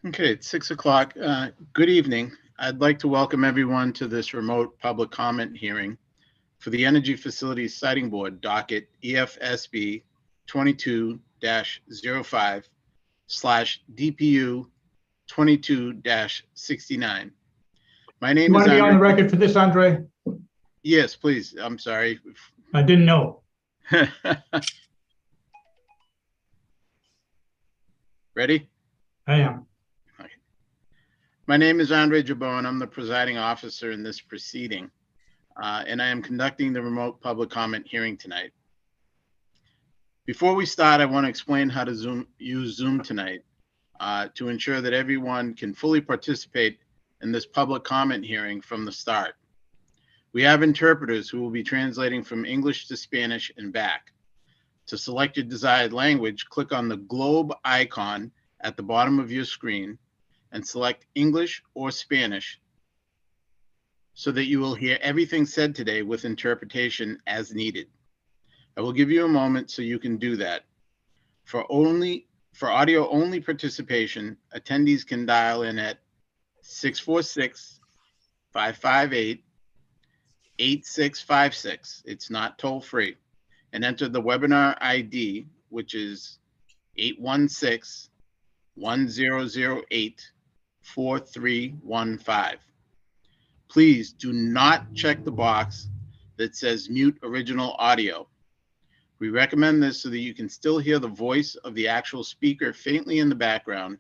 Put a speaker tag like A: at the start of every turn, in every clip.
A: Okay, it's 6 o'clock. Good evening. I'd like to welcome everyone to this remote public comment hearing for the Energy Facilities Siting Board docket EFSB 22-05/DPU 22-69. My
B: You
A: name
B: want
A: is
B: to be on
A: Andre.
B: the record for this, Andre?
A: Yes, please. I'm sorry.
B: I didn't know.
A: Ready?
B: I am.
A: Okay. My name is Andre Jabon. I'm the presiding officer in this proceeding, and I am conducting the remote public comment hearing tonight. Before we start, I want to explain how to use Zoom tonight to ensure that everyone can fully participate in this public comment hearing from the start. We have interpreters who will be translating from English to Spanish and back. To select your desired language, click on the globe icon at the bottom of your screen and select English or Spanish so that you will hear everything said today with interpretation as needed. I will give you a moment so you can do that. For audio only participation, attendees can dial in at 646-558-8656. It's not toll free, and enter the webinar ID, which is 816-1008-4315. Please do not check the box that says mute original audio. We recommend this so that you can still hear the voice of the actual speaker faintly in the background,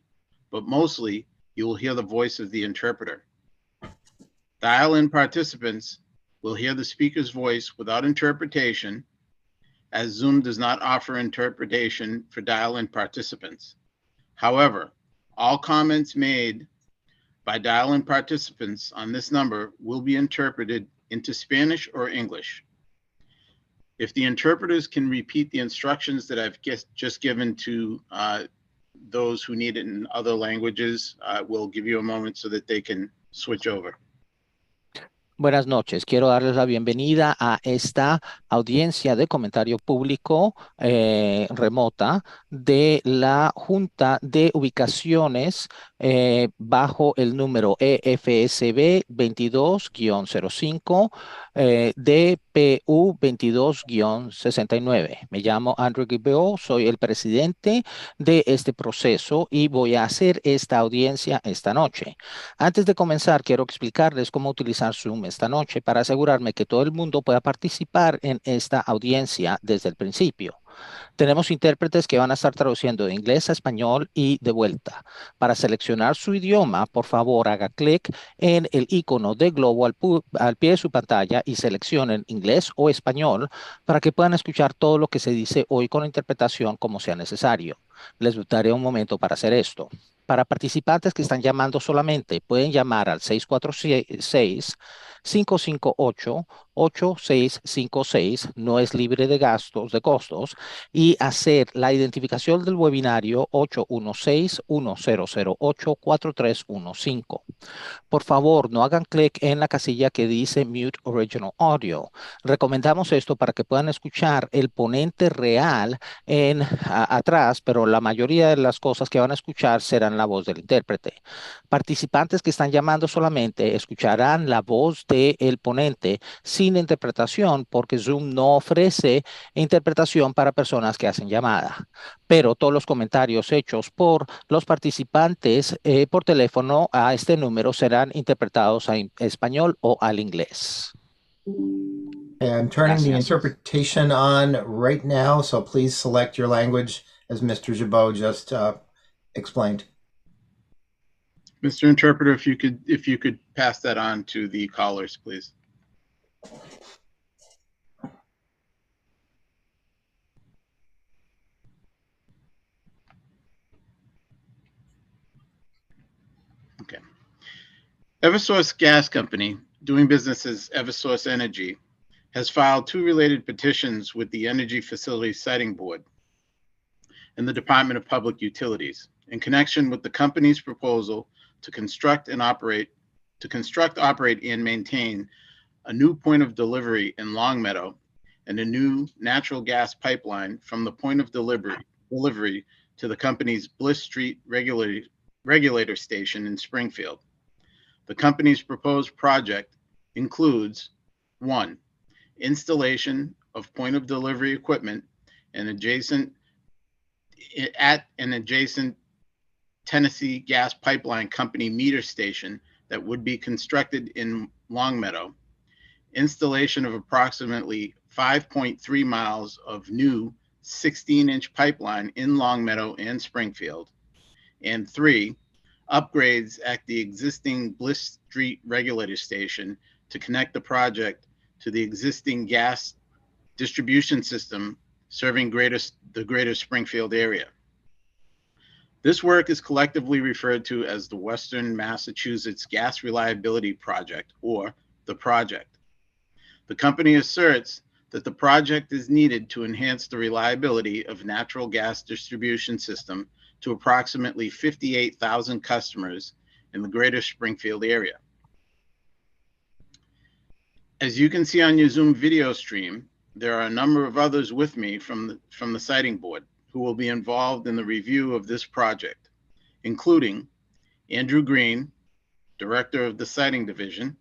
A: but mostly you will hear the voice of the interpreter. Dial-in participants will hear the speaker's voice without interpretation, as Zoom does not offer interpretation for dial-in participants. However, all comments made by dial-in participants on this number will be interpreted into Spanish or English. If the interpreters can repeat the instructions that I've just given to those who need it in other languages, we'll give you a moment so that they can switch over.
C: Buenas noches. Quiero darles la bienvenida a esta audiencia de comentario público remota de la Junta de Ubicaciones bajo el número EFSB 22-05 DPU 22-69. Me llamo Andrew Guibeo, soy el presidente de este proceso y voy a hacer esta audiencia esta noche. Antes de comenzar, quiero explicarles cómo utilizar Zoom esta noche para asegurarme que todo el mundo pueda participar en esta audiencia desde el principio. Tenemos intérpretes que van a estar traduciendo de inglés a español y de vuelta. Para seleccionar su idioma, por favor, haga clic en el icono de globo al pie de su pantalla y seleccionen inglés o español para que puedan escuchar todo lo que se dice hoy con interpretación como sea necesario. Les daré un momento para hacer esto. Para participantes que están llamando solamente, pueden llamar al 646-558-8656, no es libre de costos, y hacer la identificación del webinario 816-1008-4315. Por favor, no hagan clic en la casilla que dice Mute Original Audio. Recomendamos esto para que puedan escuchar el ponente real atrás, pero la mayoría de las cosas que van a escuchar serán la voz del intérprete. Participantes que están llamando solamente escucharán la voz del ponente sin interpretación porque Zoom no ofrece interpretación para personas que hacen llamada. Pero todos los comentarios hechos por los participantes por teléfono a este número serán interpretados a español o al inglés.
D: I'm turning the interpretation on right now, so please select your language as Mr. Jabot just explained.
A: Mr. Interpreter, if you could pass that on to the callers, please. Okay. Eversource Gas Company, doing business as Eversource Energy, has filed 2 related petitions with the Energy Facilities Siting Board and the Department of Public Utilities in connection with the company's proposal to construct, operate, and maintain a new point of delivery in Longmeadow and a new natural gas pipeline from the point of delivery to the company's Bliss Street regulator station in Springfield. The company's proposed project includes 1, installation of point of delivery equipment at an adjacent Tennessee Gas Pipeline Company meter station that would be constructed in Longmeadow, installation of approximately 5.3 miles of new 16-inch pipeline in Longmeadow and Springfield, and 3, upgrades at the existing Bliss Street regulator station to connect the project to the existing gas distribution system serving the greater Springfield area. This work is collectively referred to as the Western Massachusetts Gas Reliability Project, or the project. The company asserts that the project is needed to enhance the reliability of natural gas distribution system to approximately 58,000 customers in the greater Springfield area. As you can see on your Zoom video stream, there are a number of others with me from the siting board who will be involved in the review of this project, including Andrew Green, Director of the Siting Division,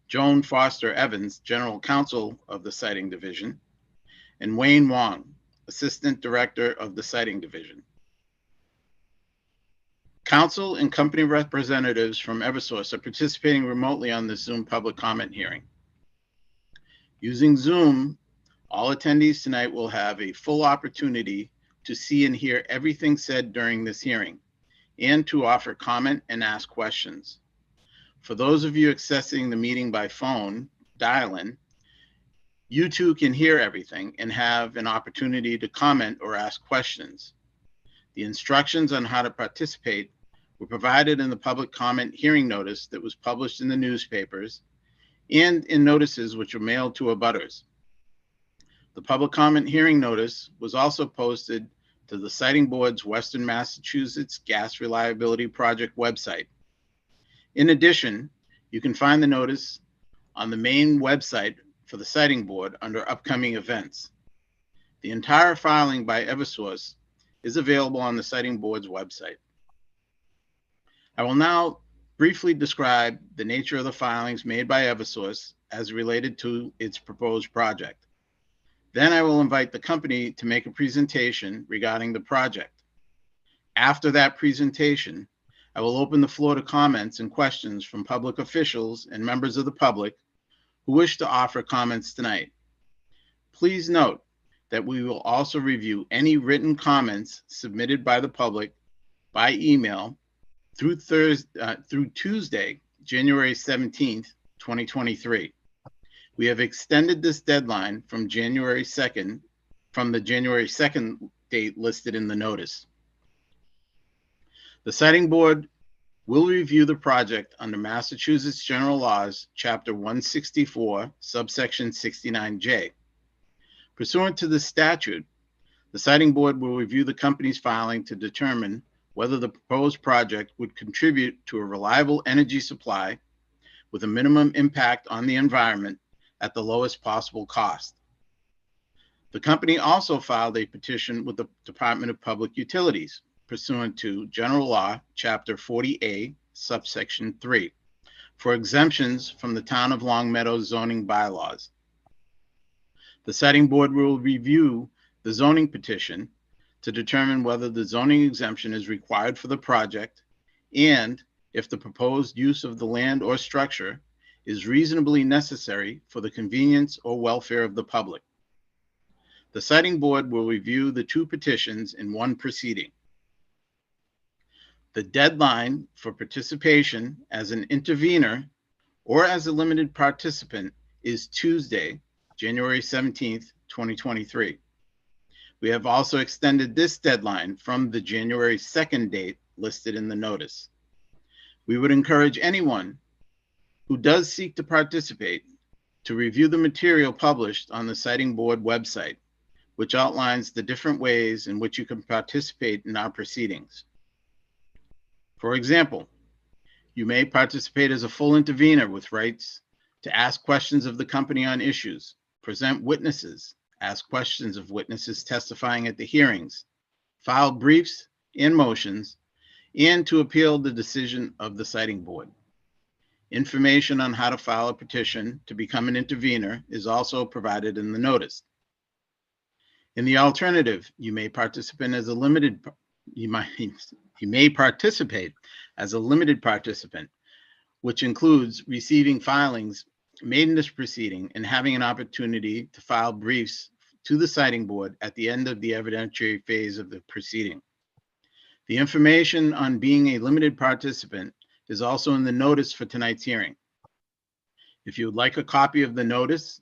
A: Joan Foster Evans, General Counsel of the Siting Division, and Wayne Wong, Assistant Director of the Siting Division. Council and company representatives from Eversource are participating remotely on this Zoom public comment hearing. Using Zoom, all attendees tonight will have a full opportunity to see and hear everything said during this hearing and to offer comment and ask questions. For those of you accessing the meeting by phone, dial-in, you too can hear everything and have an opportunity to comment or ask questions. The instructions on how to participate were provided in the public comment hearing notice that was published in the newspapers and in notices which were mailed to abutters. The public comment hearing notice was also posted to the Siting Board's Western Massachusetts Gas Reliability Project website. In addition, you can find the notice on the main website for the Siting Board under upcoming events. The entire filing by Eversource is available on the Siting Board's website. I will now briefly describe the nature of the filings made by Eversource as related to its proposed project. Then I will invite the company to make a presentation regarding the project. After that presentation, I will open the floor to comments and questions from public officials and members of the public who wish to offer comments tonight. Please note that we will also review any written comments submitted by the public by email through Tuesday, January 17th, 2023. We have extended this deadline from the January 2nd date listed in the notice. The Siting Board will review the project under Massachusetts General Laws, Chapter 164, subsection 69J. Pursuant to the statute, the Siting Board will review the company's filing to determine whether the proposed project would contribute to a reliable energy supply with a minimum impact on the environment at the lowest possible cost. The company also filed a petition with the Department of Public Utilities pursuant to General Law, Chapter 40A, subsection 3, for exemptions from the Town of Longmeadow zoning bylaws. The Siting Board will review the zoning petition to determine whether the zoning exemption is required for the project and if the proposed use of the land or structure is reasonably necessary for the convenience or welfare of the public. The Siting Board will review the two petitions in one proceeding. The deadline for participation as an intervener or as a limited participant is Tuesday, January 17th, 2023. We have also extended this deadline from the January 2nd date listed in the notice. We would encourage anyone who does seek to participate to review the material published on the Siting Board website, which outlines the different ways in which you can participate in our proceedings. For example, you may participate as a full intervener with rights to ask questions of the company on issues, present witnesses, ask questions of witnesses testifying at the hearings, file briefs and motions, and to appeal the decision of the siting board. Information on how to file a petition to become an intervener is also provided in the notice. In the alternative, you may participate as a limited participant, which includes receiving filings made in this proceeding and having an opportunity to file briefs to the siting board at the end of the evidentiary phase of the proceeding. The information on being a limited participant is also in the notice for tonight's hearing. If you would like a copy of the notice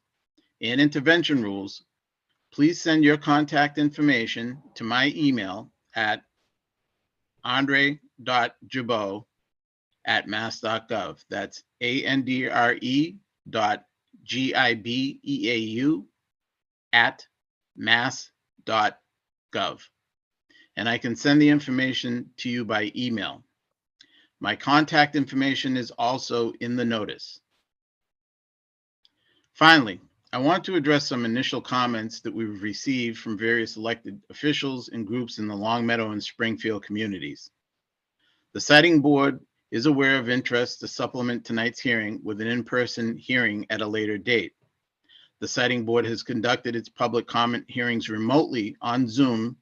A: and intervention rules, please send your contact information to my email at andre.gibeau@mass.gov. That's andre.gibeau@mass.gov. And I can send the information to you by email. My contact information is also in the notice. Finally, I want to address some initial comments that we've received from various elected officials and groups in the Longmeadow and Springfield communities. The siting board is aware of interest to supplement tonight's hearing with an in-person hearing at a later date. The siting board has conducted its public comment hearings remotely on Zoom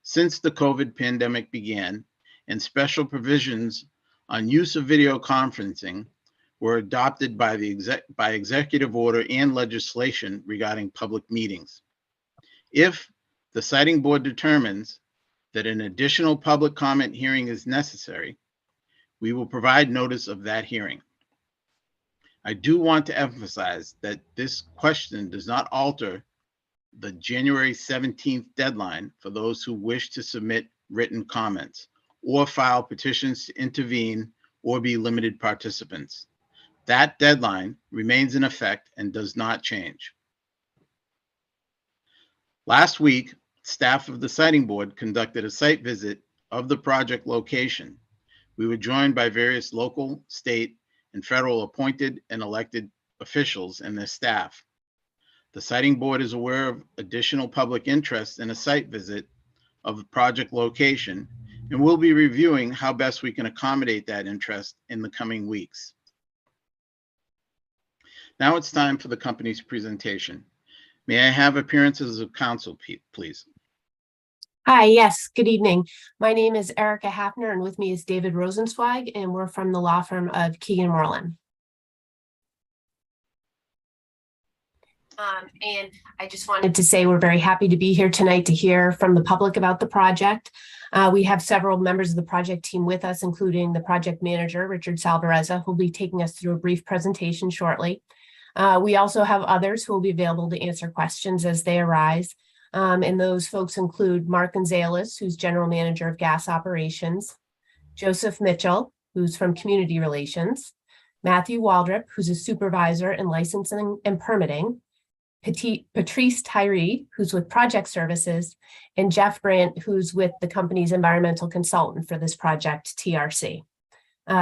A: since the COVID pandemic began, and special provisions on use of video conferencing were adopted by executive order and legislation regarding public meetings. If the siting board determines that an additional public comment hearing is necessary, we will provide notice of that hearing. I do want to emphasize that this question does not alter the January 17th deadline for those who wish to submit written comments or file petitions to intervene or be limited participants. That deadline remains in effect and does not change. Last week, staff of the siting board conducted a site visit of the project location. We were joined by various local, state, and federal appointed and elected officials and their staff. The siting board is aware of additional public interest in a site visit of the project location, and we'll be reviewing how best we can accommodate that interest in the coming weeks. Now it's time for the company's presentation. May I have appearances of counsel, please?
E: Hi, yes, good evening. My name is Erica Hafner, and with me is David Rosenzweig, and we're from the law firm of Keegan Moreland. And I just wanted to say we're very happy to be here tonight to hear from the public about the project. We have several members of the project team with us, including the project manager, Richard Salvarezza, who will be taking us through a brief presentation shortly. We also have others who will be available to answer questions as they arise. And those folks include Mark Gonzalez, who's General Manager of Gas Operations, Joseph Mitchell, who's from Community Relations, Matthew Waldrop, who's a Supervisor in Licensing and Permitting, Patrice Tyree, who's with Project Services, and Jeff Brandt, who's with the company's environmental consultant for this project, TRC.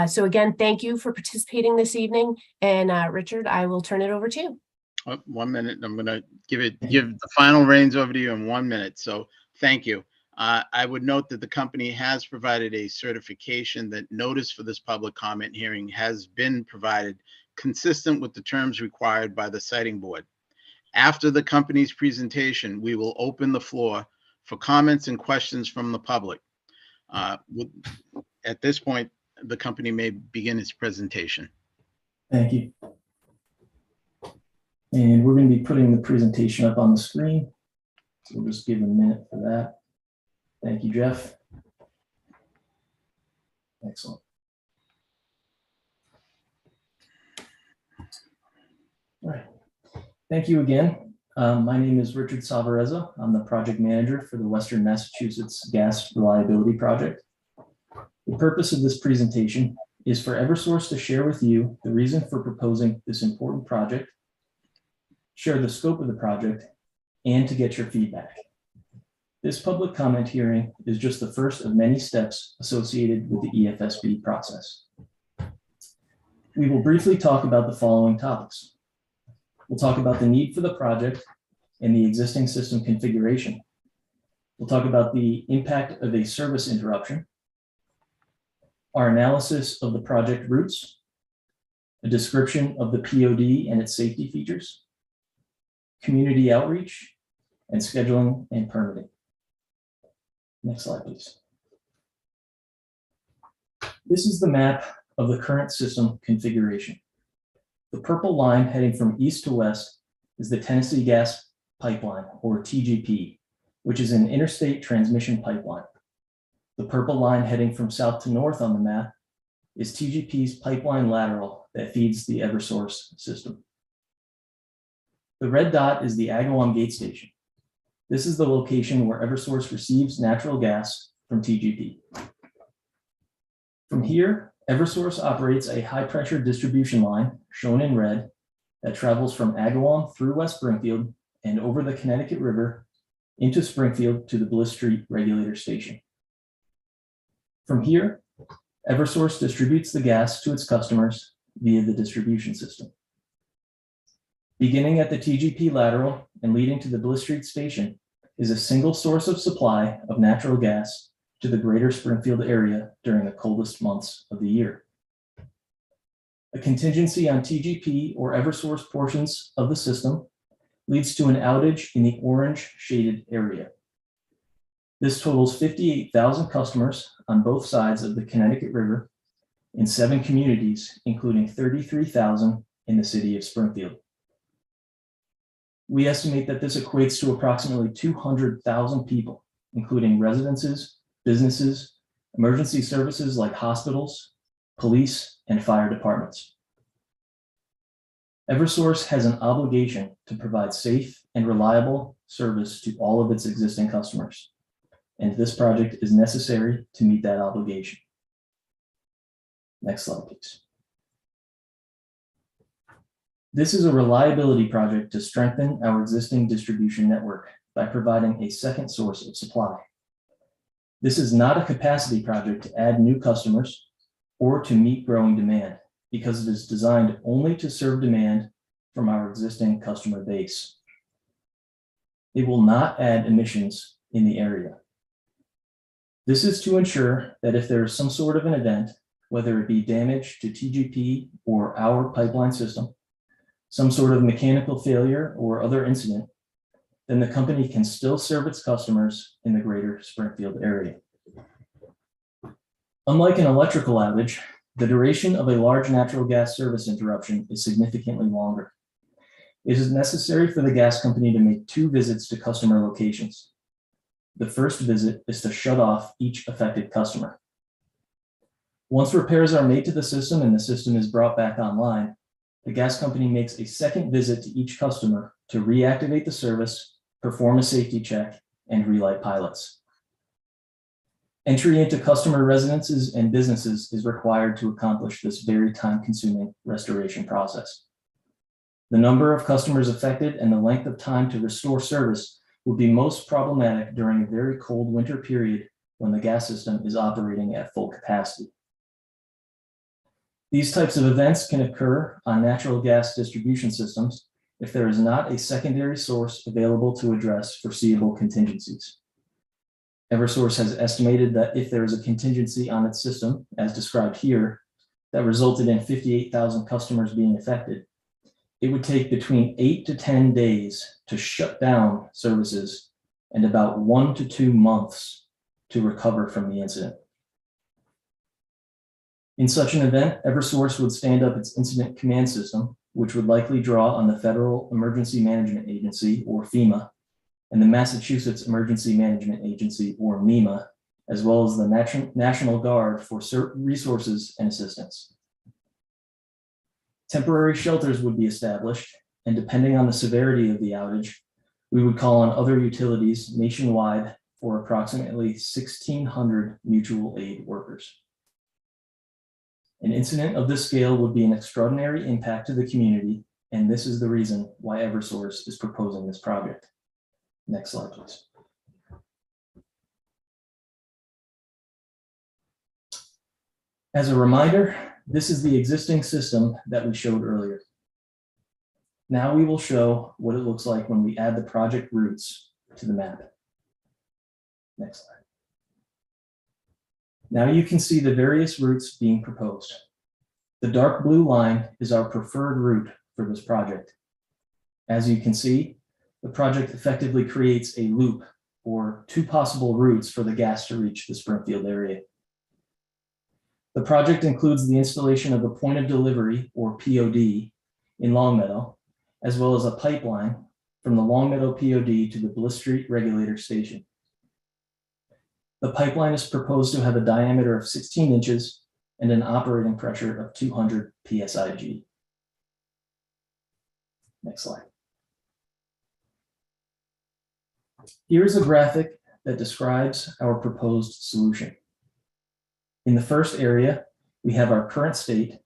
E: So again, thank you for participating this evening. And Richard, I will turn it over to you.
A: 1 minute. I'm going to give the final reins over to you in 1 minute. So thank you. I would note that the company has provided a certification that notice for this public comment hearing has been provided consistent with the terms required by the siting board. After the company's presentation, we will open the floor for comments and questions from the public. At this point, the company may begin its presentation.
F: Thank you. And we're going to be putting the presentation up on the screen. So we'll just give a minute for that. Thank you, Jeff. Excellent. All right. Thank you again. My name is Richard Salvarezza. I'm the project manager for the Western Massachusetts Gas Reliability Project. The purpose of this presentation is for Eversource to share with you the reason for proposing this important project, share the scope of the project, and to get your feedback. This public comment hearing is just the first of many steps associated with the EFSB process. We will briefly talk about the following topics. We'll talk about the need for the project and the existing system configuration. We'll talk about the impact of a service interruption. our analysis of the project routes, a description of the POD and its safety features, community outreach, and scheduling and permitting. Next slide, please. This is the map of the current system configuration. The purple line heading from east to west is the Tennessee Gas Pipeline, or TGP, which is an interstate transmission pipeline. The purple line heading from south to north on the map is TGP's pipeline lateral that feeds the Eversource system. The red dot is the Agawam Gate Station. This is the location where Eversource receives natural gas from TGP. From here, Eversource operates a high-pressure distribution line, shown in red, that travels from Agawam through West Springfield and over the Connecticut River into Springfield to the Bliss Street Regulator Station. From here, Eversource distributes the gas to its customers via the distribution system. Beginning at the TGP lateral and leading to the Bliss Street Station is a single source of supply of natural gas to the greater Springfield area during the coldest months of the year. A contingency on TGP or Eversource portions of the system leads to an outage in the orange shaded area. This totals 58,000 customers on both sides of the Connecticut River in 7 communities, including 33,000 in the city of Springfield. We estimate that this equates to approximately 200,000 people, including residences, businesses, emergency services like hospitals, police, and fire departments. Eversource has an obligation to provide safe and reliable service to all of its existing customers, and this project is necessary to meet that obligation. Next slide, please. This is a reliability project to strengthen our existing distribution network by providing a second source of supply. This is not a capacity project to add new customers or to meet growing demand, because it is designed only to serve demand from our existing customer base. It will not add emissions in the area. This is to ensure that if there is some sort of an event, whether it be damage to TGP or our pipeline system, some sort of mechanical failure or other incident, then the company can still serve its customers in the greater Springfield area. Unlike an electrical outage, the duration of a large natural gas service interruption is significantly longer. It is necessary for the gas company to make 2 visits to customer locations. The first visit is to shut off each affected customer. Once repairs are made to the system and the system is brought back online, the gas company makes a second visit to each customer to reactivate the service, perform a safety check, and relight pilots. Entry into customer residences and businesses is required to accomplish this very time-consuming restoration process. The number of customers affected and the length of time to restore service will be most problematic during a very cold winter period when the gas system is operating at full capacity. These types of events can occur on natural gas distribution systems if there is not a secondary source available to address foreseeable contingencies. Eversource has estimated that if there is a contingency on its system, as described here, that resulted in 58,000 customers being affected, it would take between 8 to 10 days to shut down services and about 1 to 2 months to recover from the incident. In such an event, Eversource would stand up its incident command system, which would likely draw on the Federal Emergency Management Agency, or FEMA, and the Massachusetts Emergency Management Agency, or MEMA, as well as the National Guard for resources and assistance. Temporary shelters would be established, and depending on the severity of the outage, we would call on other utilities nationwide for approximately 1,600 mutual aid workers. An incident of this scale would be an extraordinary impact to the community, and this is the reason why Eversource is proposing this project. Next slide, please. As a reminder, this is the existing system that we showed earlier. Now we will show what it looks like when we add the project routes to the map. Next slide. Now you can see the various routes being proposed. The dark blue line is our preferred route for this project. As you can see, the project effectively creates a loop or two possible routes for the gas to reach the Springfield area. The project includes the installation of a point of delivery, or POD, in Longmeadow, as well as a pipeline from the Longmeadow POD to the Bliss Street Regulator Station. The pipeline is proposed to have a diameter of 16 inches and an operating pressure of 200 psig. Next slide. Here's a graphic that describes our proposed solution. In the first area, we have our current state,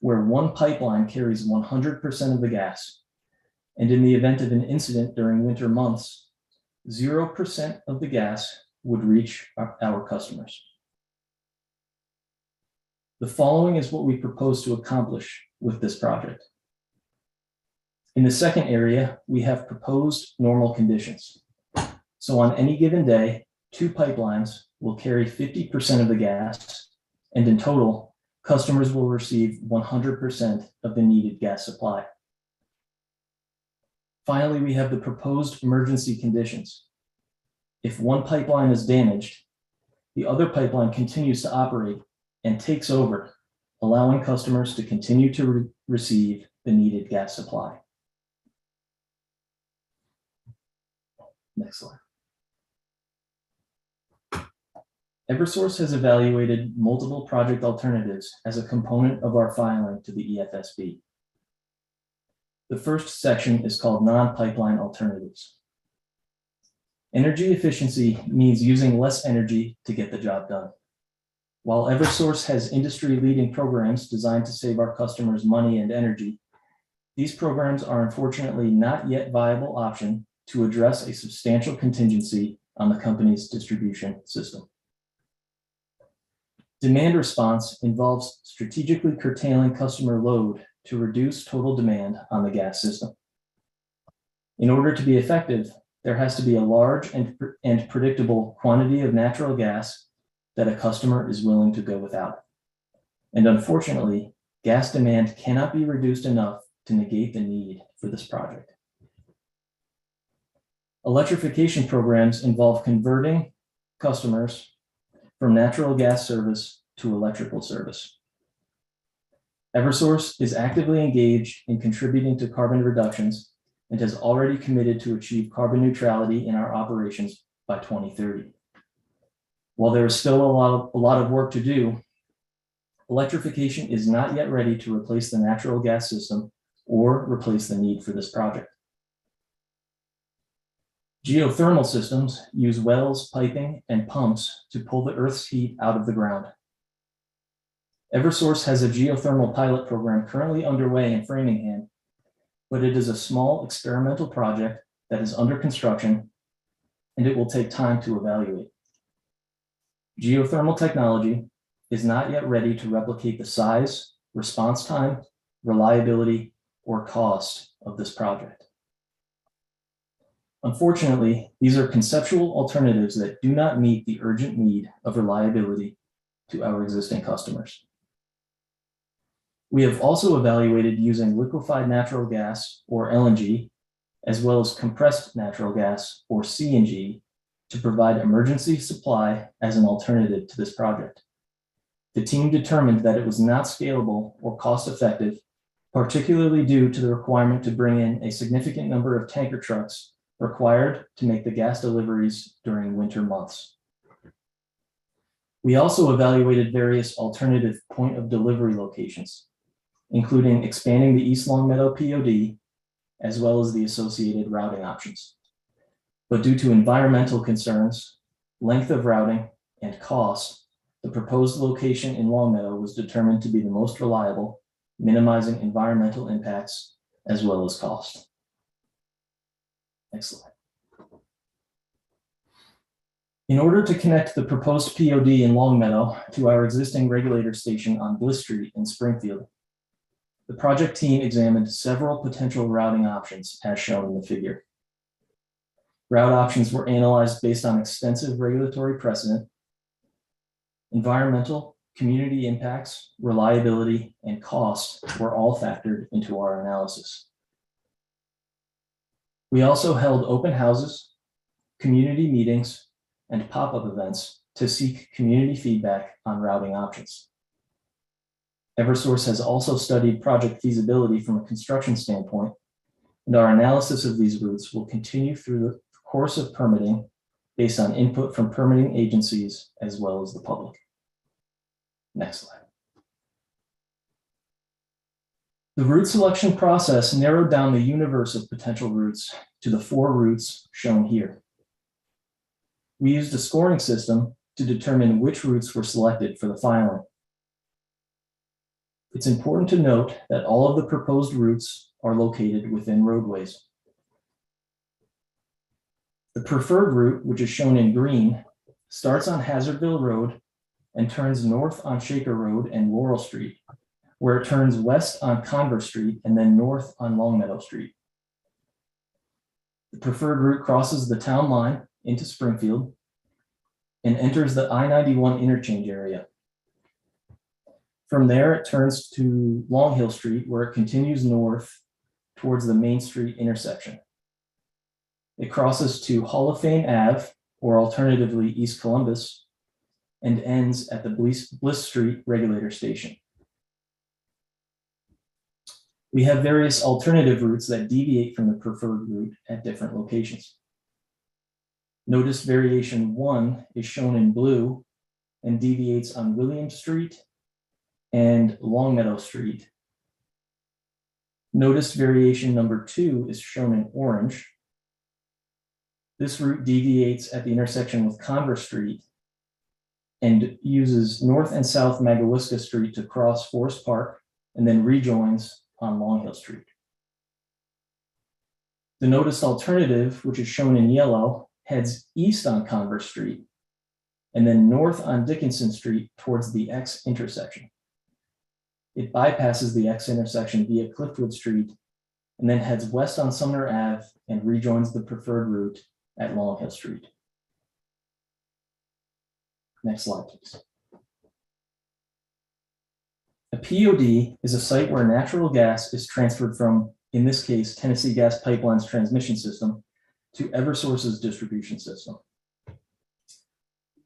F: where one pipeline carries 100% of the gas. And in the event of an incident during winter months, 0% of the gas would reach our customers. The following is what we propose to accomplish with this project. In the second area, we have proposed normal conditions. So on any given day, two pipelines will carry 50% of the gas, and in total, customers will receive 100% of the needed gas supply. Finally, we have the proposed emergency conditions. If one pipeline is damaged, the other pipeline continues to operate and takes over, allowing customers to continue to receive the needed gas supply. Next slide. Eversource has evaluated multiple project alternatives as a component of our filing to the EFSB. The first section is called non-pipeline alternatives. Energy efficiency means using less energy to get the job done. While Eversource has industry-leading programs designed to save our customers money and energy, these programs are unfortunately not yet viable option to address a substantial contingency on the company's distribution system. Demand response involves strategically curtailing customer load to reduce total demand on the gas system. In order to be effective, there has to be a large and predictable quantity of natural gas that a customer is willing to go without. And unfortunately, gas demand cannot be reduced enough to negate the need for this project. Electrification programs involve converting customers from natural gas service to electrical service. Eversource is actively engaged in contributing to carbon reductions and has already committed to achieve carbon neutrality in our operations by 2030. While there is still a lot of work to do, electrification is not yet ready to replace the natural gas system or replace the need for this project. Geothermal systems use wells, piping, and pumps to pull the Earth's heat out of the ground. Eversource has a geothermal pilot program currently underway in Framingham, but it is a small experimental project that is under construction, and it will take time to evaluate. Geothermal technology is not yet ready to replicate the size, response time, reliability, or cost of this project. Unfortunately, these are conceptual alternatives that do not meet the urgent need of reliability to our existing customers. We have also evaluated using liquefied natural gas, or LNG, as well as compressed natural gas, or CNG, to provide emergency supply as an alternative to this project. The team determined that it was not scalable or cost-effective, particularly due to the requirement to bring in a significant number of tanker trucks required to make the gas deliveries during winter months. We also evaluated various alternative point of delivery locations, including expanding the East Longmeadow POD, as well as the associated routing options. But due to environmental concerns, length of routing, and cost, the proposed location in Longmeadow was determined to be the most reliable, minimizing environmental impacts as well as cost. Next slide. In order to connect the proposed POD in Longmeadow to our existing regulator station on Bliss Street in Springfield, the project team examined several potential routing options as shown in the figure. Route options were analyzed based on extensive regulatory precedent, Environmental, community impacts, reliability, and cost were all factored into our analysis. We also held open houses, community meetings, and pop-up events to seek community feedback on routing options. Eversource has also studied project feasibility from a construction standpoint, and our analysis of these routes will continue through the course of permitting based on input from permitting agencies as well as the public. Next slide. The route selection process narrowed down the universe of potential routes to the 4 routes shown here. We used a scoring system to determine which routes were selected for the filing. It's important to note that all of the proposed routes are located within roadways. The preferred route, which is shown in green, starts on Hazardville Road and turns north on Shaker Road and Laurel Street, where it turns west on Converse Street and then north on Longmeadow Street. The preferred route crosses the town line into Springfield and enters the I-91 interchange area. From there, it turns to Long Hill Street, where it continues north towards the Main Street intersection. It crosses to Hall of Fame Ave, or alternatively East Columbus, and ends at the Bliss Street regulator station. We have various alternative routes that deviate from the preferred route at different locations. Notice variation 1 is shown in blue and deviates on William Street and Longmeadow Street. Notice variation number 2 is shown in orange. This route deviates at the intersection with Converse Street and uses North and South Magawiska Street to cross Forest Park and then rejoins on Long Hill Street. The noticed alternative, which is shown in yellow, heads east on Converse Street and then north on Dickinson Street towards the X intersection. It bypasses the X intersection via Cliffwood Street and then heads west on Sumner Ave and rejoins the preferred route at Long Hill Street. Next slide, please. A POD is a site where natural gas is transferred from, in this case, Tennessee Gas Pipeline's transmission system to Eversource's distribution system.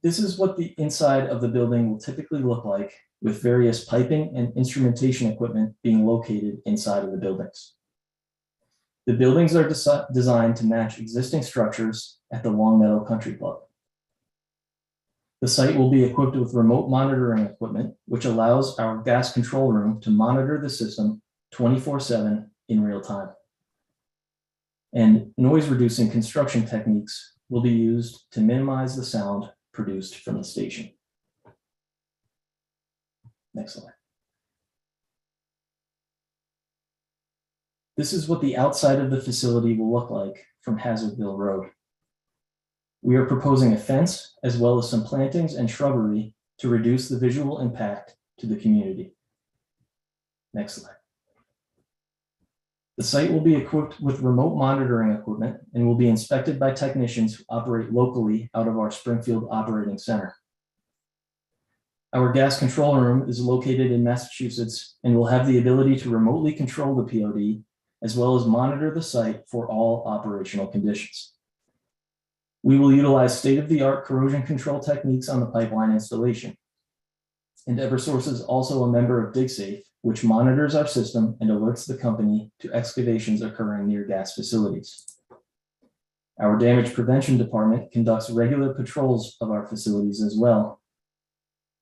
F: This is what the inside of the building will typically look like, with various piping and instrumentation equipment being located inside of the buildings. The buildings are designed to match existing structures at the Longmeadow Country Club. The site will be equipped with remote monitoring equipment, which allows our gas control room to monitor the system 24/7 in real time. And noise-reducing construction techniques will be used to minimize the sound produced from the station. Next slide. This is what the outside of the facility will look like from Hazardville Road. We are proposing a fence as well as some plantings and shrubbery to reduce the visual impact to the community. Next slide. The site will be equipped with remote monitoring equipment and will be inspected by technicians who operate locally out of our Springfield Operating Center. Our gas control room is located in Massachusetts and will have the ability to remotely control the POD as well as monitor the site for all operational conditions. We will utilize state-of-the-art corrosion control techniques on the pipeline installation. And Eversource is also a member of DigSafe, which monitors our system and alerts the company to excavations occurring near gas facilities. Our damage prevention department conducts regular patrols of our facilities as well.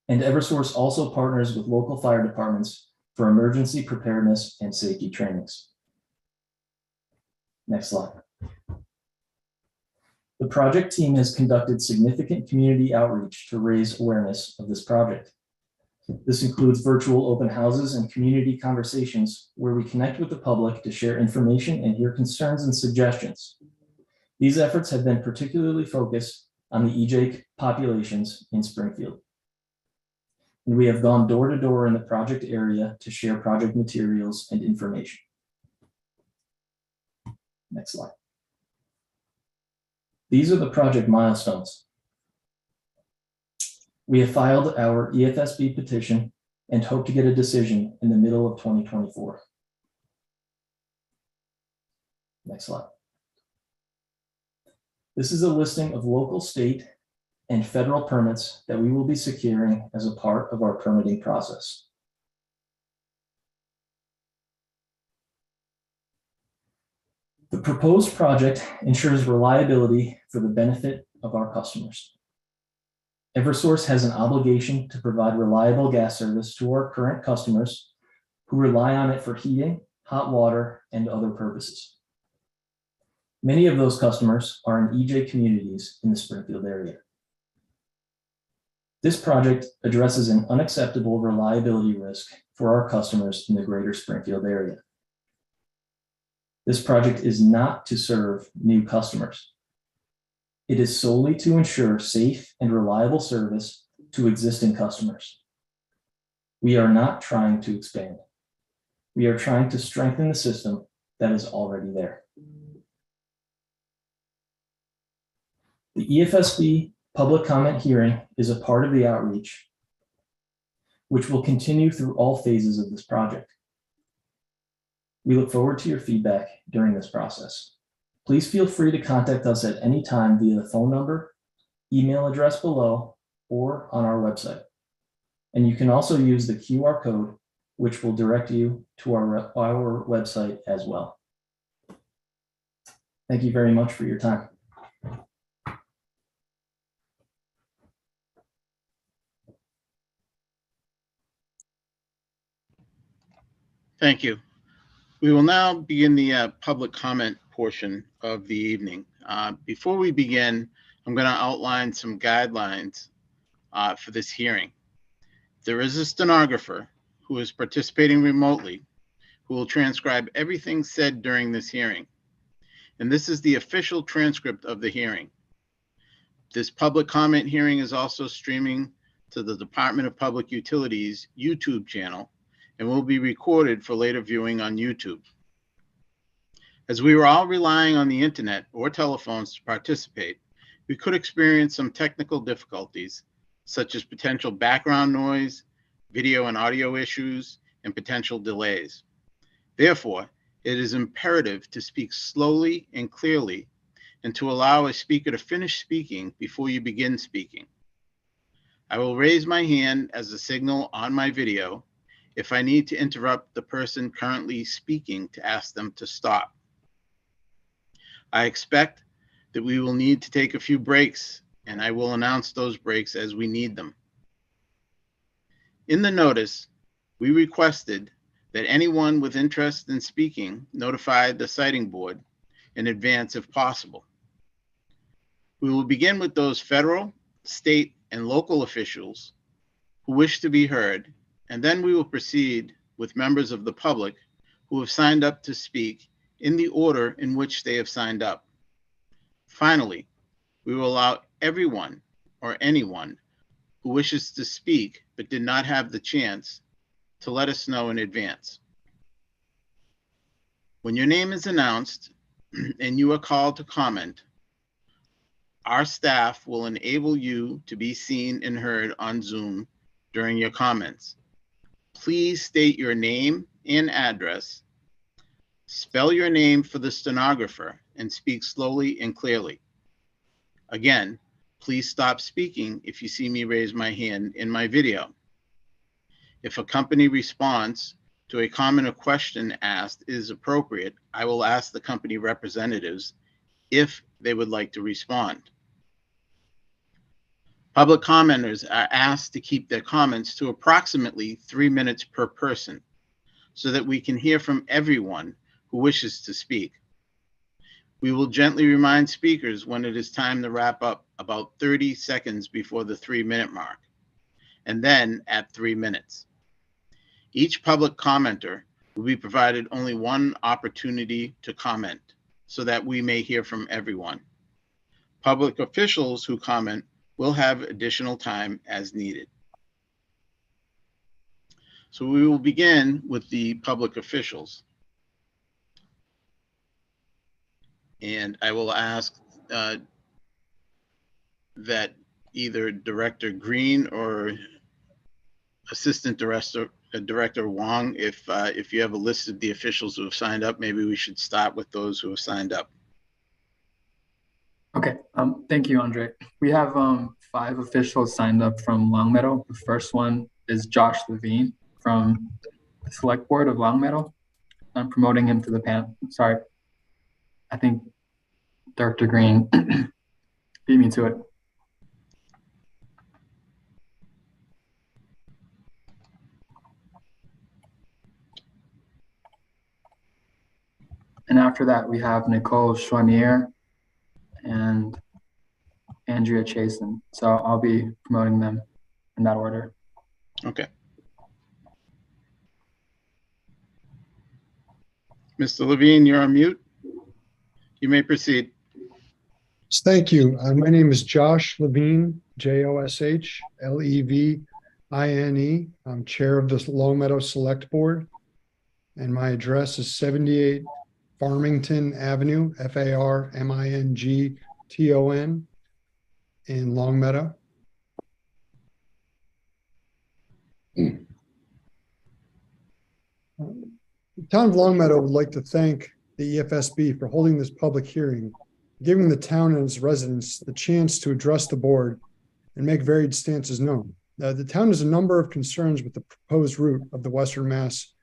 F: And Eversource also partners with local fire departments for emergency preparedness and safety trainings. Next slide. The project team has conducted significant community outreach to raise awareness of this project. This includes virtual open houses and community conversations where we connect with the public to share information and hear concerns and suggestions. These efforts have been particularly focused on the EJ populations in Springfield. And we have gone door to door in the project area to share project materials and information. Next slide. These are the project milestones. We have filed our EFSB petition and hope to get a decision in the middle of 2024. Next slide. This is a listing of local, state, and federal permits that we will be securing as a part of our permitting process. The proposed project ensures reliability for the benefit of our customers. Eversource has an obligation to provide reliable gas service to our current customers who rely on it for heating, hot water, and other purposes. Many of those customers are in EJ communities in the Springfield area. This project addresses an unacceptable reliability risk for our customers in the greater Springfield area. This project is not to serve new customers. It is solely to ensure safe and reliable service to existing customers. We are not trying to expand. We are trying to strengthen the system that is already there. The EFSB public comment hearing is a part of the outreach, which will continue through all phases of this project. We look forward to your feedback during this process. Please feel free to contact us at any time via the phone number, email address below, or on our website. And you can also use the QR code, which will direct you to our website as well. Thank you very much for your time.
A: Thank you. We will now begin the public comment portion of the evening. Before we begin, I'm going to outline some guidelines for this hearing. There is a stenographer who is participating remotely who will transcribe everything said during this hearing. And this is the official transcript of the hearing. This public comment hearing is also streaming to the Department of Public Utilities YouTube channel and will be recorded for later viewing on YouTube. As we were all relying on the internet or telephones to participate, we could experience some technical difficulties, such as potential background noise, video and audio issues, and potential delays. Therefore, it is imperative to speak slowly and clearly and to allow a speaker to finish speaking before you begin speaking. I will raise my hand as a signal on my video if I need to interrupt the person currently speaking to ask them to stop. I expect that we will need to take a few breaks, and I will announce those breaks as we need them. In the notice, we requested that anyone with interest in speaking notify the siting board in advance if possible. We will begin with those federal, state, and local officials who wish to be heard, and then we will proceed with members of the public who have signed up to speak in the order in which they have signed up. Finally, we will allow everyone or anyone who wishes to speak but did not have the chance to let us know in advance. When your name is announced and you are called to comment, our staff will enable you to be seen and heard on Zoom during your comments. Please state your name and address, spell your name for the stenographer, and speak slowly and clearly. Again, please stop speaking if you see me raise my hand in my video. If a company response to a comment or question asked is appropriate, I will ask the company representatives if they would like to respond. Public commenters are asked to keep their comments to approximately 3 minutes per person so that we can hear from everyone who wishes to speak. We will gently remind speakers when it is time to wrap up about 30 seconds before the 3-minute mark, and then at 3 minutes. Each public commenter will be provided only one opportunity to comment so that we may hear from everyone. Public officials who comment will have additional time as needed. So we will begin with the public officials. And I will ask that either Director Green or Assistant Director Wong. If you have a list of the officials who have signed up, maybe we should start with those who have signed up.
G: Okay, thank you, Andre. We have 5 officials signed up from Longmeadow. The first one is Josh Levine from the Select Board of Longmeadow. I'm promoting him to the panel. Sorry, I think Director Green beat me to it. And after that, we have Nicole Chouanier and Andrea Chasen. So I'll be promoting them in that order.
A: Okay. Mr. Levine, you're on mute. You may proceed.
H: Thank you. My name is Josh Levine, Joshlevine. I'm chair of the Longmeadow Select Board, and my address is 78 Farmington Avenue, Farmington, in Longmeadow. The town of Longmeadow would like to thank the EFSB for holding this public hearing, giving the town and its residents the chance to address the board and make varied stances known. The town has a number of concerns with the proposed route of the Western Mass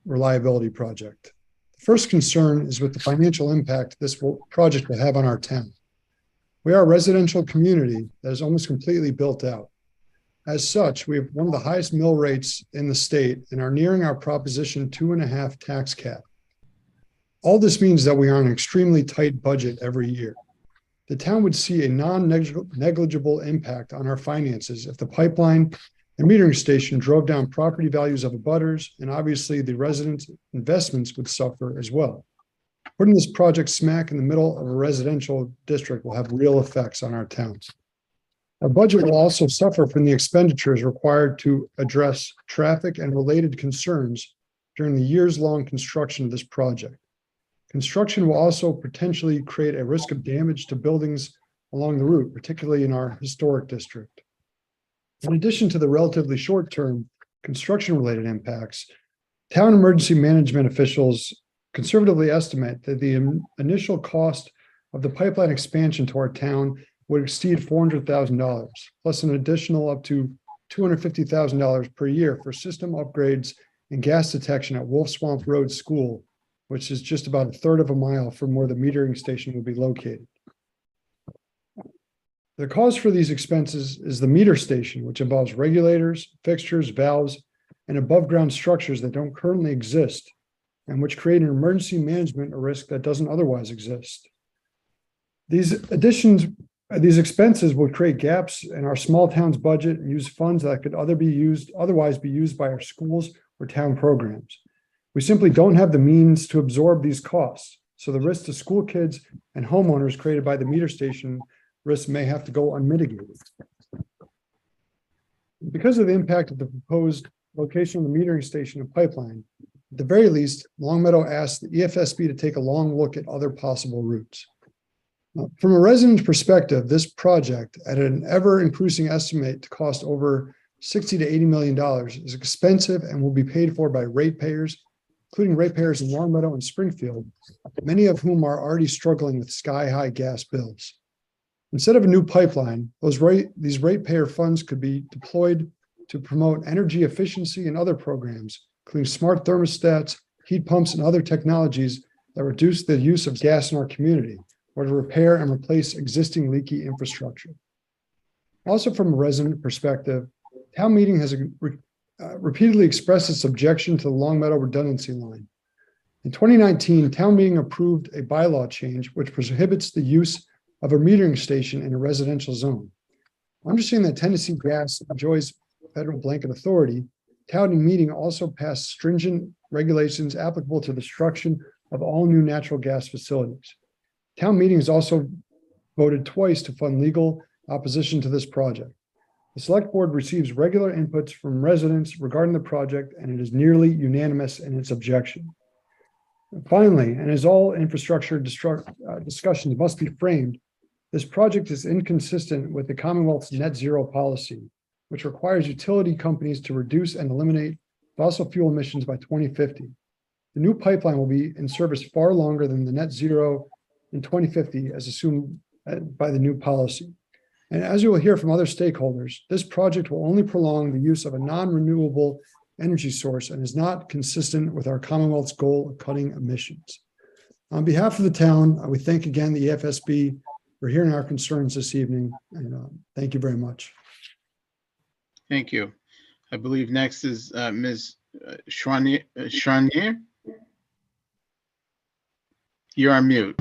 H: Reliability Project. The first concern is with the financial impact this project will have on our town. We are a residential community that is almost completely built out. As such, we have one of the highest mill rates in the state and are nearing our Proposition 2.5 tax cap. All this means that we are on an extremely tight budget every year. The town would see a non-negligible impact on our finances if the pipeline and metering station drove down property values of abutters, and obviously the residents' investments would suffer as well. Putting this project smack in the middle of a residential district will have real effects on our towns. Our budget will also suffer from the expenditures required to address traffic and related concerns during the years-long construction of this project. Construction will also potentially create a risk of damage to buildings along the route, particularly in our historic district. In addition to the relatively short-term construction-related impacts, town emergency management officials conservatively estimate that the initial cost of the pipeline expansion to our town would exceed $400,000, plus an additional up to $250,000 per year for system upgrades and gas detection at Wolf Swamp Road School, which is just about a third of a mile from where the metering station will be located. The cause for these expenses is the meter station, which involves regulators, fixtures, valves, and above-ground structures that don't currently exist, and which create an emergency management risk that doesn't otherwise exist. These expenses would create gaps in our small town's budget and use funds that could otherwise be used by our schools or town programs. We simply don't have the means to absorb these costs, so the risk to school kids and homeowners created by the meter station risks may have to go unmitigated. Because of the impact of the proposed location of the metering station and pipeline, at the very least, Longmeadow asked the EFSB to take a long look at other possible routes. From a resident's perspective, this project, at an ever-increasing estimate to cost over $60 to $80 million, is expensive and will be paid for by ratepayers, including ratepayers in Longmeadow and Springfield, many of whom are already struggling with sky-high gas bills. Instead of a new pipeline, these ratepayer funds could be deployed to promote energy efficiency and other programs, including smart thermostats, heat pumps, and other technologies that reduce the use of gas in our community, or to repair and replace existing leaky infrastructure. Also, from a resident perspective, town meeting has repeatedly expressed its objection to the Longmeadow redundancy line. In 2019, town meeting approved a bylaw change which prohibits the use of a metering station in a residential zone. Understanding that Tennessee Gas enjoys federal blanket authority, town meeting also passed stringent regulations applicable to the construction of all new natural gas facilities. Town meeting has also voted twice to fund legal opposition to this project. The select board receives regular inputs from residents regarding the project, and it is nearly unanimous in its objection. Finally, and as all infrastructure discussions must be framed This project is inconsistent with the Commonwealth's net zero policy, which requires utility companies to reduce and eliminate fossil fuel emissions by 2050. The new pipeline will be in service far longer than the net zero in 2050 as assumed by the new policy. And as you will hear from other stakeholders, this project will only prolong the use of a non-renewable energy source and is not consistent with our Commonwealth's goal of cutting emissions. On behalf of the town, we thank again the EFSB for hearing our concerns this evening, and thank you very much.
A: Thank you. I believe next is Ms. Charnier. You're on mute.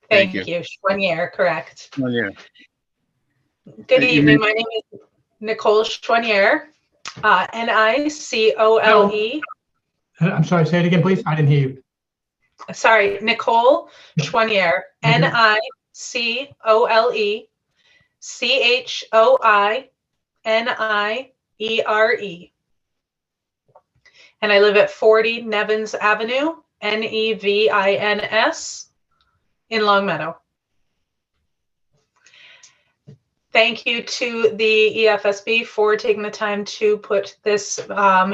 I: Thank you. Chouanier, correct.
A: Charnier.
I: Good evening. My name is Nicole Chouanier, Nicole.
B: I'm sorry, say it again, please. I didn't hear you.
I: Sorry, Nicole Chouanier, Nicole Choiniere. And I live at 40 Nevins Avenue, Nevins, in Longmeadow. Thank you to the EFSB for taking the time to put this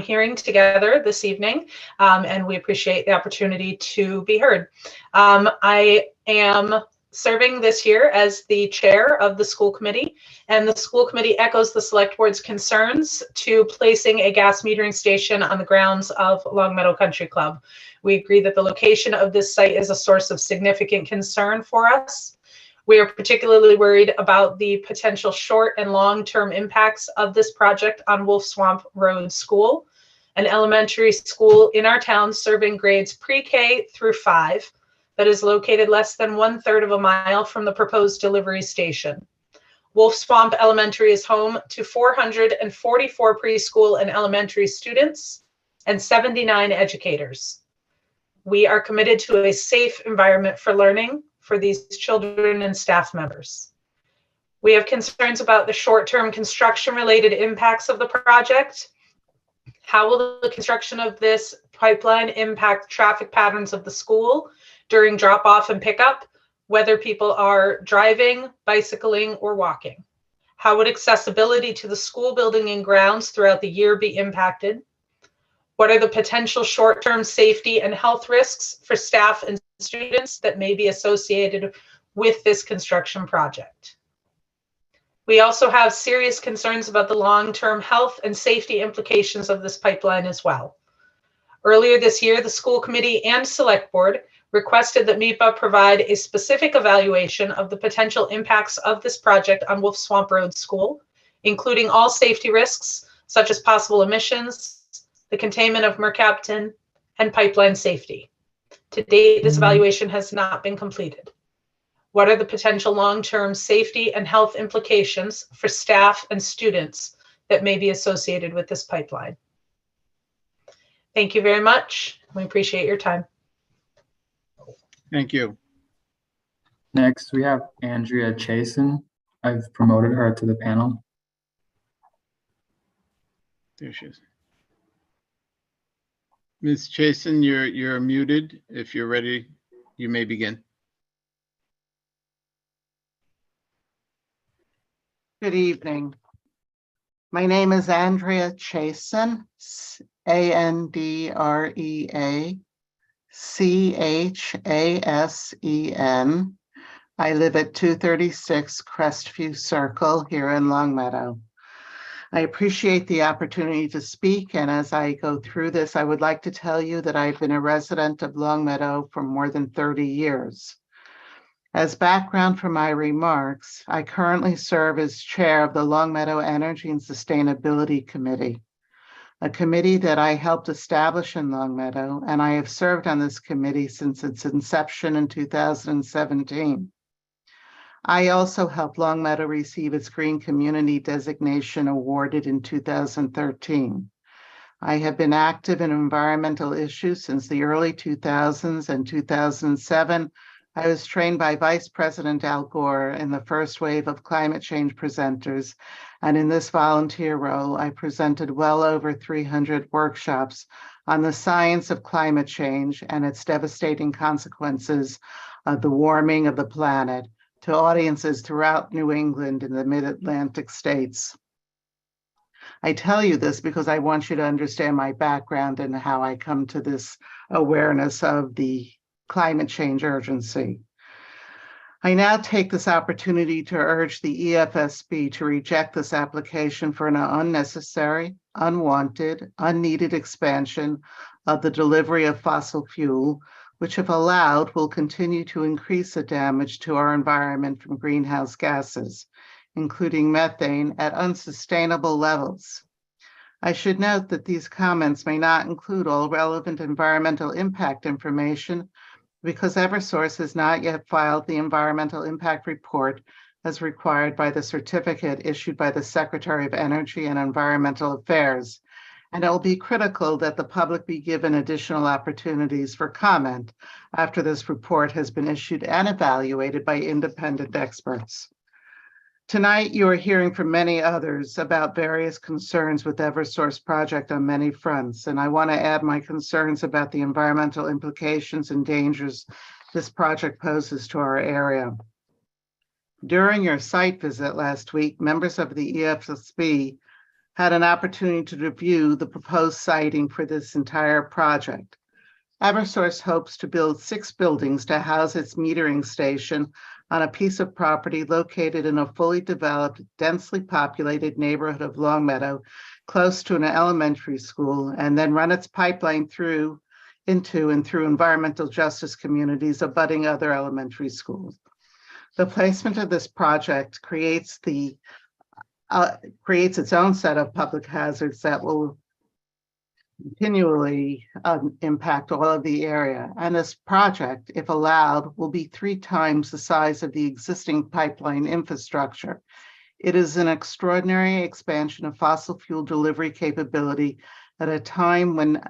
I: hearing together this evening, and we appreciate the opportunity to be heard. I am serving this year as the chair of the school committee, and the school committee echoes the select board's concerns to placing a gas metering station on the grounds of Longmeadow Country Club. We agree that the location of this site is a source of significant concern for us. We are particularly worried about the potential short and long-term impacts of this project on Wolf Swamp Road School, an elementary school in our town serving grades pre-K through 5 that is located less than 1/3 of a mile from the proposed delivery station. Wolf Swamp Elementary is home to 444 preschool and elementary students and 79 educators. We are committed to a safe environment for learning for these children and staff members. We have concerns about the short-term construction-related impacts of the project. How will the construction of this pipeline impact traffic patterns of the school during drop-off and pickup, whether people are driving, bicycling, or walking? How would accessibility to the school building and grounds throughout the year be impacted? What are the potential short-term safety and health risks for staff and students that may be associated with this construction project? We also have serious concerns about the long-term health and safety implications of this pipeline as well. Earlier this year, the school committee and select board requested that MEPA provide a specific evaluation of the potential impacts of this project on Wolf Swamp Road School, including all safety risks, such as possible emissions, the containment of mercaptan, and pipeline safety. To date, this evaluation has not been completed. What are the potential long-term safety and health implications for staff and students that may be associated with this pipeline? Thank you very much. We appreciate your time.
A: Thank you.
G: Next, we have Andrea Chasen. I've promoted her to the panel.
A: There she is. Ms. Chasen, you're muted. If you're ready, you may begin.
J: Good evening. My name is Andrea Chasen, Andrea Chasen. I live at 236 Crestview Circle here in Longmeadow. I appreciate the opportunity to speak, and as I go through this, I would like to tell you that I've been a resident of Longmeadow for more than 30 years. As background for my remarks, I currently serve as chair of the Longmeadow Energy and Sustainability Committee, a committee that I helped establish in Longmeadow, and I have served on this committee since its inception in 2017. I also helped Longmeadow receive its Green Community designation awarded in 2013. I have been active in environmental issues since the early 2000s and 2007. I was trained by Vice President Al Gore in the first wave of climate change presenters, and in this volunteer role, I presented well over 300 workshops on the science of climate change and its devastating consequences of the warming of the planet, to audiences throughout New England and the mid-Atlantic states. I tell you this because I want you to understand my background and how I come to this awareness of the climate change urgency. I now take this opportunity to urge the EFSB to reject this application for an unnecessary, unwanted, unneeded expansion of the delivery of fossil fuel, which, if allowed, will continue to increase the damage to our environment from greenhouse gases, including methane, at unsustainable levels. I should note that these comments may not include all relevant environmental impact information because Eversource has not yet filed the environmental impact report as required by the certificate issued by the Secretary of Energy and Environmental Affairs. And it will be critical that the public be given additional opportunities for comment after this report has been issued and evaluated by independent experts. Tonight, you are hearing from many others about various concerns with Eversource project on many fronts, and I want to add my concerns about the environmental implications and dangers this project poses to our area. During your site visit last week, members of the EFSB had an opportunity to review the proposed siting for this entire project. Eversource hopes to build 6 buildings to house its metering station on a piece of property located in a fully developed, densely populated neighborhood of Longmeadow, close to an elementary school, and then run its pipeline through environmental justice communities abutting other elementary schools. The placement of this project creates its own set of public hazards that will continually impact all of the area. And this project, if allowed, will be 3 times the size of the existing pipeline infrastructure. It is an extraordinary expansion of fossil fuel delivery capability at a time when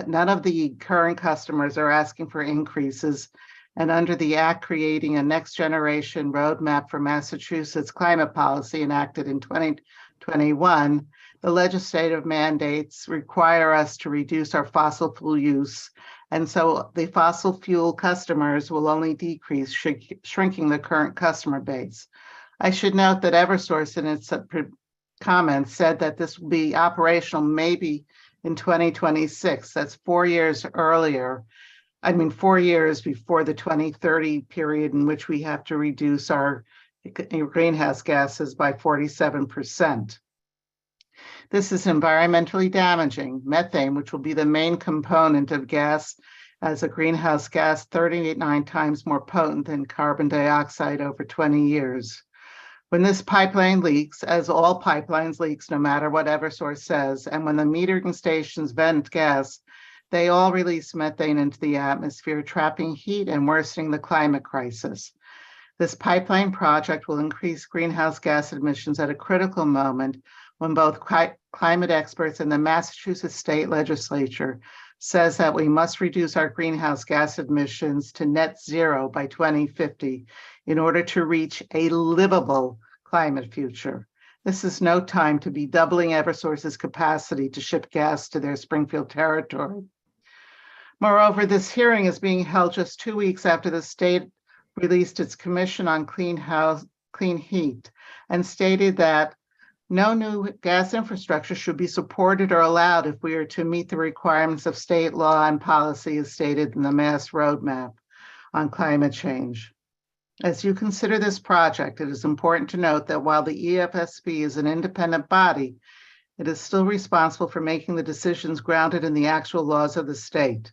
J: none of the current customers are asking for increases, and under the Act creating a next generation roadmap for Massachusetts climate policy enacted in 2021, the legislative mandates require us to reduce our fossil fuel use. And so the fossil fuel customers will only decrease, shrinking the current customer base. I should note that Eversource in its comments said that this will be operational maybe in 2026. That's 4 years earlier. 4 years before the 2030 period in which we have to reduce our greenhouse gases by 47%. This is environmentally damaging. Methane, which will be the main component of gas as a greenhouse gas, 39 times more potent than carbon dioxide over 20 years. When this pipeline leaks, as all pipelines leaks, no matter what Eversource says, and when the metering stations vent gas, they all release methane into the atmosphere, trapping heat and worsening the climate crisis. This pipeline project will increase greenhouse gas emissions at a critical moment when both climate experts and the Massachusetts state legislature says that we must reduce our greenhouse gas emissions to net zero by 2050 in order to reach a livable climate future. This is no time to be doubling Eversource's capacity to ship gas to their Springfield territory. Moreover, this hearing is being held just 2 weeks after the state released its Commission on Clean Heat and stated that no new gas infrastructure should be supported or allowed if we are to meet the requirements of state law and policy as stated in the Mass Roadmap on Climate Change. As you consider this project, it is important to note that while the EFSB is an independent body, it is still responsible for making the decisions grounded in the actual laws of the state.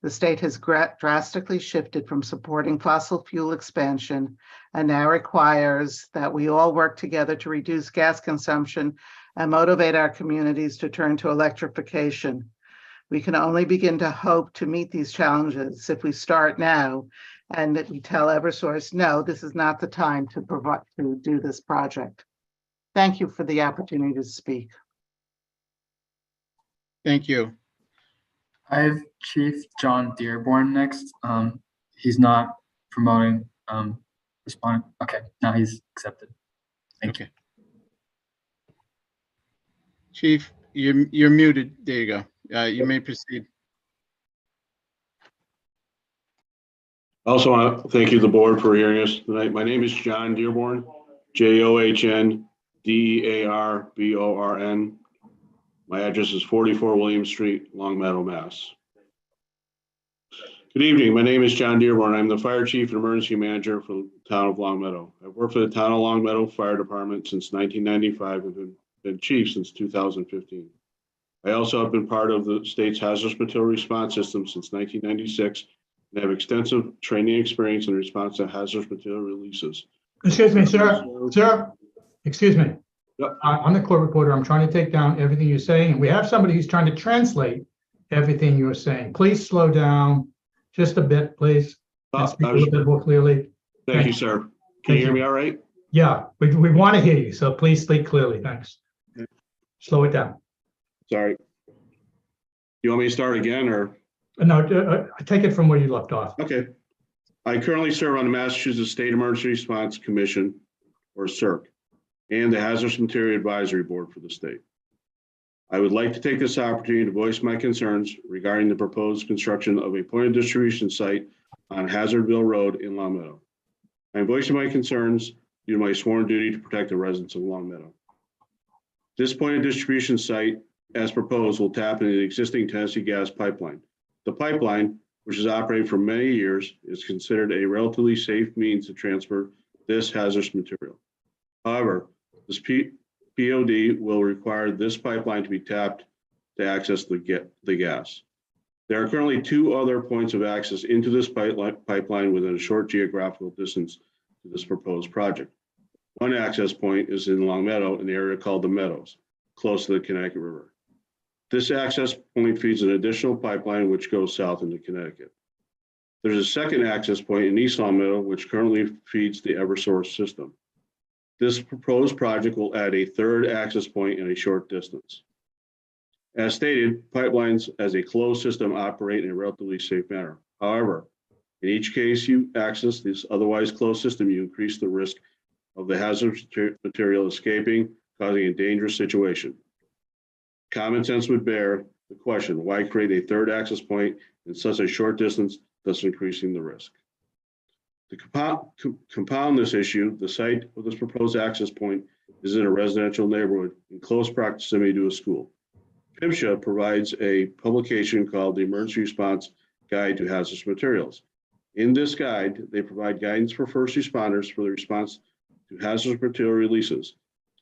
J: The state has drastically shifted from supporting fossil fuel expansion and now requires that we all work together to reduce gas consumption and motivate our communities to turn to electrification. We can only begin to hope to meet these challenges if we start now and that we tell Eversource, no, this is not the time to do this project. Thank you for the opportunity to speak.
A: Thank you.
G: I have Chief John Dearborn next. He's not promoting, responding. Okay, now he's accepted. Thank you.
A: Chief, you're muted. There you go. You may proceed.
K: I also want to thank you, the board, for hearing us tonight. My name is John Dearborn, JOHN DEARBORN. My address is 44 William Street, Long Meadow, Mass. Good evening. My name is John Dearborn. I'm the fire chief and emergency manager for the town of Long Meadow. I've worked for the town of Long Meadow Fire Department since 1995 and been chief since 2015. I also have been part of the state's hazardous material response system since 1996 and have extensive training experience in response to hazardous material releases.
B: Excuse me, sir. Sir, excuse me.
K: Yep.
B: I'm the court reporter. I'm trying to take down everything you're saying. And we have somebody who's trying to translate everything you're saying. Please slow down just a bit, please. And speak a little bit more clearly.
K: Thank you, sir. Can you hear me all right?
B: Yeah, we want to hear you. So please speak clearly. Thanks. Slow it down.
K: Sorry. You want me to start again or?
B: No, take it from where you left off.
K: Okay. I currently serve on the Massachusetts State Emergency Response Commission, or CERC, and the Hazardous Material Advisory Board for the state. I would like to take this opportunity to voice my concerns regarding the proposed construction of a point of distribution site on Hazardville Road in Long Meadow. I'm voicing my concerns due to my sworn duty to protect the residents of Long Meadow. This point of distribution site, as proposed, will tap into the existing Tennessee gas pipeline. The pipeline, which has operated for many years, is considered a relatively safe means to transfer this hazardous material. However, this POD will require this pipeline to be tapped to access the gas. There are currently 2 other points of access into this pipeline within a short geographical distance to this proposed project. One access point is in Long Meadow in the area called the Meadows, close to the Connecticut River. This access point feeds an additional pipeline which goes south into Connecticut. There's a second access point in East Long Meadow which currently feeds the Eversource system. This proposed project will add a third access point in a short distance. As stated, pipelines as a closed system operate in a relatively safe manner. However, in each case you access this otherwise closed system, you increase the risk of the hazardous material escaping, causing a dangerous situation. Common sense would bear the question, why create a third access point in such a short distance, thus increasing the risk? To compound this issue, the site of this proposed access point is in a residential neighborhood in close proximity to a school. PIMSHA provides a publication called the Emergency Response Guide to Hazardous Materials. In this guide, they provide guidance for first responders for the response to hazardous material releases.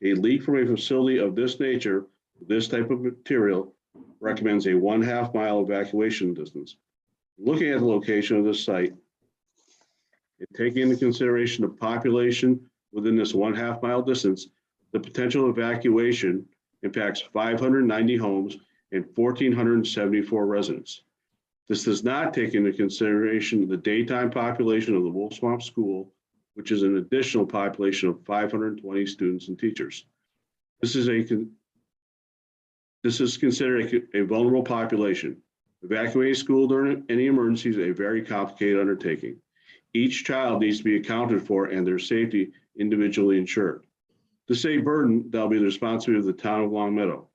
K: A leak from a facility of this nature, this type of material, recommends a 1/2 mile evacuation distance. Looking at the location of this site, and taking into consideration the population within this 1/2 mile distance, the potential evacuation impacts 590 homes and 1,474 residents. This does not take into consideration the daytime population of the Wolf Swamp School, which is an additional population of 520 students and teachers. This is considered a vulnerable population. Evacuating school during any emergency is a very complicated undertaking. Each child needs to be accounted for and their safety individually insured. This is a burden that will be the responsibility of the town of Long Meadow.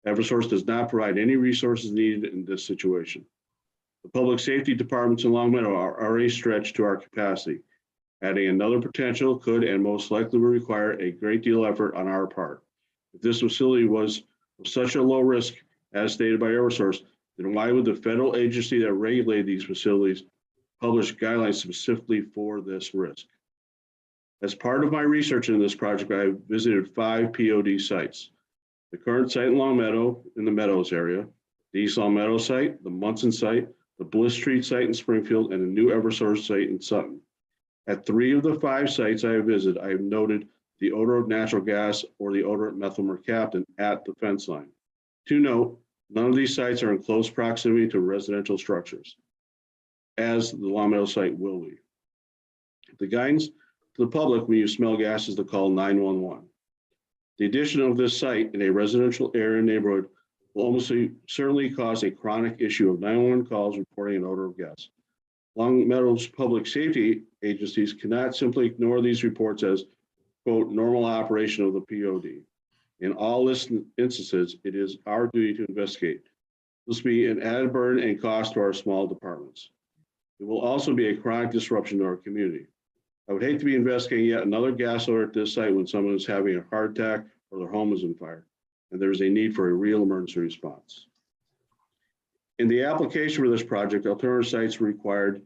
K: Eversource does not provide any resources needed in this situation. The public safety departments in Long Meadow are already stretched to our capacity. Adding another potential could and most likely will require a great deal of effort on our part. If this facility was of such a low risk, as stated by Eversource, then why would the federal agency that regulated these facilities publish guidelines specifically for this risk? As part of my research in this project, I have visited 5 POD sites. The current site in Long Meadow, in the Meadows area, the East Long Meadow site, the Munson site, the Bliss Street site in Springfield, and the new Eversource site in Sutton. At 3 of the 5 sites I have visited, I have noted the odor of natural gas or the odor of methyl mercaptan at the fence line. To note, none of these sites are in close proximity to residential structures, as the Long Meadow site will be. The guidance to the public when you smell gas is to call 911. The addition of this site in a residential area neighborhood will almost certainly cause a chronic issue of 911 calls reporting an odor of gas. Long Meadow's public safety agencies cannot simply ignore these reports as, quote, normal operation of the POD. In all instances, it is our duty to investigate. This will be an added burden and cost to our small departments. It will also be a chronic disruption to our community. I would hate to be investigating yet another gas alert at this site when someone is having a heart attack or their home is on fire, and there's a need for a real emergency response. In the application for this project, alternative sites were required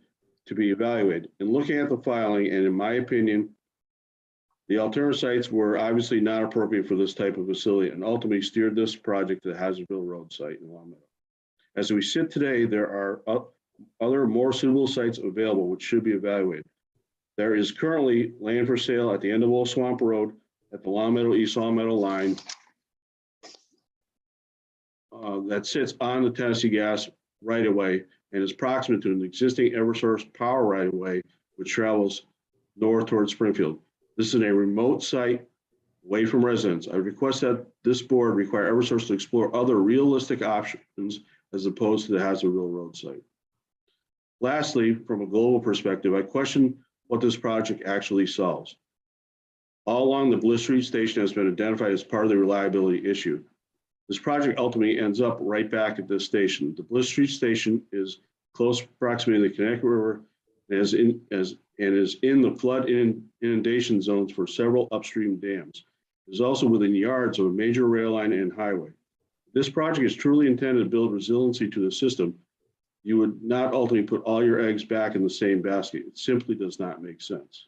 K: to be evaluated. In looking at the filing, and in my opinion, the alternative sites were obviously not appropriate for this type of facility and ultimately steered this project to the Hazardville Road site in Long Meadow. As we sit today, there are other more suitable sites available which should be evaluated. There is currently land for sale at the end of Old Swamp Road at the Long Meadow East Long Meadow line that sits on the Tennessee Gas right of way and is proximate to an existing Eversource power right of way which travels north towards Springfield. This is a remote site away from residents. I request that this board require Eversource to explore other realistic options as opposed to the Hazardville Road site. Lastly, from a global perspective, I question what this project actually solves. All along, the Bliss Street station has been identified as part of the reliability issue. This project ultimately ends up right back at this station. The Bliss Street station is close proximity to the Connecticut River and is in the flood inundation zones for several upstream dams. It is also within yards of a major rail line and highway. This project is truly intended to build resiliency to the system. You would not ultimately put all your eggs back in the same basket. It simply does not make sense.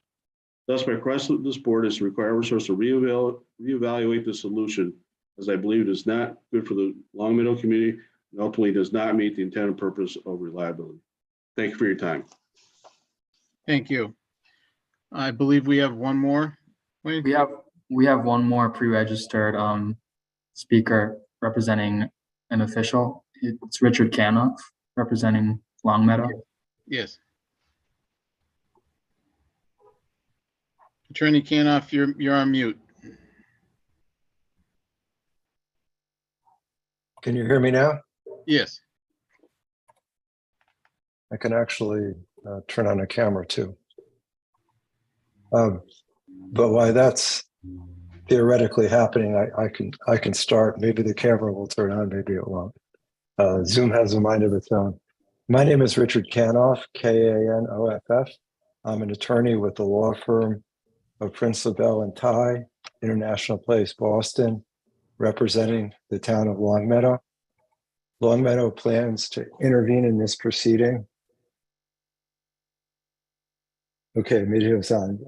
K: Thus, my request of this board is to require Eversource to reevaluate the solution, as I believe it is not good for the Long Meadow community and ultimately does not meet the intended purpose of reliability. Thank you for your time.
A: Thank you. I believe we have one more. Wayne?
G: We have one more pre-registered speaker representing an official. It's Richard Canoff representing Long Meadow.
A: Yes. Attorney Canoff, you're on mute.
L: Can you hear me now?
A: Yes.
L: I can actually turn on a camera too. But while that's theoretically happening, I can start. Maybe the camera will turn on, maybe it won't. Zoom has a mind of its own. My name is Richard Canoff, K-A-N-O-F-F. I'm an attorney with the law firm of Prince LaBelle and Ty, International Place, Boston, representing the town of Long Meadow. Long Meadow plans to intervene in this proceeding. Okay, video's on.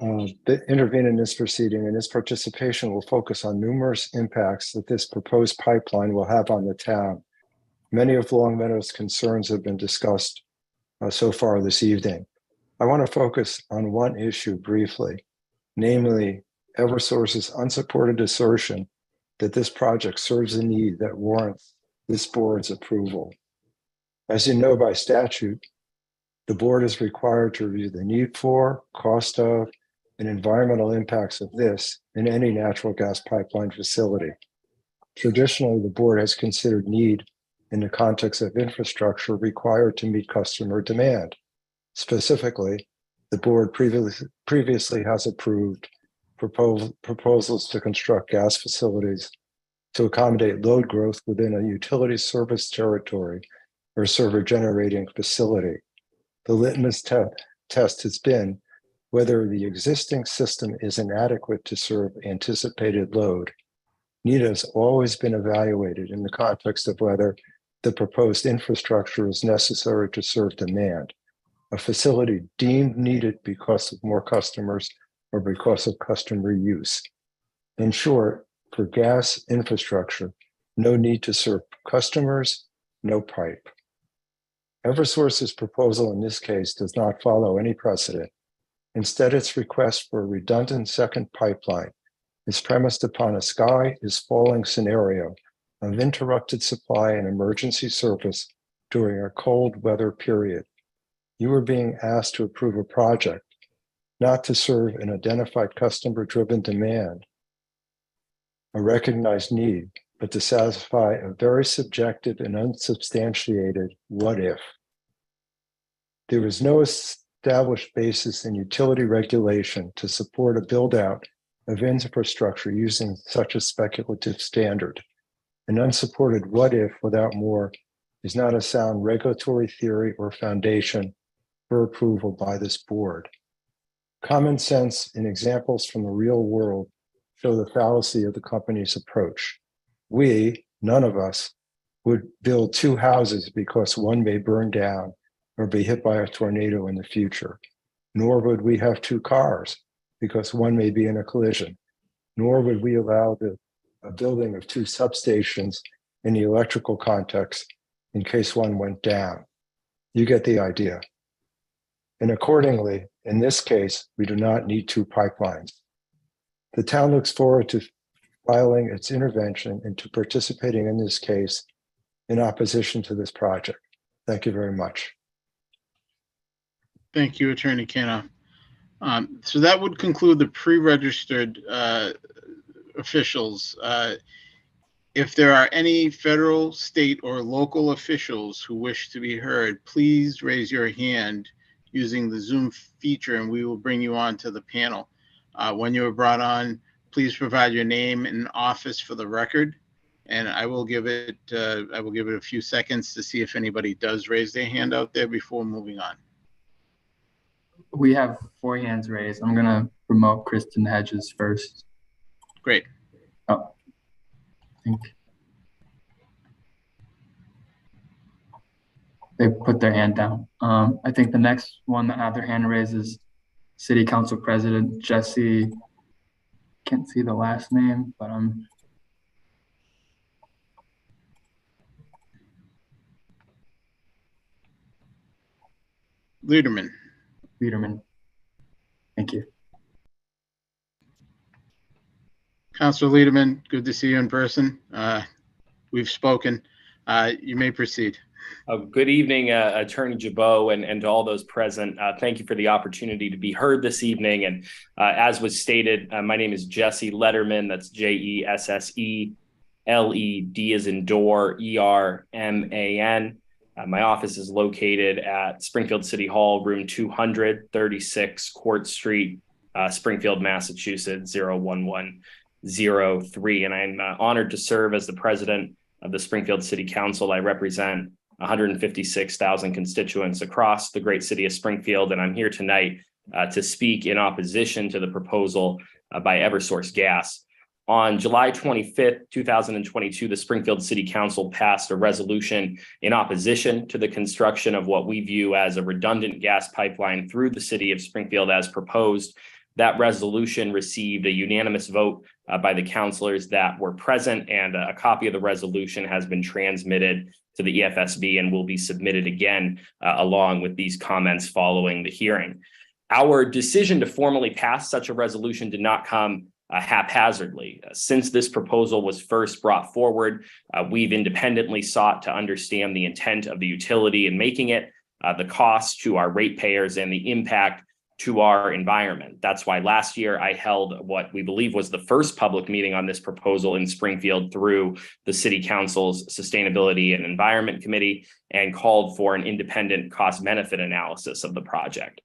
L: Intervene in this proceeding, and its participation will focus on numerous impacts that this proposed pipeline will have on the town. Many of Long Meadow's concerns have been discussed so far this evening. I want to focus on one issue briefly, namely Eversource's unsupported assertion that this project serves a need that warrants this board's approval. As you know by statute, the board is required to review the need for, cost of, and environmental impacts of this and any natural gas pipeline facility. Traditionally, the board has considered need in the context of infrastructure required to meet customer demand. Specifically, the board previously has approved proposals to construct gas facilities to accommodate load growth within a utility service territory or server generating facility. The litmus test has been whether the existing system is inadequate to serve anticipated load. Need has always been evaluated in the context of whether the proposed infrastructure is necessary to serve demand. A facility deemed needed because of more customers or because of customer use. In short, for gas infrastructure, no need to serve customers, no pipe. Eversource's proposal in this case does not follow any precedent. Instead, its request for a redundant second pipeline is premised upon a sky is falling scenario of interrupted supply and emergency service during a cold weather period. You are being asked to approve a project not to serve an identified customer-driven demand, a recognized need, but to satisfy a very subjective and unsubstantiated what if. There is no established basis in utility regulation to support a build-out of infrastructure using such a speculative standard. An unsupported what if without more is not a sound regulatory theory or foundation for approval by this board. Common sense and examples from the real world show the fallacy of the company's approach. We, none of us, would build two houses because one may burn down or be hit by a tornado in the future. Nor would we have two cars because one may be in a collision. Nor would we allow a building of two substations in the electrical context in case one went down. You get the idea. And accordingly, in this case, we do not need two pipelines. The town looks forward to filing its intervention and to participating in this case in opposition to this project. Thank you very much.
A: Thank you, Attorney Cano. So that would conclude the pre-registered officials. If there are any federal, state, or local officials who wish to be heard, please raise your hand using the Zoom feature and we will bring you on to the panel. When you are brought on, please provide your name and office for the record. And I will give it a few seconds to see if anybody does raise their hand out there before moving on.
G: We have 4 hands raised. I'm gonna promote Kristen Hedges first.
A: Great.
G: Oh, I think they put their hand down. I think the next one that had their hand raised is City Council President Jesse. Can't see the last name, but
A: Lederman.
G: Thank you.
A: Councilor Lederman, good to see you in person. We've spoken. You may proceed.
M: Good evening, Attorney Jabot, and to all those present. Thank you for the opportunity to be heard this evening. And as was stated, my name is Jesse Lederman. That's Jesse LED as in door, ERMAN. My office is located at Springfield City Hall, room 200, 36 Court Street, Springfield, Massachusetts, 01103. And I'm honored to serve as the president of the Springfield City Council. I represent 156,000 constituents across the great city of Springfield, and I'm here tonight to speak in opposition to the proposal by Eversource Gas. On July 25th, 2022, the Springfield City Council passed a resolution in opposition to the construction of what we view as a redundant gas pipeline through the city of Springfield as proposed. That resolution received a unanimous vote by the councilors that were present, and a copy of the resolution has been transmitted to the EFSB and will be submitted again along with these comments following the hearing. Our decision to formally pass such a resolution did not come haphazardly. Since this proposal was first brought forward, we've independently sought to understand the intent of the utility in making it, the cost to our ratepayers, and the impact to our environment. That's why last year I held what we believe was the first public meeting on this proposal in Springfield through the City Council's Sustainability and Environment Committee and called for an independent cost-benefit analysis of the project.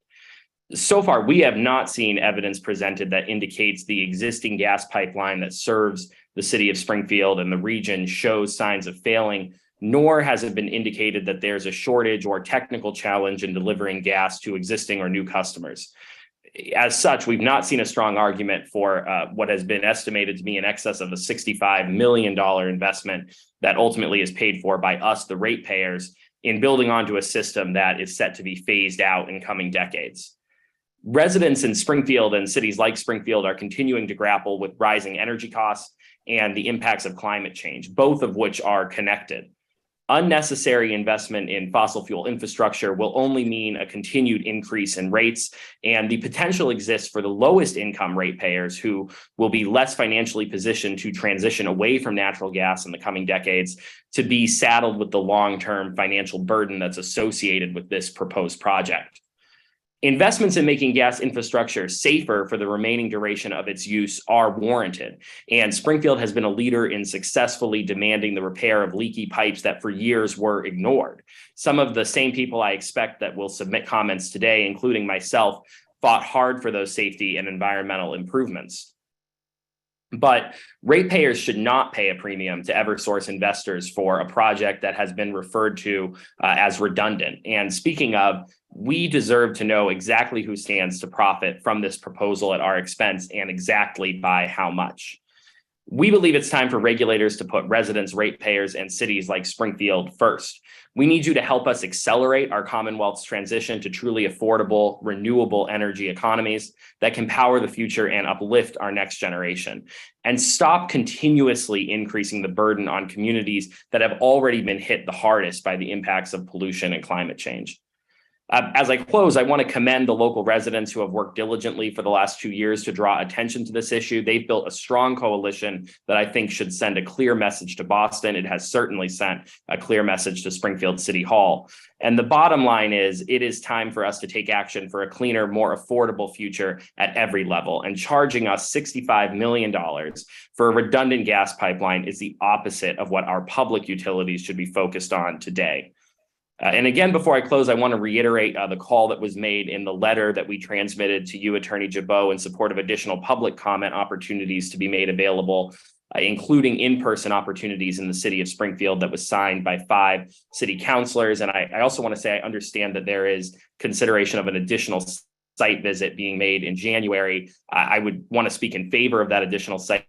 M: So far, we have not seen evidence presented that indicates the existing gas pipeline that serves the city of Springfield and the region shows signs of failing, nor has it been indicated that there's a shortage or technical challenge in delivering gas to existing or new customers. As such, we've not seen a strong argument for what has been estimated to be in excess of a $65 million investment that ultimately is paid for by us, the ratepayers, in building onto a system that is set to be phased out in coming decades. Residents in Springfield and cities like Springfield are continuing to grapple with rising energy costs and the impacts of climate change, both of which are connected. Unnecessary investment in fossil fuel infrastructure will only mean a continued increase in rates, and the potential exists for the lowest income ratepayers who will be less financially positioned to transition away from natural gas in the coming decades to be saddled with the long-term financial burden that's associated with this proposed project. Investments in making gas infrastructure safer for the remaining duration of its use are warranted, and Springfield has been a leader in successfully demanding the repair of leaky pipes that for years were ignored. Some of the same people I expect that will submit comments today, including myself, fought hard for those safety and environmental improvements. But ratepayers should not pay a premium to Eversource investors for a project that has been referred to as redundant. And speaking of, we deserve to know exactly who stands to profit from this proposal at our expense and exactly by how much. We believe it's time for regulators to put residents, ratepayers, and cities like Springfield first. We need you to help us accelerate our Commonwealth's transition to truly affordable, renewable energy economies that can power the future and uplift our next generation. And stop continuously increasing the burden on communities that have already been hit the hardest by the impacts of pollution and climate change. As I close, I want to commend the local residents who have worked diligently for the last 2 years to draw attention to this issue. They've built a strong coalition that I think should send a clear message to Boston. It has certainly sent a clear message to Springfield City Hall. And the bottom line is, it is time for us to take action for a cleaner, more affordable future at every level. And charging us $65 million for a redundant gas pipeline is the opposite of what our public utilities should be focused on today. And again, before I close, I want to reiterate the call that was made in the letter that we transmitted to you, Attorney Jabot, in support of additional public comment opportunities to be made available, including in-person opportunities in the city of Springfield, that was signed by 5 city councilors. And I also want to say I understand that there is consideration of an additional site visit being made in January. I would want to speak in favor of that additional site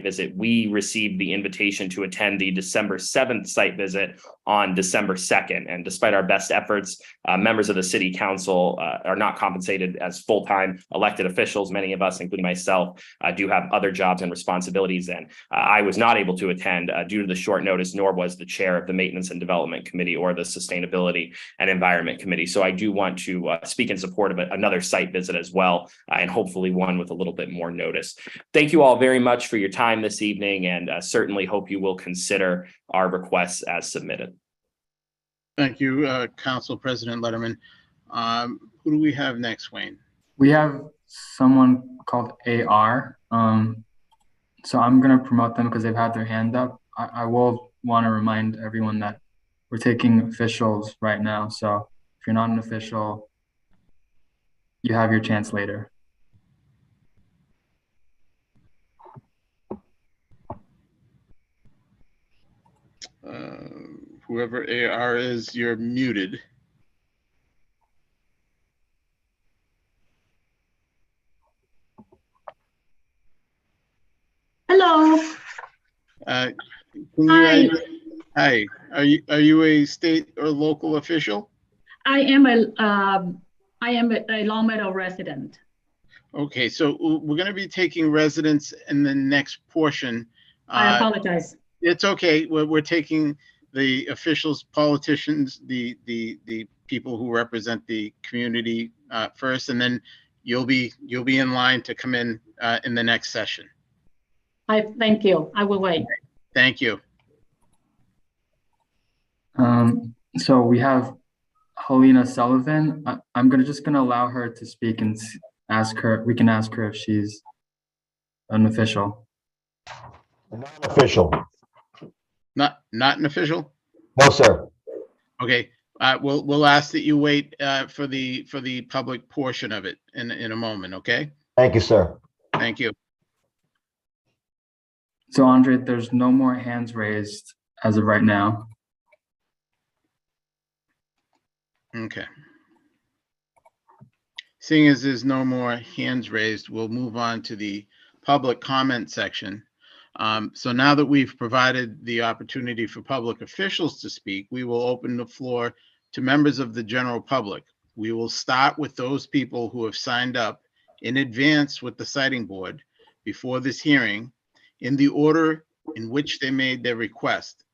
M: visit. We received the invitation to attend the December 7th site visit on December 2nd. And despite our best efforts, members of the city council are not compensated as full-time elected officials. Many of us, including myself, do have other jobs and responsibilities. And I was not able to attend due to the short notice, nor was the chair of the Maintenance and Development Committee or the Sustainability and Environment Committee. So I do want to speak in support of another site visit as well, and hopefully one with a little bit more notice. Thank you all very much for your time this evening, and certainly hope you will consider our requests as submitted.
A: Thank you, Council President Letterman. Who do we have next, Wayne?
G: We have someone called AR. So I'm going to promote them because they've had their hand up. I will want to remind everyone that we're taking officials right now. So if you're not an official, you have your chance later.
A: Whoever AR is, you're muted.
N: Hello.
A: Can you, hi. Are you a state or local official?
N: I am a Long Meadow resident.
A: Okay, so we're going to be taking residents in the next portion.
N: I apologize.
A: It's okay. We're taking the officials, politicians, the people who represent the community first, and then you'll be in line to come in the next session.
N: Thank you. I will wait.
A: Thank you.
G: So we have Helena Sullivan. I'm just gonna allow her to speak and ask her. We can ask her if she's an official.
O: Non-official.
A: Not an official?
O: No, sir.
A: Okay. We'll ask that you wait for the public portion of it in a moment. Okay.
O: Thank you, sir.
A: Thank you.
G: So Andre, there's no more hands raised as of right now.
A: Okay. Seeing as there's no more hands raised, we'll move on to the public comment section. So now that we've provided the opportunity for public officials to speak, we will open the floor to members of the general public. We will start with those people who have signed up in advance with the siting board before this hearing in the order in which they made their request.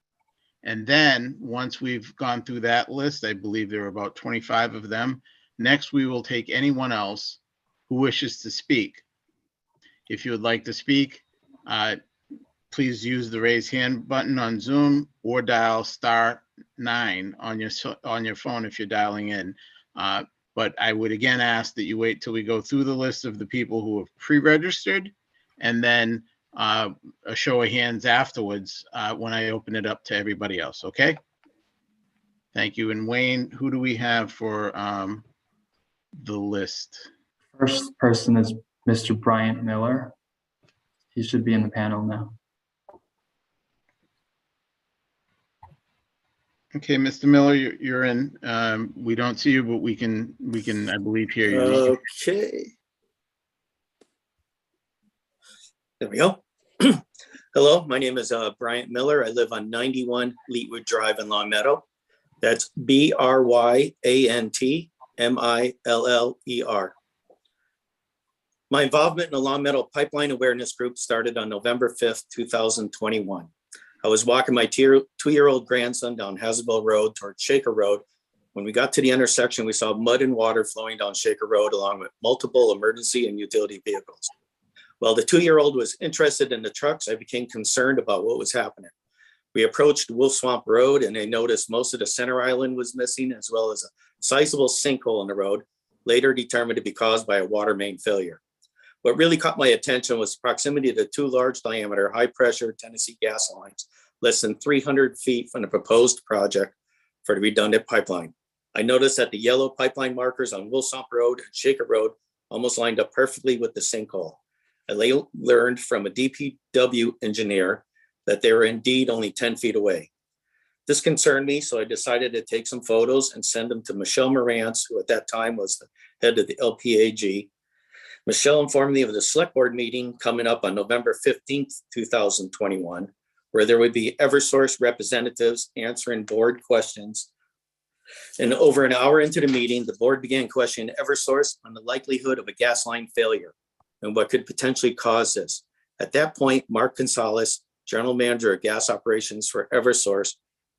A: And then once we've gone through that list, I believe there are about 25 of them. Next, we will take anyone else who wishes to speak. If you would like to speak, please use the raise hand button on Zoom or dial *9 on your phone if you're dialing in. But I would again ask that you wait till we go through the list of the people who have pre-registered, and then a show of hands afterwards when I open it up to everybody else. Okay. Thank you. And Wayne, who do we have for the list?
G: First person is Mr. Bryant Miller. He should be in the panel now.
A: Okay, Mr. Miller, you're in. We don't see you, but we can, I believe, hear you.
O: Okay. There we go. Hello, my name is Bryant Miller. I live on 91 Leetwood Drive in Long Meadow. That's BRYANTMILLER. My involvement in the Long Meadow Pipeline Awareness Group started on November 5th, 2021. I was walking my two-year-old grandson down Hazardville Road towards Shaker Road. When we got to the intersection, we saw mud and water flowing down Shaker Road along with multiple emergency and utility vehicles. While the two-year-old was interested in the trucks, I became concerned about what was happening. We approached Wolf Swamp Road and I noticed most of the center island was missing, as well as a sizable sinkhole in the road, later determined to be caused by a water main failure. What really caught my attention was proximity to two large diameter, high pressure Tennessee gas lines, less than 300 feet from the proposed project for the redundant pipeline. I noticed that the yellow pipeline markers on Wolf Swamp Road and Shaker Road almost lined up perfectly with the sinkhole. I learned from a DPW engineer that they were indeed only 10 feet away. This concerned me, so I decided to take some photos and send them to Michelle Morantz, who at that time was the head of the LPAG. Michelle informed me of the select board meeting coming up on November 15th, 2021, where there would be Eversource representatives answering board questions. And over an hour into the meeting, the board began questioning Eversource on the likelihood of a gas line failure and what could potentially cause this. At that point, Mark Gonzalez, general manager of gas operations for Eversource,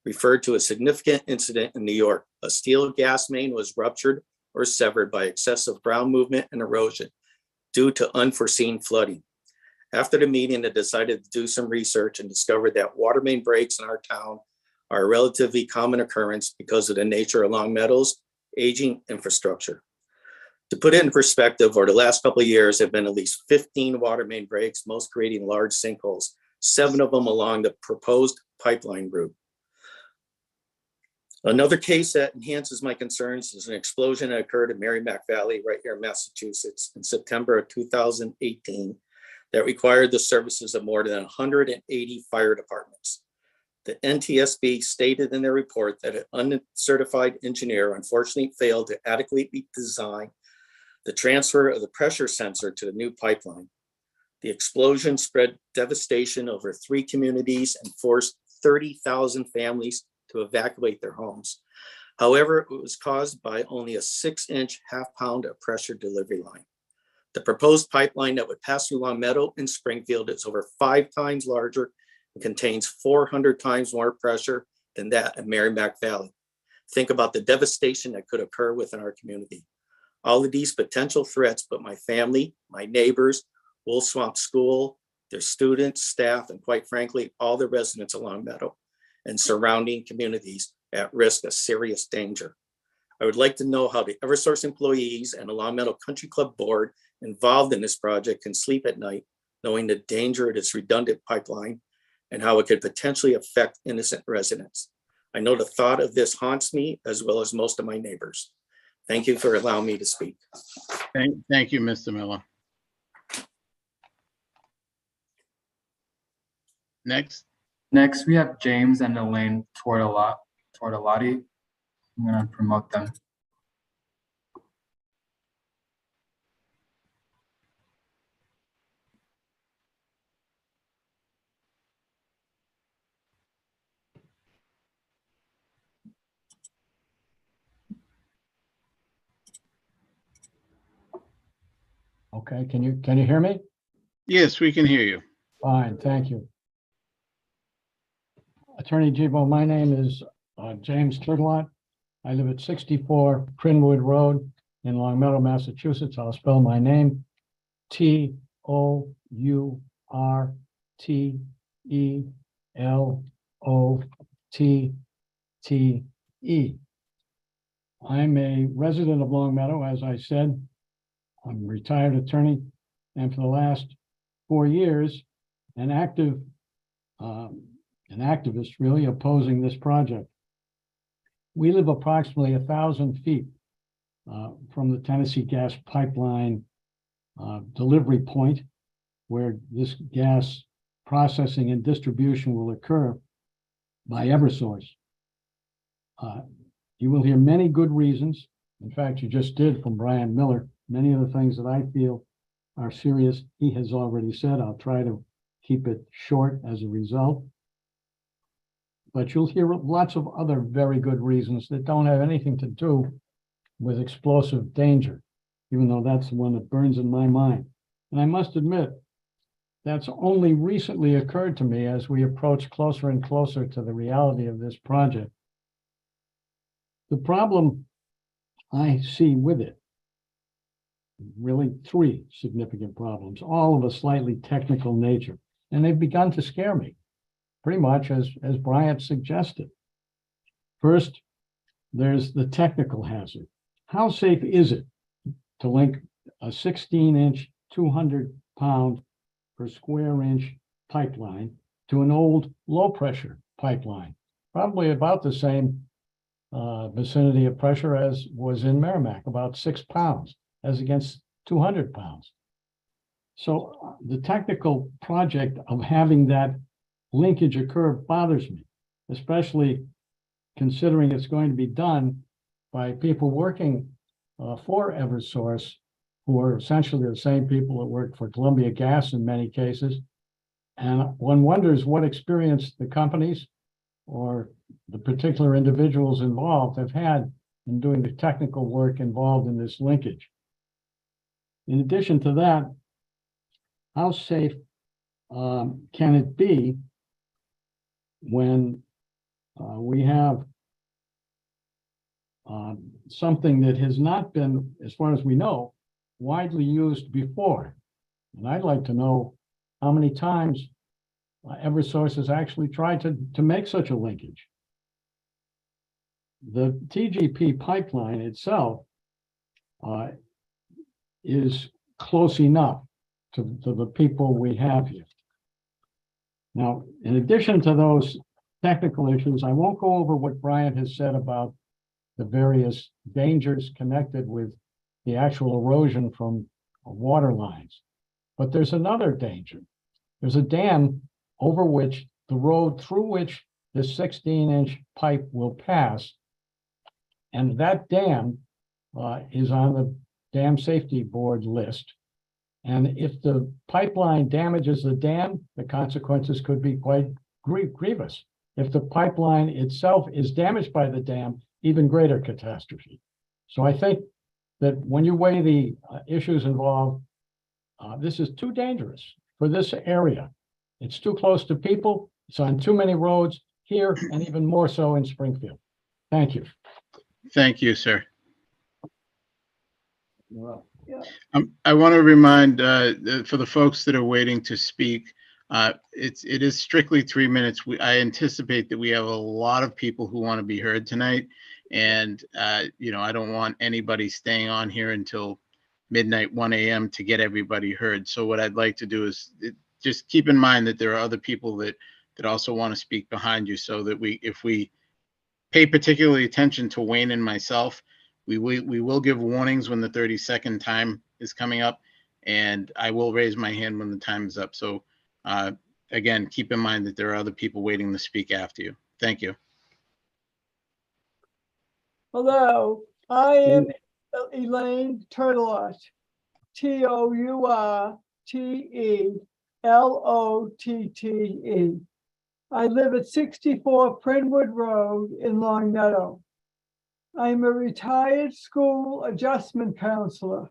O: referred to a significant incident in New York. A steel gas main was ruptured or severed by excessive ground movement and erosion due to unforeseen flooding. After the meeting, I decided to do some research and discovered that water main breaks in our town are a relatively common occurrence because of the nature of Long Meadow's aging infrastructure. To put it in perspective, over the last couple of years, there have been at least 15 water main breaks, most creating large sinkholes, 7 of them along the proposed pipeline route. Another case that enhances my concerns is an explosion that occurred in Merrimack Valley right here in Massachusetts in September of 2018 that required the services of more than 180 fire departments. The NTSB stated in their report that an uncertified engineer unfortunately failed to adequately design the transfer of the pressure sensor to the new pipeline. The explosion spread devastation over 3 communities and forced 30,000 families to evacuate their homes. However, it was caused by only a 6-inch half-pound of pressure delivery line. The proposed pipeline that would pass through Long Meadow and Springfield is over 5 times larger and contains 400 times more pressure than that of Merrimack Valley. Think about the devastation that could occur within our community. All of these potential threats put my family, my neighbors, Wolf Swamp School, their students, staff, and quite frankly, all the residents of Long Meadow and surrounding communities at risk of serious danger. I would like to know how the Eversource employees and the Long Meadow Country Club board involved in this project can sleep at night, knowing the danger of this redundant pipeline and how it could potentially affect innocent residents. I know the thought of this haunts me as well as most of my neighbors. Thank you for allowing me to speak.
A: Thank you, Mr. Miller. Next.
G: Next, we have James and Elaine Tortolotti. I'm going to promote them.
B: Okay, can you hear me?
A: Yes, we can hear you.
B: Fine, thank you. Attorney Gibo, my name is James Turtelot. I live at 64 Prinwood Road in Long Meadow, Massachusetts. I'll spell my name Tourtelotte. I'm a resident of Long Meadow, as I said. I'm a retired attorney, and for the last 4 years, an activist really opposing this project. We live approximately 1,000 feet from the Tennessee gas pipeline delivery point,
P: where this gas processing and distribution will occur by Eversource. You will hear many good reasons. In fact, you just did from Brian Miller. Many of the things that I feel are serious, he has already said. I'll try to keep it short as a result. But you'll hear lots of other very good reasons that don't have anything to do with explosive danger, even though that's the one that burns in my mind. And I must admit, that's only recently occurred to me as we approach closer and closer to the reality of this project. The problem I see with it, really three significant problems, all of a slightly technical nature, and they've begun to scare me, pretty much as Bryant suggested. First, there's the technical hazard. How safe is it to link a 16-inch, 200-pound per square inch pipeline to an old low-pressure pipeline? Probably about the same vicinity of pressure as was in Merrimack, about 6 pounds, as against 200 pounds. So the technical project of having that linkage occur bothers me, especially considering it's going to be done by people working for Eversource, who are essentially the same people that work for Columbia Gas in many cases. And one wonders what experience the companies or the particular individuals involved have had in doing the technical work involved in this linkage. In addition to that, how safe can it be when we have something that has not been, as far as we know, widely used before? And I'd like to know how many times Eversource has actually tried to make such a linkage. The TGP pipeline itself is close enough to the people we have here. Now, in addition to those technical issues, I won't go over what Bryant has said about the various dangers connected with the actual erosion from water lines. But there's another danger. There's a dam over which the road through which this 16-inch pipe will pass. And that dam is on the Dam Safety Board list. And if the pipeline damages the dam, the consequences could be quite grievous. If the pipeline itself is damaged by the dam, even greater catastrophe. So I think that when you weigh the issues involved, this is too dangerous for this area. It's too close to people. It's on too many roads here and even more so in Springfield. Thank you.
A: Thank you, sir. I want to remind for the folks that are waiting to speak, it is strictly 3 minutes. I anticipate that we have a lot of people who want to be heard tonight, and I don't want anybody staying on here until midnight, 1 a.m. to get everybody heard. So what I'd like to do is just keep in mind that there are other people that also want to speak behind you, so that if we pay particularly attention to Wayne and myself, we will give warnings when the 30-second time is coming up, and I will raise my hand when the time is up. So again, keep in mind that there are other people waiting to speak after you. Thank you.
Q: Hello, I am Elaine Turtelot, Touretelotte. I live at 64 Prinwood Road in Long Meadow. I am a retired school adjustment counselor.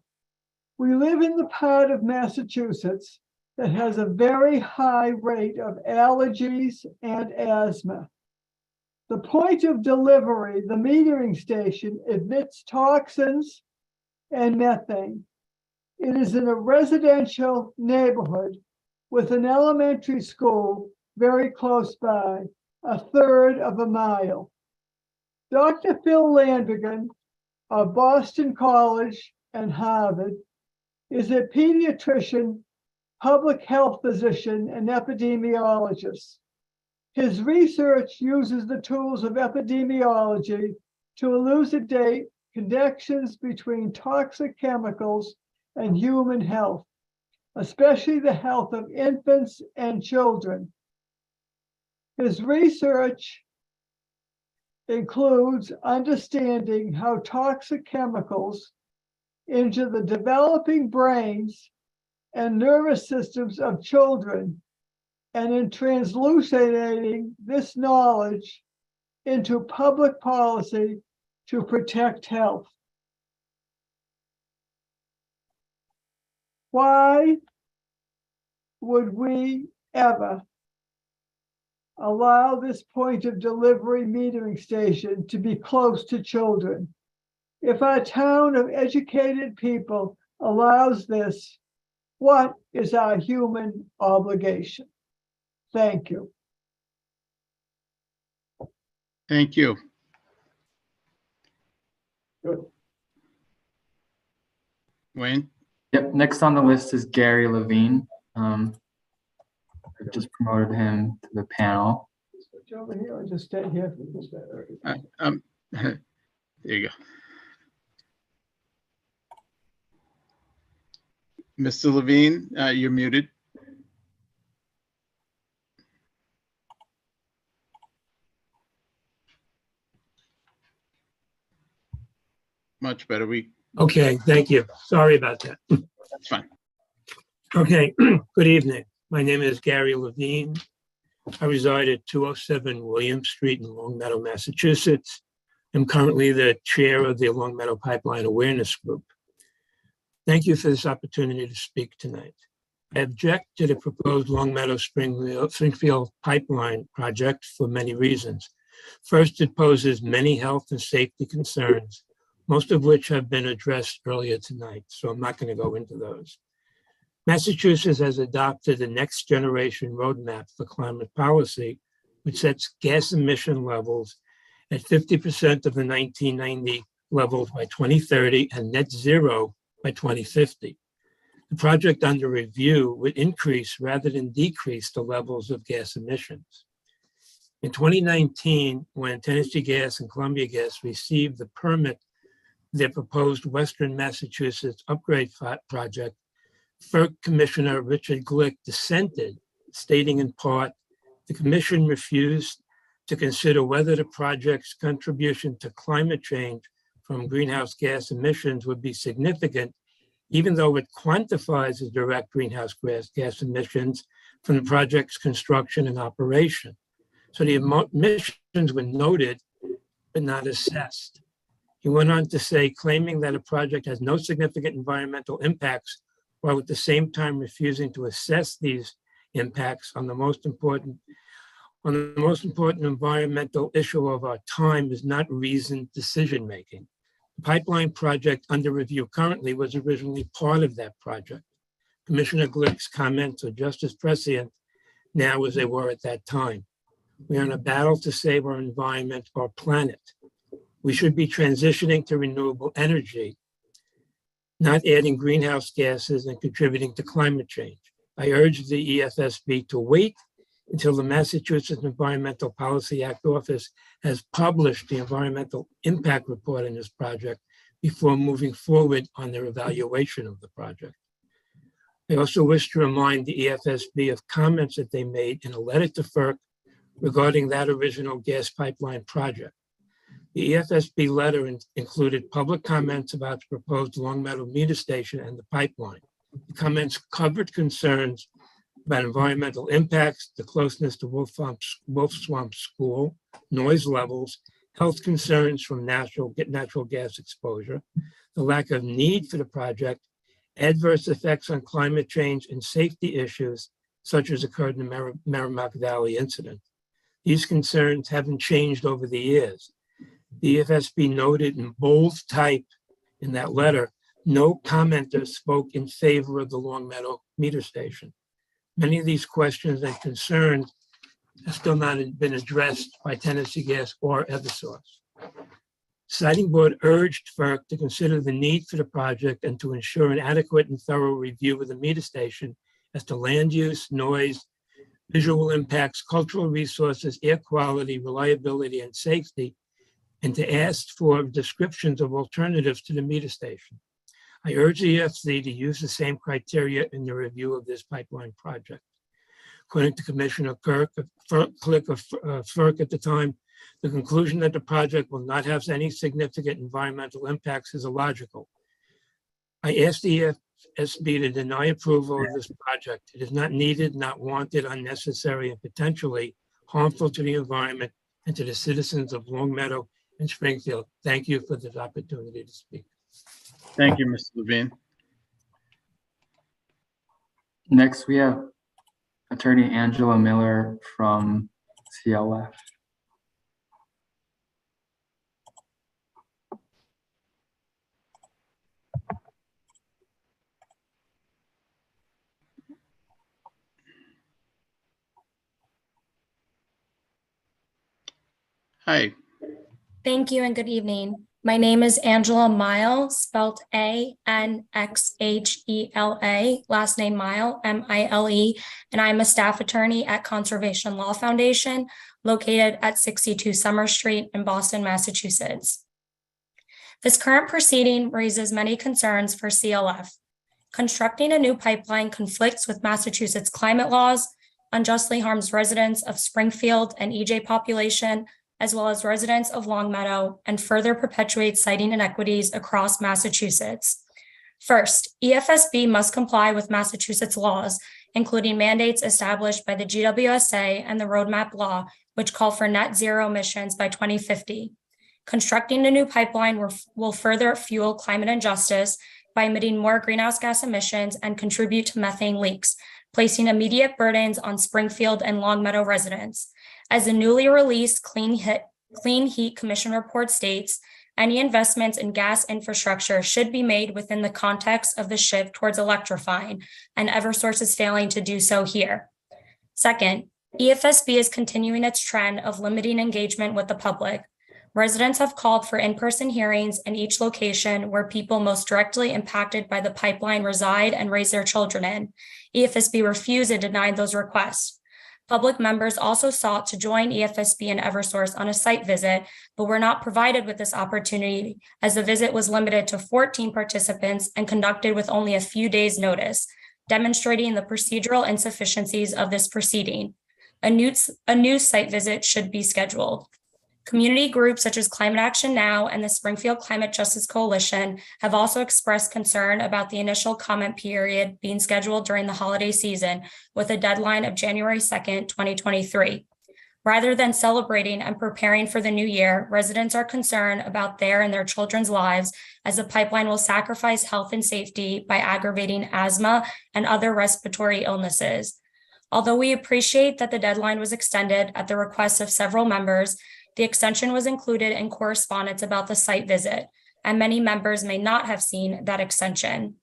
Q: We live in the part of Massachusetts that has a very high rate of allergies and asthma. The point of delivery, the metering station, emits toxins and methane. It is in a residential neighborhood with an elementary school very close by, a third of a mile. Dr. Phil Landrigan of Boston College and Harvard is a pediatrician, public health physician, and epidemiologist. His research uses the tools of epidemiology to elucidate connections between toxic chemicals and human health, especially the health of infants and children. His research includes understanding how toxic chemicals into the developing brains and nervous systems of children, and in translating this knowledge into public policy to protect health. Why would we ever allow this point of delivery metering station to be close to children? If our town of educated people allows this, what is our human obligation? Thank you.
A: Thank you.
Q: Good.
A: Wayne?
G: Yep, next on the list is Gary Levine. I've just promoted him to the panel.
Q: Switch over here or just stay here?
A: There you go. Mr. Levine, you're muted. Much better.
R: Okay, thank you. Sorry about that.
A: That's fine.
R: Okay, good evening. My name is Gary Levine. I reside at 207 William Street in Longmeadow, Massachusetts. I'm currently the chair of the Longmeadow Pipeline Awareness Group. Thank you for this opportunity to speak tonight. I object to the proposed Longmeadow Springfield pipeline project for many reasons. First, it poses many health and safety concerns, most of which have been addressed earlier tonight, so I'm not going to go into those. Massachusetts has adopted the next generation roadmap for climate policy, which sets gas emission levels at 50% of the 1990 levels by 2030 and net zero by 2050. The project under review would increase rather than decrease the levels of gas emissions. In 2019, when Tennessee Gas and Columbia Gas received the permit, their proposed Western Massachusetts upgrade project, FERC Commissioner Richard Glick dissented, stating in part, the commission refused to consider whether the project's contribution to climate change from greenhouse gas emissions would be significant, even though it quantifies the direct greenhouse gas emissions from the project's construction and operation. So the emissions were noted, but not assessed. He went on to say, claiming that a project has no significant environmental impacts, while at the same time refusing to assess these impacts on the most important environmental issue of our time is not reasoned decision-making. The pipeline project under review currently was originally part of that project. Commissioner Glick's comments are just as prescient now as they were at that time. We are in a battle to save our environment, our planet. We should be transitioning to renewable energy, not adding greenhouse gases and contributing to climate change. I urge the EFSB to wait until the Massachusetts Environmental Policy Act Office has published the environmental impact report in this project before moving forward on their evaluation of the project. I also wish to remind the EFSB of comments that they made in a letter to FERC regarding that original gas pipeline project. The EFSB letter included public comments about the proposed Longmeadow meter station and the pipeline. The comments covered concerns about environmental impacts, the closeness to Wolf Swamp School, noise levels, health concerns from natural gas exposure, the lack of need for the project, adverse effects on climate change, and safety issues such as occurred in the Merrimack Valley incident. These concerns haven't changed over the years. The EFSB noted in bold type in that letter, no commenter spoke in favor of the Longmeadow meter station. Many of these questions and concerns have still not been addressed by Tennessee Gas or Eversource. Siting Board urged FERC to consider the need for the project and to ensure an adequate and thorough review of the meter station as to land use, noise, visual impacts, cultural resources, air quality, reliability, and safety, and to ask for descriptions of alternatives to the meter station. I urge the EFC to use the same criteria in the review of this pipeline project. According to Commissioner Click of FERC at the time, the conclusion that the project will not have any significant environmental impacts is illogical. I asked the EFSB to deny approval of this project. It is not needed, not wanted, unnecessary, and potentially harmful to the environment and to the citizens of Long Meadow and Springfield. Thank you for this opportunity to speak.
A: Thank you, Mr. Levine.
G: Next, we have Attorney Angela Miller from CLF.
A: Hi.
S: Thank you and good evening. My name is Angela Mile, spelled A-N-X-H-E-L-A, last name Mile, M-I-L-E, and I'm a staff attorney at Conservation Law Foundation, located at 62 Summer Street in Boston, Massachusetts. This current proceeding raises many concerns for CLF. Constructing a new pipeline conflicts with Massachusetts climate laws, unjustly harms residents of Springfield and EJ population, as well as residents of Long Meadow, and further perpetuates siting inequities across Massachusetts. First, EFSB must comply with Massachusetts laws, including mandates established by the GWSA and the Roadmap Law, which call for net zero emissions by 2050. Constructing a new pipeline will further fuel climate injustice by emitting more greenhouse gas emissions and contribute to methane leaks, placing immediate burdens on Springfield and Long Meadow residents. As the newly released Clean Heat Commission report states, any investments in gas infrastructure should be made within the context of the shift towards electrifying, and Eversource is failing to do so here. Second, EFSB is continuing its trend of limiting engagement with the public. Residents have called for in-person hearings in each location where people most directly impacted by the pipeline reside and raise their children in. EFSB refused and denied those requests. Public members also sought to join EFSB and Eversource on a site visit, but were not provided with this opportunity as the visit was limited to 14 participants and conducted with only a few days' notice, demonstrating the procedural insufficiencies of this proceeding. A new site visit should be scheduled. Community groups such as Climate Action Now and the Springfield Climate Justice Coalition have also expressed concern about the initial comment period being scheduled during the holiday season with a deadline of January 2nd, 2023. Rather than celebrating and preparing for the new year, residents are concerned about their and their children's lives as the pipeline will sacrifice health and safety by aggravating asthma and other respiratory illnesses. Although we appreciate that the deadline was extended at the request of several members, the extension was included in correspondence about the site visit, and many members may not have seen that extension.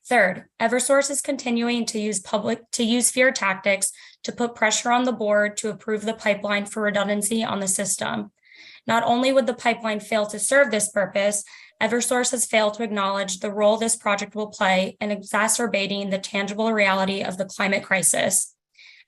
S: Third, Eversource is continuing to use fear tactics to put pressure on the board to approve the pipeline for redundancy on the system. Not only would the pipeline fail to serve this purpose, Eversource has failed to acknowledge the role this project will play in exacerbating the tangible reality of the climate crisis.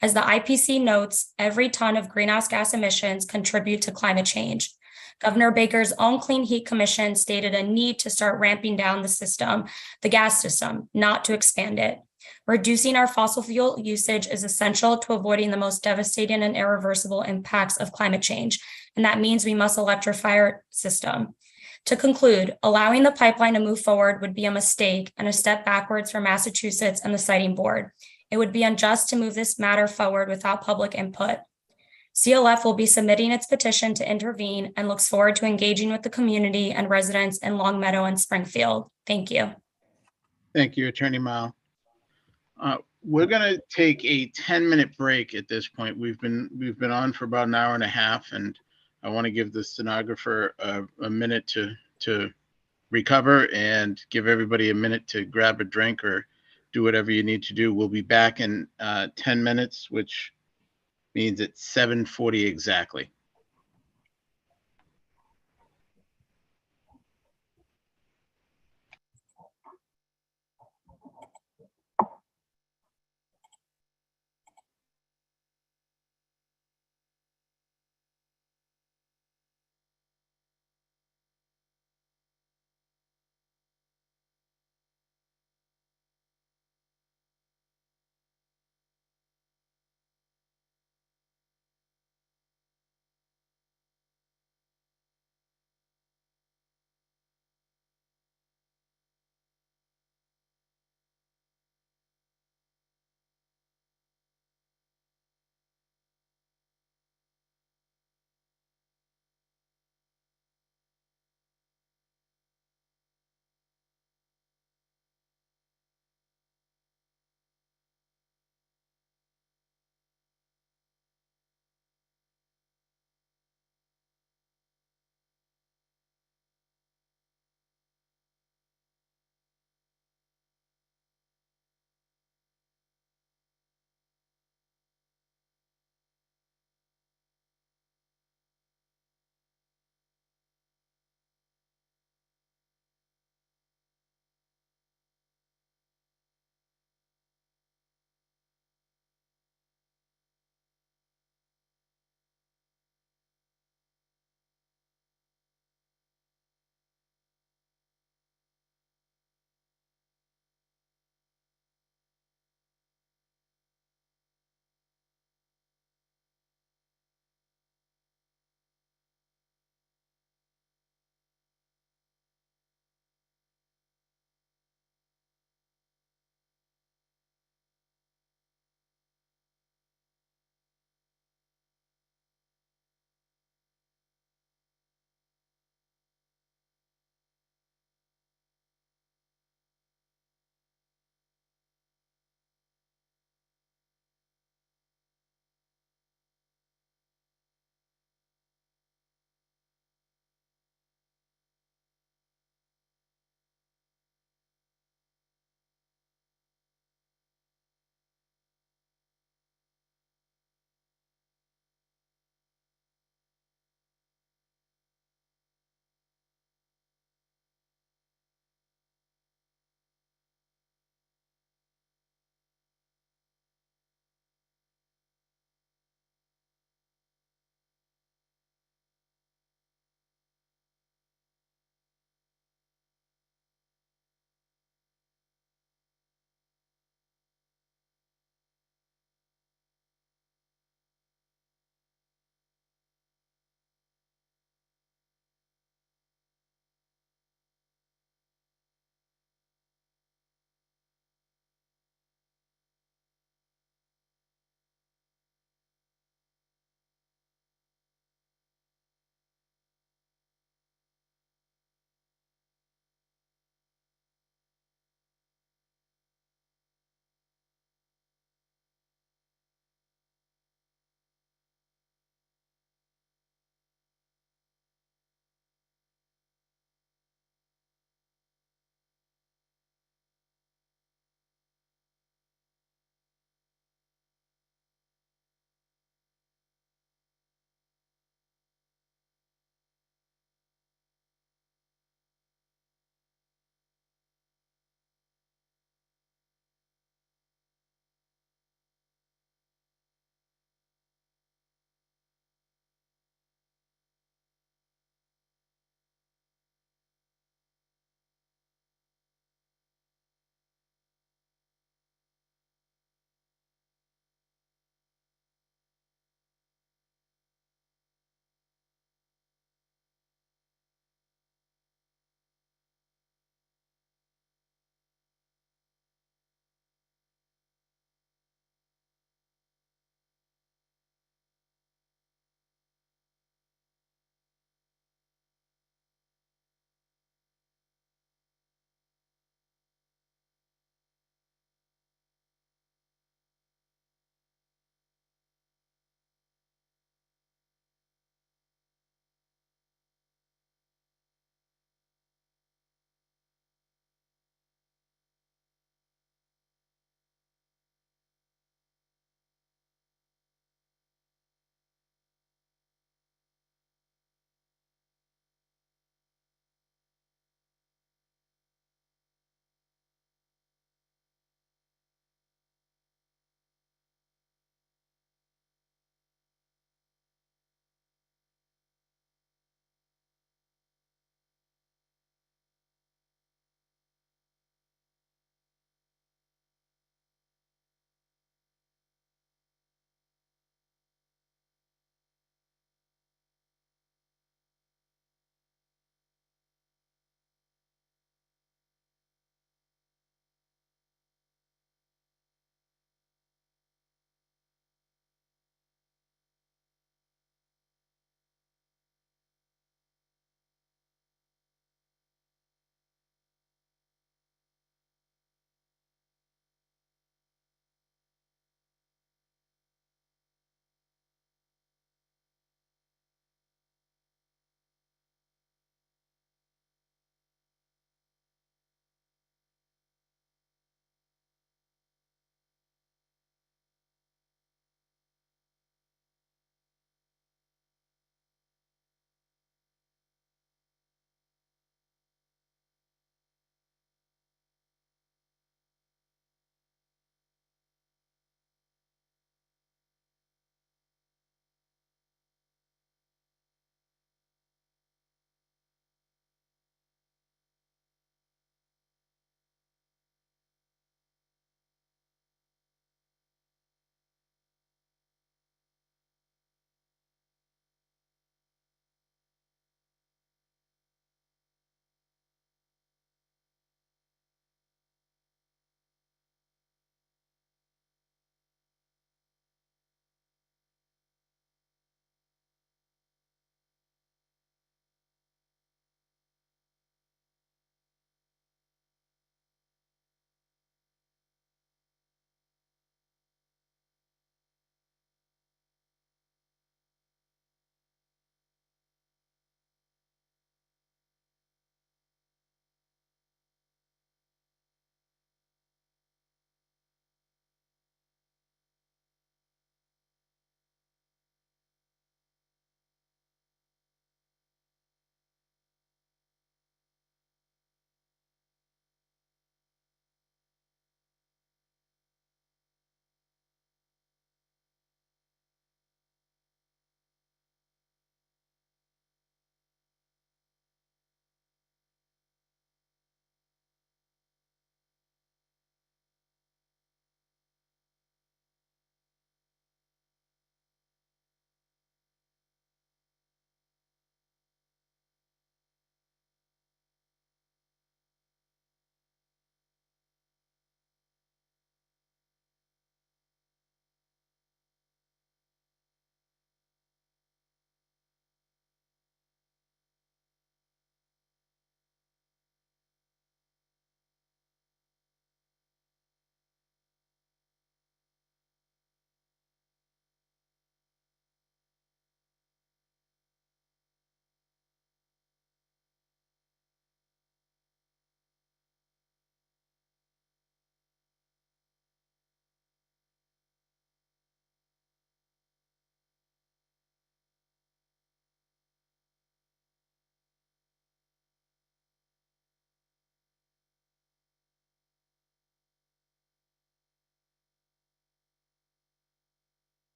S: As the IPC notes, every ton of greenhouse gas emissions contribute to climate change. Governor Baker's own Clean Heat Commission stated a need to start ramping down the gas system, not to expand it. Reducing our fossil fuel usage is essential to avoiding the most devastating and irreversible impacts of climate change, and that means we must electrify our system. To conclude, allowing the pipeline to move forward would be a mistake and a step backwards for Massachusetts and the siting board. It would be unjust to move this matter forward without public input. CLF will be submitting its petition to intervene and looks forward to engaging with the community and residents in Long Meadow and Springfield. Thank you.
A: Thank you, Attorney Mile. We're going to take a 10-minute break at this point. We've been on for about an hour and a half, and I want to give the stenographer a minute to recover and give everybody a minute to grab a drink or do whatever you need to do. We'll be back in 10 minutes, which means it's 7:40 exactly.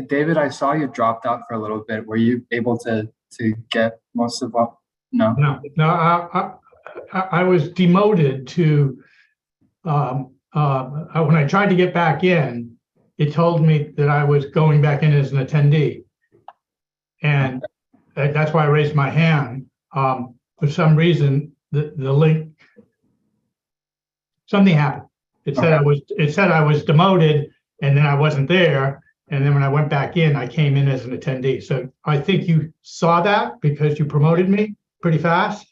G: David, I saw you dropped out for a little bit. Were you able to get most of what? No.
B: No, I was demoted to, when I tried to get back in, it told me that I was going back in as an attendee. And that's why I raised my hand. For some reason, the link, something happened. It said I was demoted, and then I wasn't there. And then when I went back in, I came in as an attendee. So I think you saw that because you promoted me pretty fast.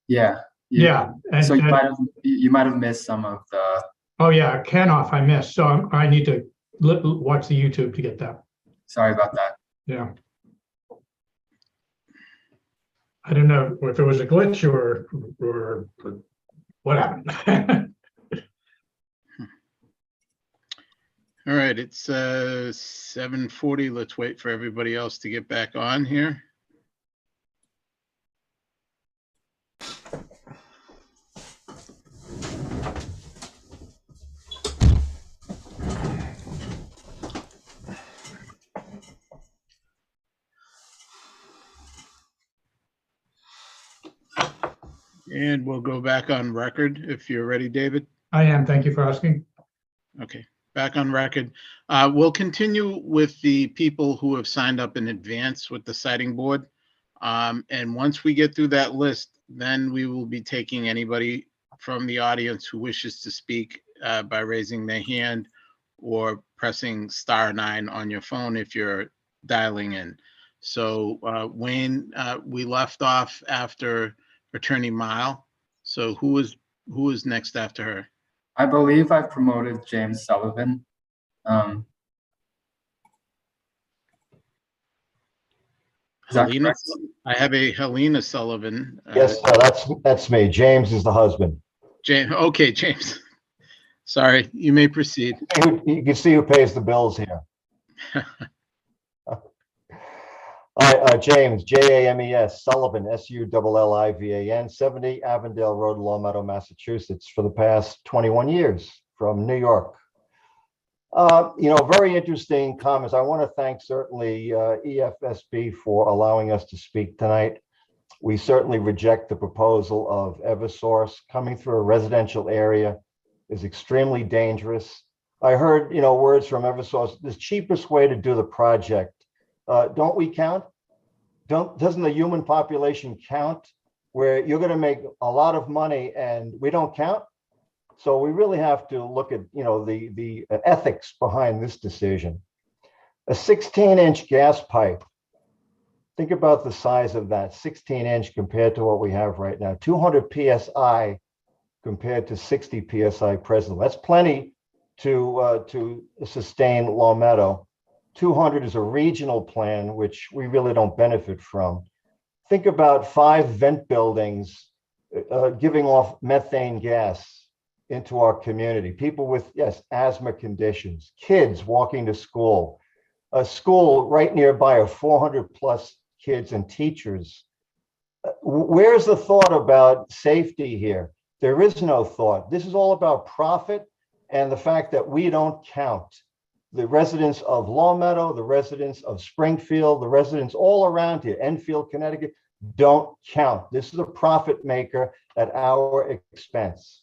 G: Yeah.
B: Yeah. And
G: so you might have missed some of the.
B: Oh yeah, Canoff I missed. So I need to watch the YouTube to get that.
G: Sorry about that.
B: Yeah. I don't know if it was a glitch or what happened.
A: All right, it's 7:40. Let's wait for everybody else to get back on here. And we'll go back on record if you're ready, David.
B: I am. Thank you for asking.
A: Okay, back on record. We'll continue with the people who have signed up in advance with the siting board. And once we get through that list, then we will be taking anybody from the audience who wishes to speak by raising their hand or pressing *9 on your phone if you're dialing in. So Wayne, we left off after Attorney Mile. So who is next after her?
G: I believe I've promoted James Sullivan.
A: Helena, I have a Helena Sullivan.
T: Yes, that's me. James is the husband.
A: James, okay, James. Sorry, you may proceed.
T: You can see who pays the bills here. James, James, Sullivan, Sullivan, 70 Avondale Road, Long Meadow, Massachusetts, for the past 21 years, from New York. Very interesting comments. I want to thank certainly EFSB for allowing us to speak tonight. We certainly reject the proposal of Eversource. Coming through a residential area is extremely dangerous. I heard, words from Eversource, the cheapest way to do the project. Don't we count? Doesn't the human population count, where you're going to make a lot of money and we don't count? So we really have to look at, the ethics behind this decision. A 16-inch gas pipe. Think about the size of that, 16-inch compared to what we have right now. 200 PSI compared to 60 PSI presently. That's plenty to sustain Long Meadow. 200 is a regional plan, which we really don't benefit from. Think about 5 vent buildings giving off methane gas into our community. People with, asthma conditions, kids walking to school, a school right nearby of 400 plus kids and teachers. Where's the thought about safety here? There is no thought. This is all about profit and the fact that we don't count. The residents of Long Meadow, the residents of Springfield, the residents all around here, Enfield, Connecticut, don't count. This is a profit maker at our expense.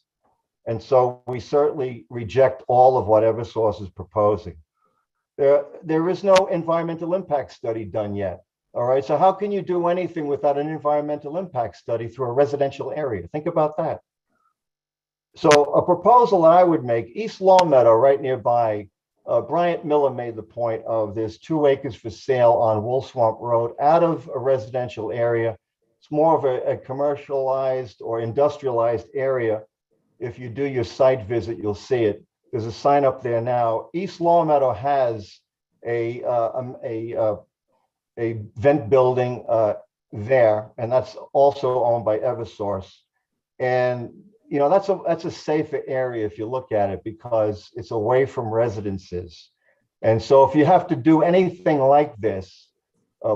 T: And so we certainly reject all of what Eversource is proposing. There is no environmental impact study done yet. All right, so how can you do anything without an environmental impact study through a residential area? Think about that. So a proposal that I would make, East Long Meadow, right nearby, Bryant Miller made the point of there's 2 acres for sale on Wool Swamp Road out of a residential area. It's more of a commercialized or industrialized area. If you do your site visit, you'll see it. There's a sign up there now. East Long Meadow has a vent building there, and that's also owned by Eversource. And that's a safer area if you look at it, because it's away from residences. And so if you have to do anything like this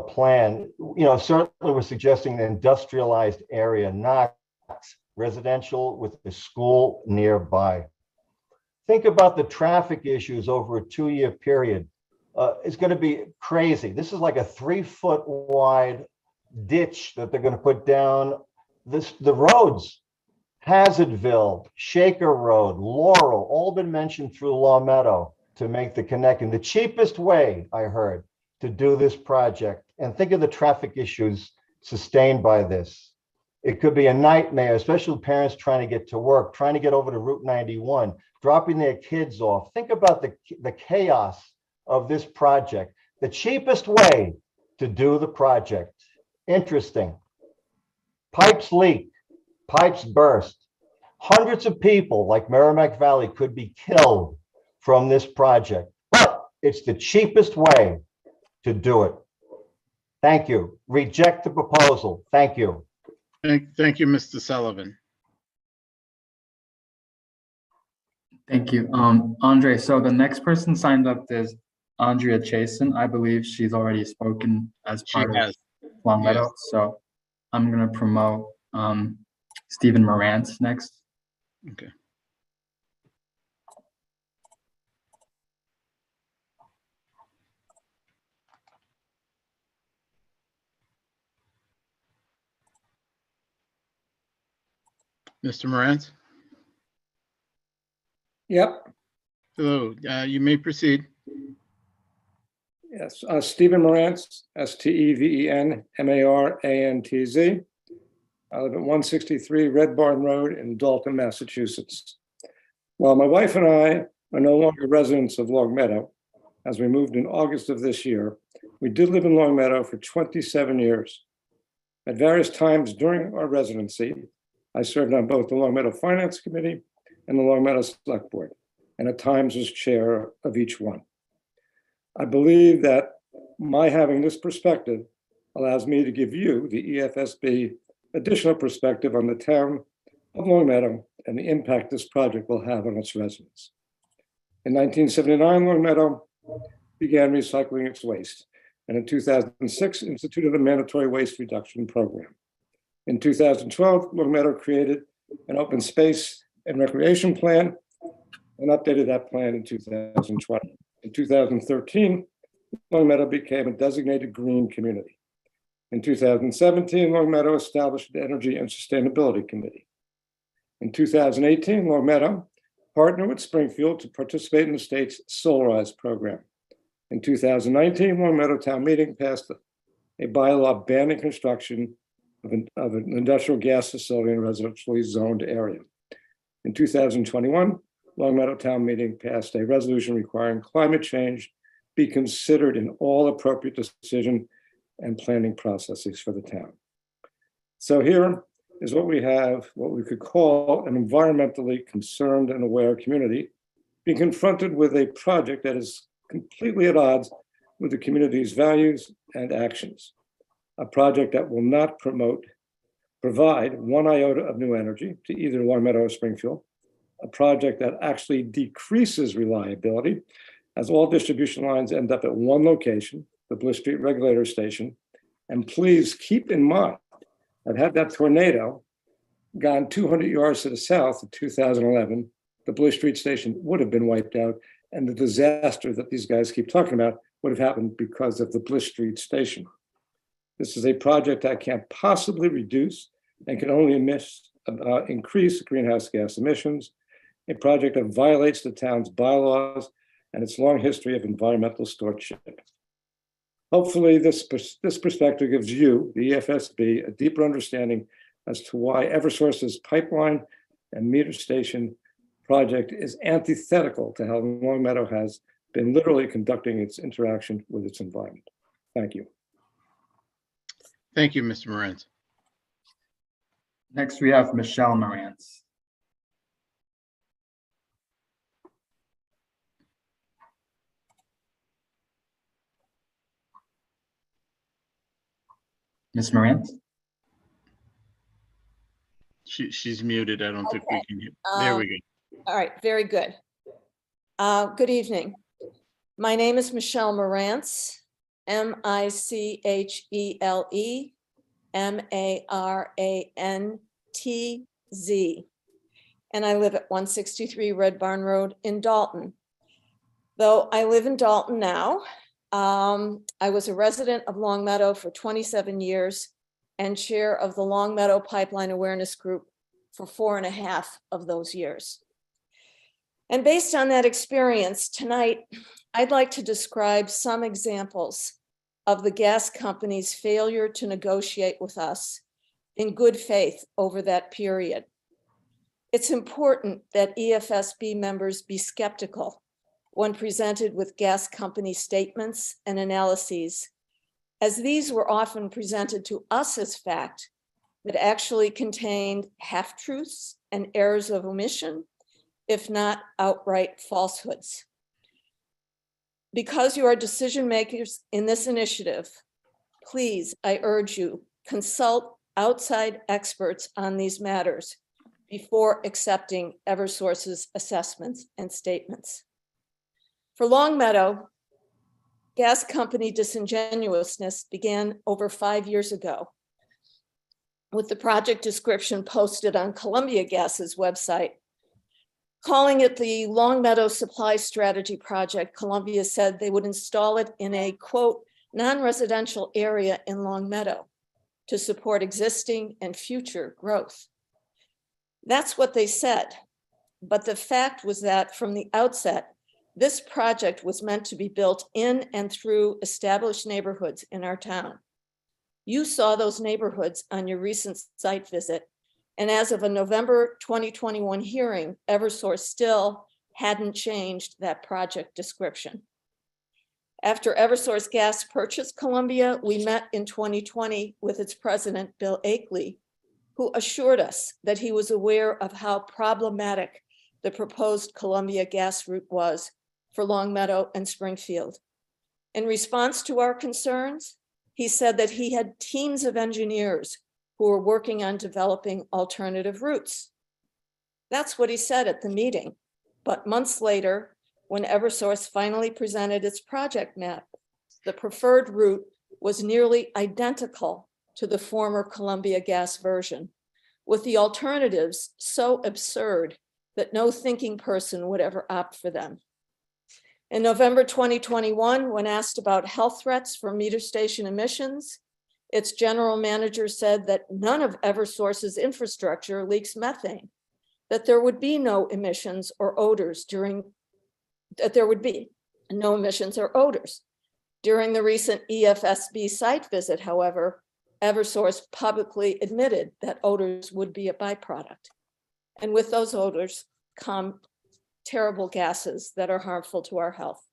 T: plan, certainly we're suggesting an industrialized area, not residential with a school nearby. Think about the traffic issues over a 2-year period. is going to be crazy. This is like a 3-foot wide ditch that they're going to put down. The roads, Hazardville, Shaker Road, Laurel, all been mentioned through Long Meadow to make the connection. The cheapest way, I heard, to do this project, and think of the traffic issues sustained by this. It could be a nightmare, especially parents trying to get to work, trying to get over to Route 91, dropping their kids off. Think about the chaos of this project. The cheapest way to do the project. Interesting. Pipes leak, pipes burst. Hundreds of people like Merrimack Valley could be killed from this project, but it's the cheapest way to do it. Thank you. Reject the proposal. Thank you.
A: Thank you, Mr. Sullivan.
G: Thank you. Andre, so the next person signed up is Andrea Chasen. I believe she's already spoken as part of Long Meadow. Yes. So I'm going to promote Stephen Morantz next.
A: Okay. Mr. Morantz?
U: Yep.
A: Hello, you may proceed.
U: Yes, Stephen Morantz, STEVEN I live at 163 Red Barn Road in Dalton, Massachusetts. While my wife and I are no longer residents of Long Meadow, as we moved in August of this year, we did live in Long Meadow for 27 years. At various times during our residency, I served on both the Long Meadow Finance Committee and the Long Meadow Select Board, and at times was chair of each one. I believe that my having this perspective allows me to give you, the EFSB, additional perspective on the town of Long Meadow and the impact this project will have on its residents. In 1979, Long Meadow began recycling its waste, and in 2006, instituted a mandatory waste reduction program. In 2012, Long Meadow created an open space and recreation plan and updated that plan in 2020. In 2013, Long Meadow became a designated green community. In 2017, Long Meadow established an Energy and Sustainability Committee. In 2018, Long Meadow partnered with Springfield to participate in the state's Solarize program. In 2019, Long Meadow Town Meeting passed a bylaw banning construction of an industrial gas facility in a residentially zoned area. In 2021, Long Meadow Town Meeting passed a resolution requiring climate change be considered in all appropriate decision and planning processes for the town. So here is what we have, what we could call an environmentally concerned and aware community being confronted with a project that is completely at odds with the community's values and actions. A project that will not provide one iota of new energy to either Long Meadow or Springfield, a project that actually decreases reliability as all distribution lines end up at one location, the Bliss Street Regulator Station. And please keep in mind that had that tornado gone 200 yards to the south in 2011, the Bliss Street Station would have been wiped out, and the disaster that these guys keep talking about would have happened because of the Bliss Street Station. This is a project that can't possibly reduce and can only increase greenhouse gas emissions, a project that violates the town's bylaws and its long history of environmental stewardship. Hopefully this perspective gives you, the EFSB, a deeper understanding as to why Eversource's pipeline and meter station project is antithetical to how Long Meadow has been literally conducting its interaction with its environment. Thank you.
A: Thank you, Mr. Morantz.
G: Next, we have Michelle Morantz. Ms. Morantz?
A: She's muted. I don't think we can hear. There we go.
V: All right, very good. Good evening. My name is Michelle Morantz, MICHELE Marantz, and I live at 163 Red Barn Road in Dalton. Though I live in Dalton now, I was a resident of Long Meadow for 27 years and chair of the Long Meadow Pipeline Awareness Group for 4.5 of those years. And based on that experience, tonight, I'd like to describe some examples of the gas company's failure to negotiate with us in good faith over that period. It's important that EFSB members be skeptical when presented with gas company statements and analyses, as these were often presented to us as fact, but actually contained half-truths and errors of omission, if not outright falsehoods. Because you are decision makers in this initiative, please, I urge you, consult outside experts on these matters before accepting Eversource's assessments and statements. For Long Meadow, gas company disingenuousness began over 5 years ago with the project description posted on Columbia Gas's website. Calling it the Long Meadow Supply Strategy Project, Columbia said they would install it in a, quote, non-residential area in Long Meadow to support existing and future growth. That's what they said. But the fact was that from the outset, this project was meant to be built in and through established neighborhoods in our town. You saw those neighborhoods on your recent site visit. And as of a November 2021 hearing, Eversource still hadn't changed that project description. After Eversource Gas purchased Columbia, we met in 2020 with its president, Bill Akeley, who assured us that he was aware of how problematic the proposed Columbia gas route was for Long Meadow and Springfield. In response to our concerns, he said that he had teams of engineers who were working on developing alternative routes. That's what he said at the meeting. But months later, when Eversource finally presented its project map, the preferred route was nearly identical to the former Columbia Gas version, with the alternatives so absurd that no thinking person would ever opt for them. In November 2021, when asked about health threats from meter station emissions, its general manager said that none of Eversource's infrastructure leaks methane, that there would be no emissions or odors during the recent EFSB site visit. However, Eversource publicly admitted that odors would be a byproduct. And with those odors come terrible gases that are harmful to our health.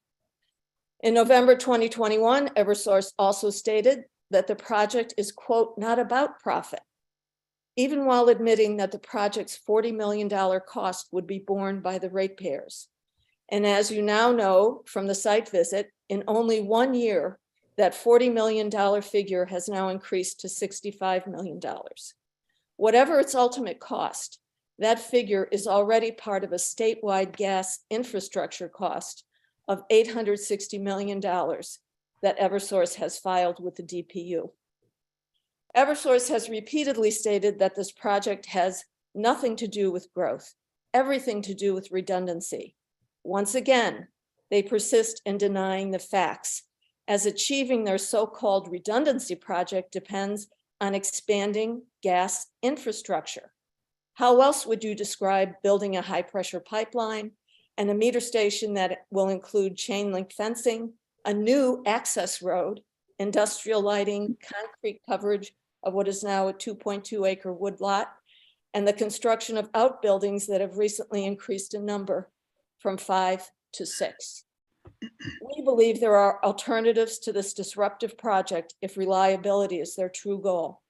V: In November 2021, Eversource also stated that the project is, quote, not about profit, even while admitting that the project's $40 million cost would be borne by the ratepayers. And as you now know from the site visit, in only 1 year, that $40 million figure has now increased to $65 million. Whatever its ultimate cost, that figure is already part of a statewide gas infrastructure cost of $860 million that Eversource has filed with the DPU. Eversource has repeatedly stated that this project has nothing to do with growth, everything to do with redundancy. Once again, they persist in denying the facts, as achieving their so-called redundancy project depends on expanding gas infrastructure. How else would you describe building a high-pressure pipeline and a meter station that will include chain link fencing, a new access road, industrial lighting, concrete coverage of what is now a 2.2-acre woodlot, and the construction of outbuildings that have recently increased in number from 5 to 6. We believe there are alternatives to this disruptive project if reliability is their true goal.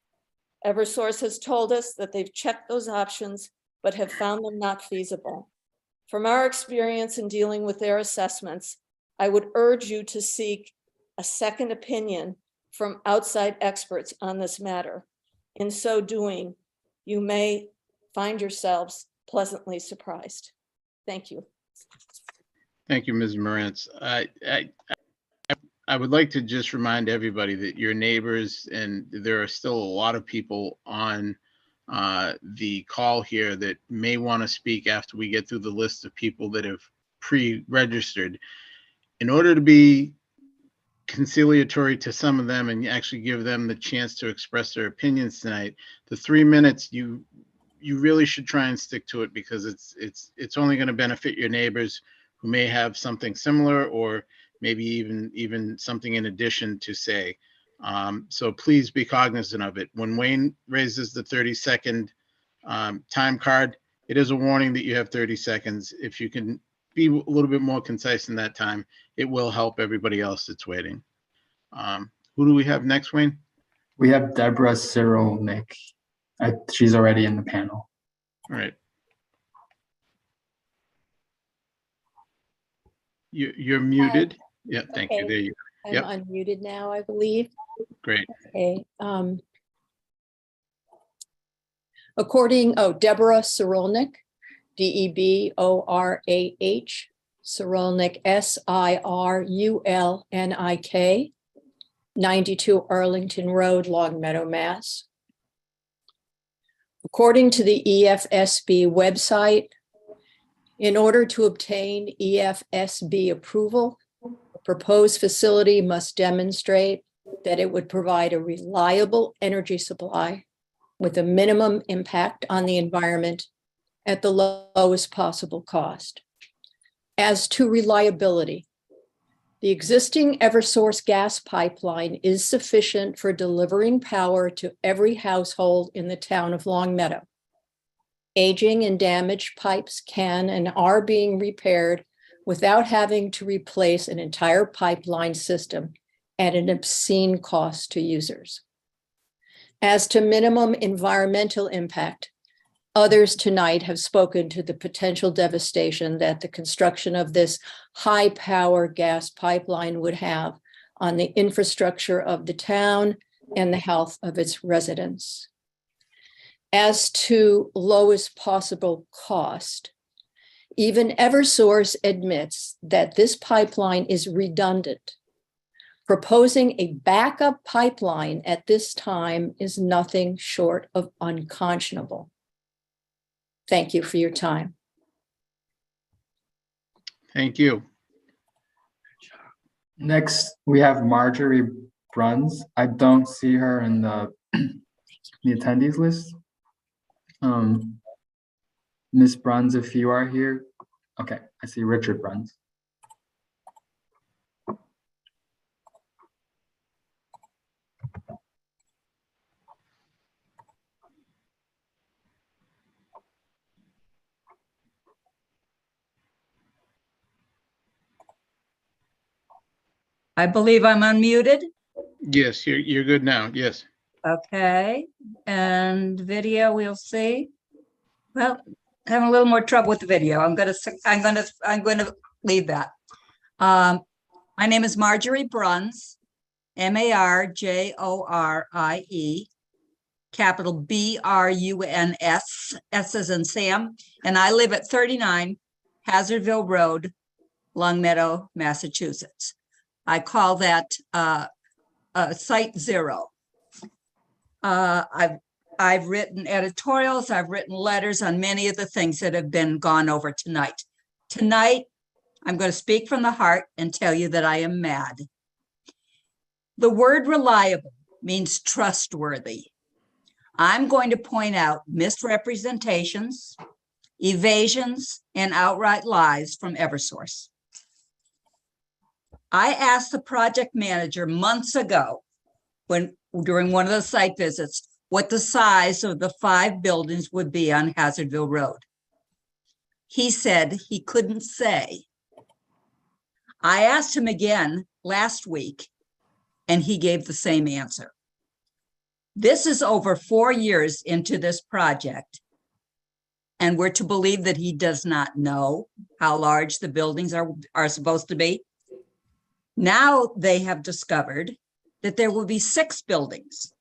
V: Eversource has told us that they've checked those options, but have found them not feasible. From our experience in dealing with their assessments, I would urge you to seek a second opinion from outside experts on this matter. In so doing, you may find yourselves pleasantly surprised. Thank you.
A: Thank you, Ms. Morantz. I would like to just remind everybody that your neighbors, and there are still a lot of people on the call here that may want to speak after we get through the list of people that have pre-registered. In order to be conciliatory to some of them and actually give them the chance to express their opinions tonight. The 3 minutes, you really should try and stick to it, because it's only going to benefit your neighbors who may have something similar, or maybe even something in addition to say. So please be cognizant of it. When Wayne raises the 30-second time card, it is a warning that you have 30 seconds. If you can be a little bit more concise in that time, it will help everybody else that's waiting. Who do we have next, Wayne?
G: We have Deborah Cyril-Nick. She's already in the panel.
A: All right. You're muted. Yeah, thank you. There you go.
V: I'm
A: Yep,
V: unmuted now, I believe.
A: great.
V: Okay. Deborah Cyrulnik, Deborah, Cyrulnik, Sirulnik, 92 Arlington Road, Longmeadow, Mass. According to the EFSB website, in order to obtain EFSB approval, a proposed facility must demonstrate that it would provide a reliable energy supply with a minimum impact on the environment at the lowest possible cost. As to reliability, the existing Eversource gas pipeline is sufficient for delivering power to every household in the town of Longmeadow. Aging and damaged pipes can and are being repaired without having to replace an entire pipeline system at an obscene cost to users. As to minimum environmental impact, others tonight have spoken to the potential devastation that the construction of this high-power gas pipeline would have on the infrastructure of the town and the health of its residents. As to lowest possible cost, even Eversource admits that this pipeline is redundant. Proposing a backup pipeline at this time is nothing short of unconscionable. Thank you for your time.
A: Thank you.
G: Next, we have Marjorie Bruns. I don't see her in the attendees list. Ms. Bruns, if you are here. Okay, I see Richard Bruns.
C: I believe I'm unmuted.
A: Yes, you're good now. Yes.
C: Okay, and video we'll see. Well, having a little more trouble with the video. I'm gonna leave that. My name is Marjorie Bruns, Marjorie, capital BRUNS, S as in Sam, and I live at 39 Hazardville Road, Longmeadow, Massachusetts. I call that Site 0. I've written editorials, I've written letters on many of the things that have been gone over tonight. Tonight, I'm going to speak from the heart and tell you that I am mad. The word reliable means trustworthy. I'm going to point out misrepresentations, evasions, and outright lies from Eversource. I asked the project manager months ago, during one of the site visits, what the size of the 5 buildings would be on Hazardville Road. He said he couldn't say. I asked him again last week, and he gave the same answer. This is over 4 years into this project, and we're to believe that he does not know how large the buildings are supposed to be. Now they have discovered that there will be 6 buildings,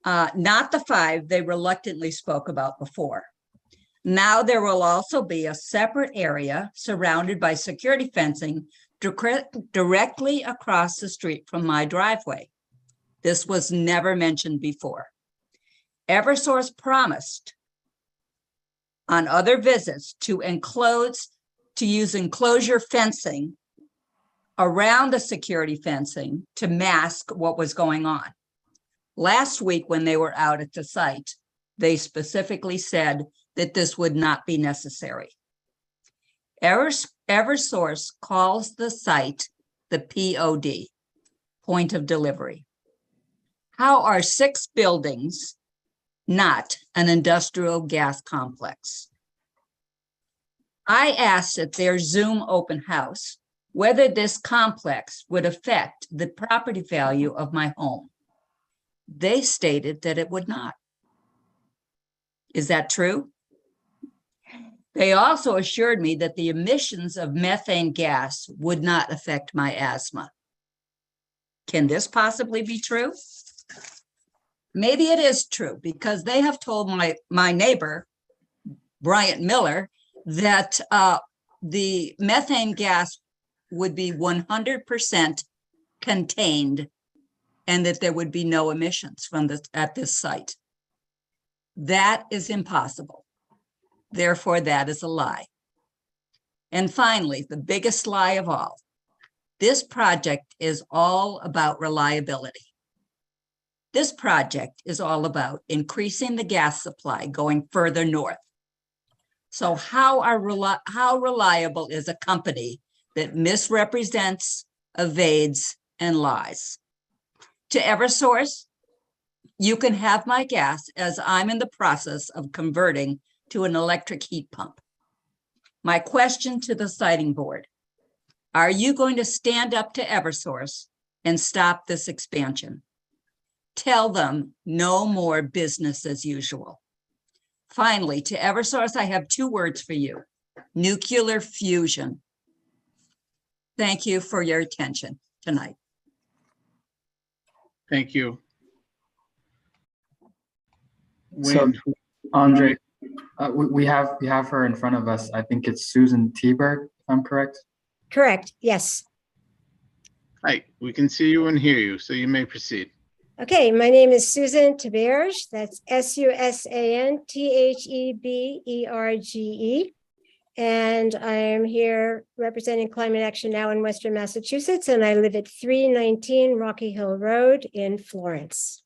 C: not the 5 they reluctantly spoke about before. Now there will also be a separate area surrounded by security fencing directly across the street from my driveway. This was never mentioned before. Eversource promised on other visits to use enclosure fencing around the security fencing to mask what was going on. Last week, when they were out at the site, they specifically said that this would not be necessary. Eversource calls the site the POD, point of delivery. How are 6 buildings not an industrial gas complex? I asked at their Zoom open house whether this complex would affect the property value of my home. They stated that it would not. Is that true? They also assured me that the emissions of methane gas would not affect my asthma. Can this possibly be true? Maybe it is true, because they have told my neighbor, Bryant Miller, that the methane gas would be 100% contained and that there would be no emissions from at this site. That is impossible. Therefore, that is a lie. And finally, the biggest lie of all, this project is all about reliability. This project is all about increasing the gas supply going further north. So how reliable is a company that misrepresents, evades, and lies? To Eversource, you can have my gas, as I'm in the process of converting to an electric heat pump. My question to the siting board, are you going to stand up to Eversource and stop this expansion? Tell them no more business as usual. Finally, to Eversource, I have 2 words for you: nuclear fusion. Thank you for your attention tonight.
A: Thank you.
G: So, Andre, we have her in front of us. I think it's Susan Teberg, if I'm correct.
D: Correct, yes.
A: Hi, we can see you and hear you, so you may proceed.
D: Okay, my name is Susan Teberge. That's SUSANTHEBERGE. And I am here representing Climate Action Now in Western Massachusetts, and I live at 319 Rocky Hill Road in Florence.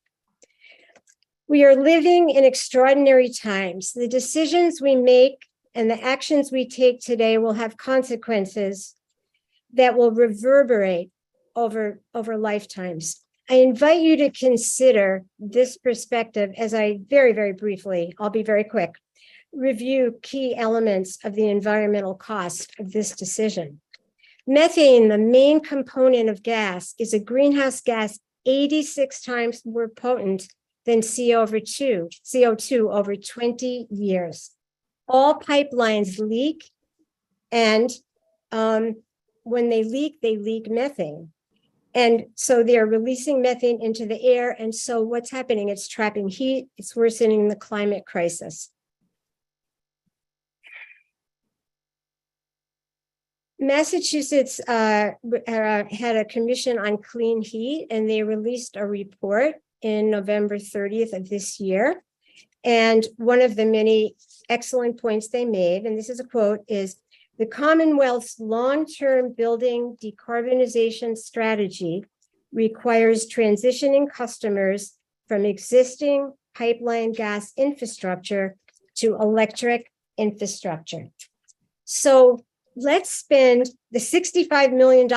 D: We are living in extraordinary times. The decisions we make and the actions we take today will have consequences that will reverberate over lifetimes. I invite you to consider this perspective as I very, very briefly, I'll be very quick, review key elements of the environmental cost of this decision. Methane, the main component of gas, is a greenhouse gas 86 times more potent than CO2 over 20 years. All pipelines leak, and when they leak methane. And so they're releasing methane into the air. And so what's happening? It's trapping heat. It's worsening the climate crisis. Massachusetts had a commission on clean heat, and they released a report in November 30th of this year. And one of the many excellent points they made, and this is a quote, is the Commonwealth's long-term building decarbonization strategy requires transitioning customers from existing pipeline gas infrastructure to electric infrastructure. So let's spend the $65 million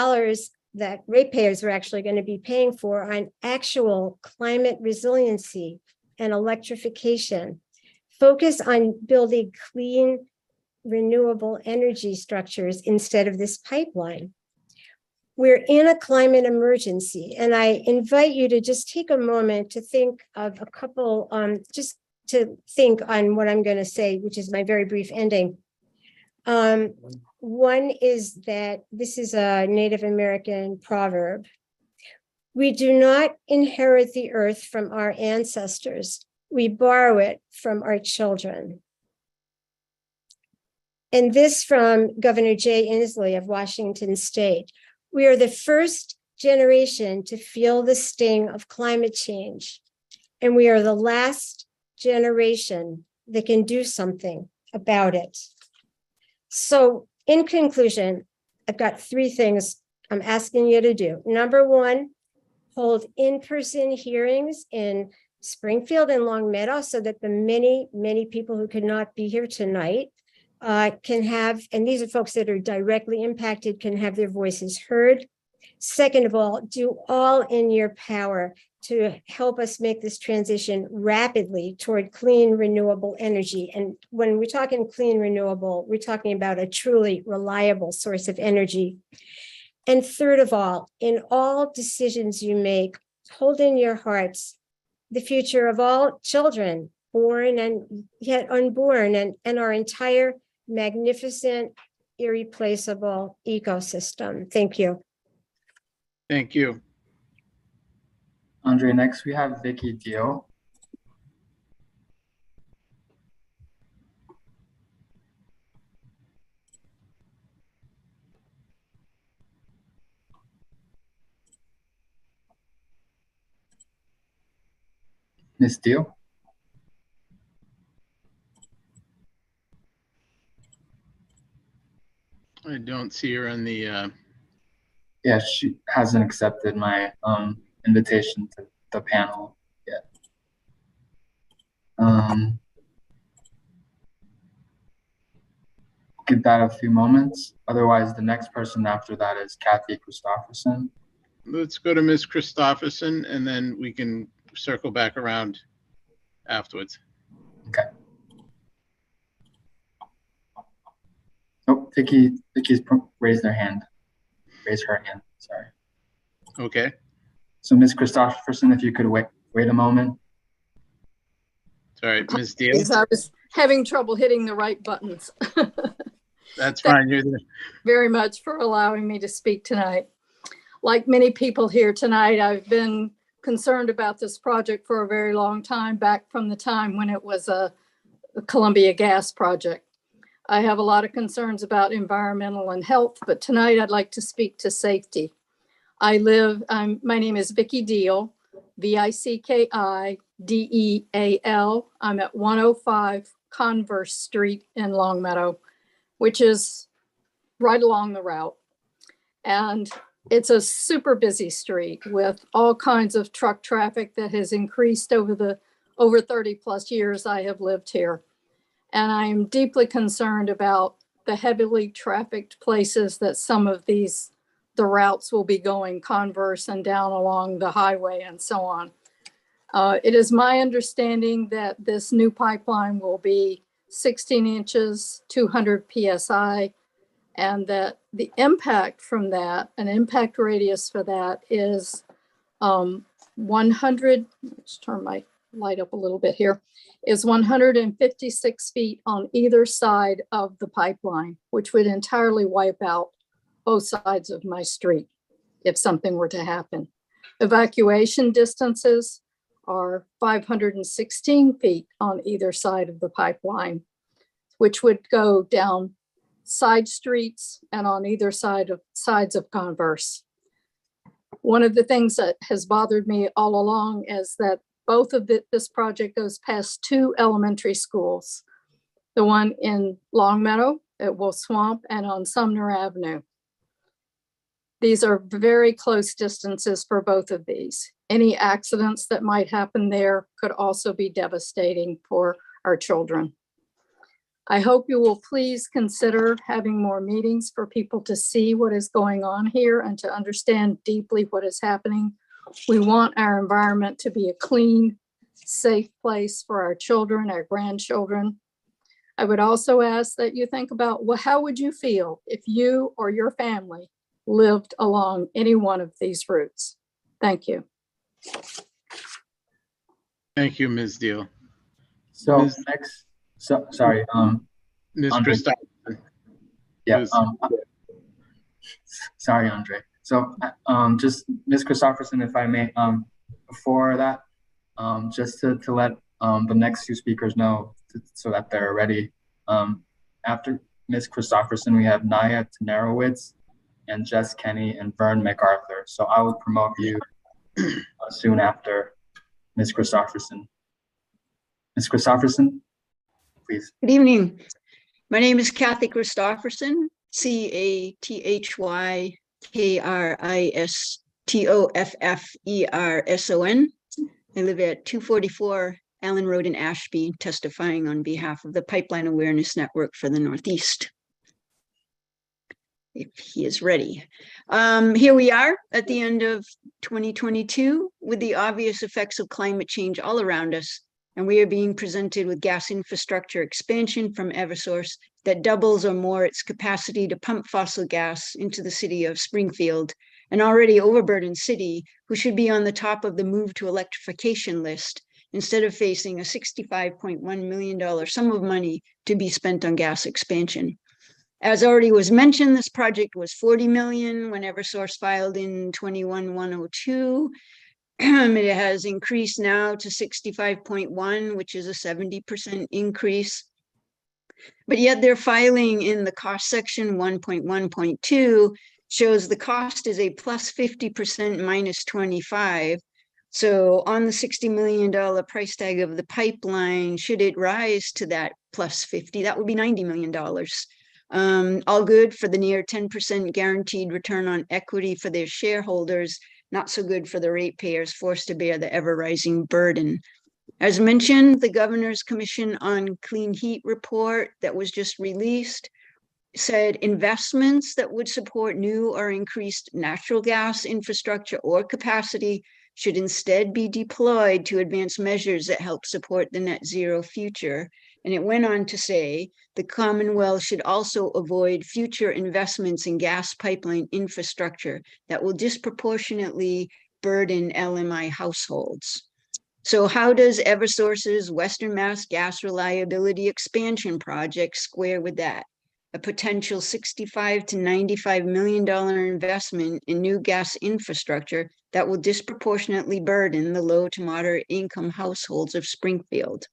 D: that ratepayers are actually going to be paying for on actual climate resiliency and electrification. Focus on building clean, renewable energy structures instead of this pipeline. We're in a climate emergency, and I invite you to just take a moment to think of a couple, just to think on what I'm going to say, which is my very brief ending. One is that this is a Native American proverb. We do not inherit the earth from our ancestors. We borrow it from our children. And this from Governor Jay Inslee of Washington State. We are the first generation to feel the sting of climate change, and we are the last generation that can do something about it. So in conclusion, I've got 3 things I'm asking you to do. Number one, hold in-person hearings in Springfield and Long Meadow so that the many, many people who could not be here tonight can have, and these are folks that are directly impacted, can have their voices heard. Second of all, do all in your power to help us make this transition rapidly toward clean, renewable energy. And when we're talking clean, renewable, we're talking about a truly reliable source of energy. And third of all, in all decisions you make, hold in your hearts the future of all children, born and yet unborn, and our entire magnificent, irreplaceable ecosystem. Thank you.
A: Thank you.
G: Andre, next we have Vicky Deal. Ms. Deal?
A: I don't see her on the,
G: Yeah, she hasn't accepted my invitation to the panel yet. Give that a few moments. Otherwise, the next person after that is Kathy Christopherson.
A: let's go to Ms. Christopherson and then we can circle back around afterwards.
G: Okay. Oh, Vicky's raised her hand. Sorry.
A: Okay.
G: So Ms. Christopherson, if you could wait a moment.
A: Sorry, Ms. Deal.
E: Yes, I was having trouble hitting the right buttons.
A: That's fine. You're there.
E: Very much for allowing me to speak tonight. Like many people here tonight, I've been concerned about this project for a very long time, back from the time when it was a Columbia Gas project. I have a lot of concerns about environmental and health, but tonight I'd like to speak to safety. My name is Vicky Deal, Vickideal. I'm at 105 Converse Street in Longmeadow, which is right along the route. And it's a super busy street with all kinds of truck traffic that has increased over 30 plus years I have lived here. And I am deeply concerned about the heavily trafficked places that some of the routes will be going, Converse and down along the highway and so on. It is my understanding that this new pipeline will be 16 inches, 200 PSI, and that the impact from that, an impact radius for that is 100, let's turn my light up a little bit here, is 156 feet on either side of the pipeline, which would entirely wipe out both sides of my street if something were to happen. Evacuation distances are 516 feet on either side of the pipeline, which would go down side streets and on either sides of Converse. One of the things that has bothered me all along is that this project goes past two elementary schools, the one in Longmeadow at Wolf Swamp and on Sumner Avenue. These are very close distances for both of these. Any accidents that might happen there could also be devastating for our children. I hope you will please consider having more meetings for people to see what is going on here and to understand deeply what is happening. We want our environment to be a clean, safe place for our children, our grandchildren. I would also ask that you think about, well, how would you feel if you or your family lived along any one of these routes? Thank you.
A: Thank you, Ms. Deal.
G: So next, sorry,
A: Ms.
G: Andre.
A: Christopherson.
G: Yeah, sorry, Andre. So just Ms. Christopherson, if I may, before that, just to let the next two speakers know so that they're ready. After Ms. Christopherson, we have Naya Tenarowitz and Jess Kenny and Vern MacArthur. So I will promote you soon after Ms. Christopherson. Ms. Christopherson, please.
F: Good evening. My name is Kathy Christopherson, Cathy Kristofferson. I live at 244 Allen Road in Ashby, testifying on behalf of the Pipeline Awareness Network for the Northeast. If he is ready. Here we are at the end of 2022 with the obvious effects of climate change all around us. And we are being presented with gas infrastructure expansion from Eversource that doubles or more its capacity to pump fossil gas into the city of Springfield, an already overburdened city who should be on the top of the move to electrification list instead of facing a $65.1 million sum of money to be spent on gas expansion. As already was mentioned, this project was 40 million when Eversource filed in 21-102. It has increased now to 65.1, which is a 70% increase. But yet their filing in the cost section 1.1.2 shows the cost is a plus 50% minus 25. So on the $60 million price tag of the pipeline, should it rise to that plus 50, that would be $90 million. All good for the near 10% guaranteed return on equity for their shareholders, not so good for the ratepayers forced to bear the ever-rising burden. As mentioned, the Governor's Commission on Clean Heat report that was just released said investments that would support new or increased natural gas infrastructure or capacity should instead be deployed to advance measures that help support the net zero future. And it went on to say the Commonwealth should also avoid future investments in gas pipeline infrastructure that will disproportionately burden LMI households. So how does Eversource's Western Mass Gas Reliability Expansion Project square with that? A potential $65 to $95 million investment in new gas infrastructure that will disproportionately burden the low to moderate income households of Springfield.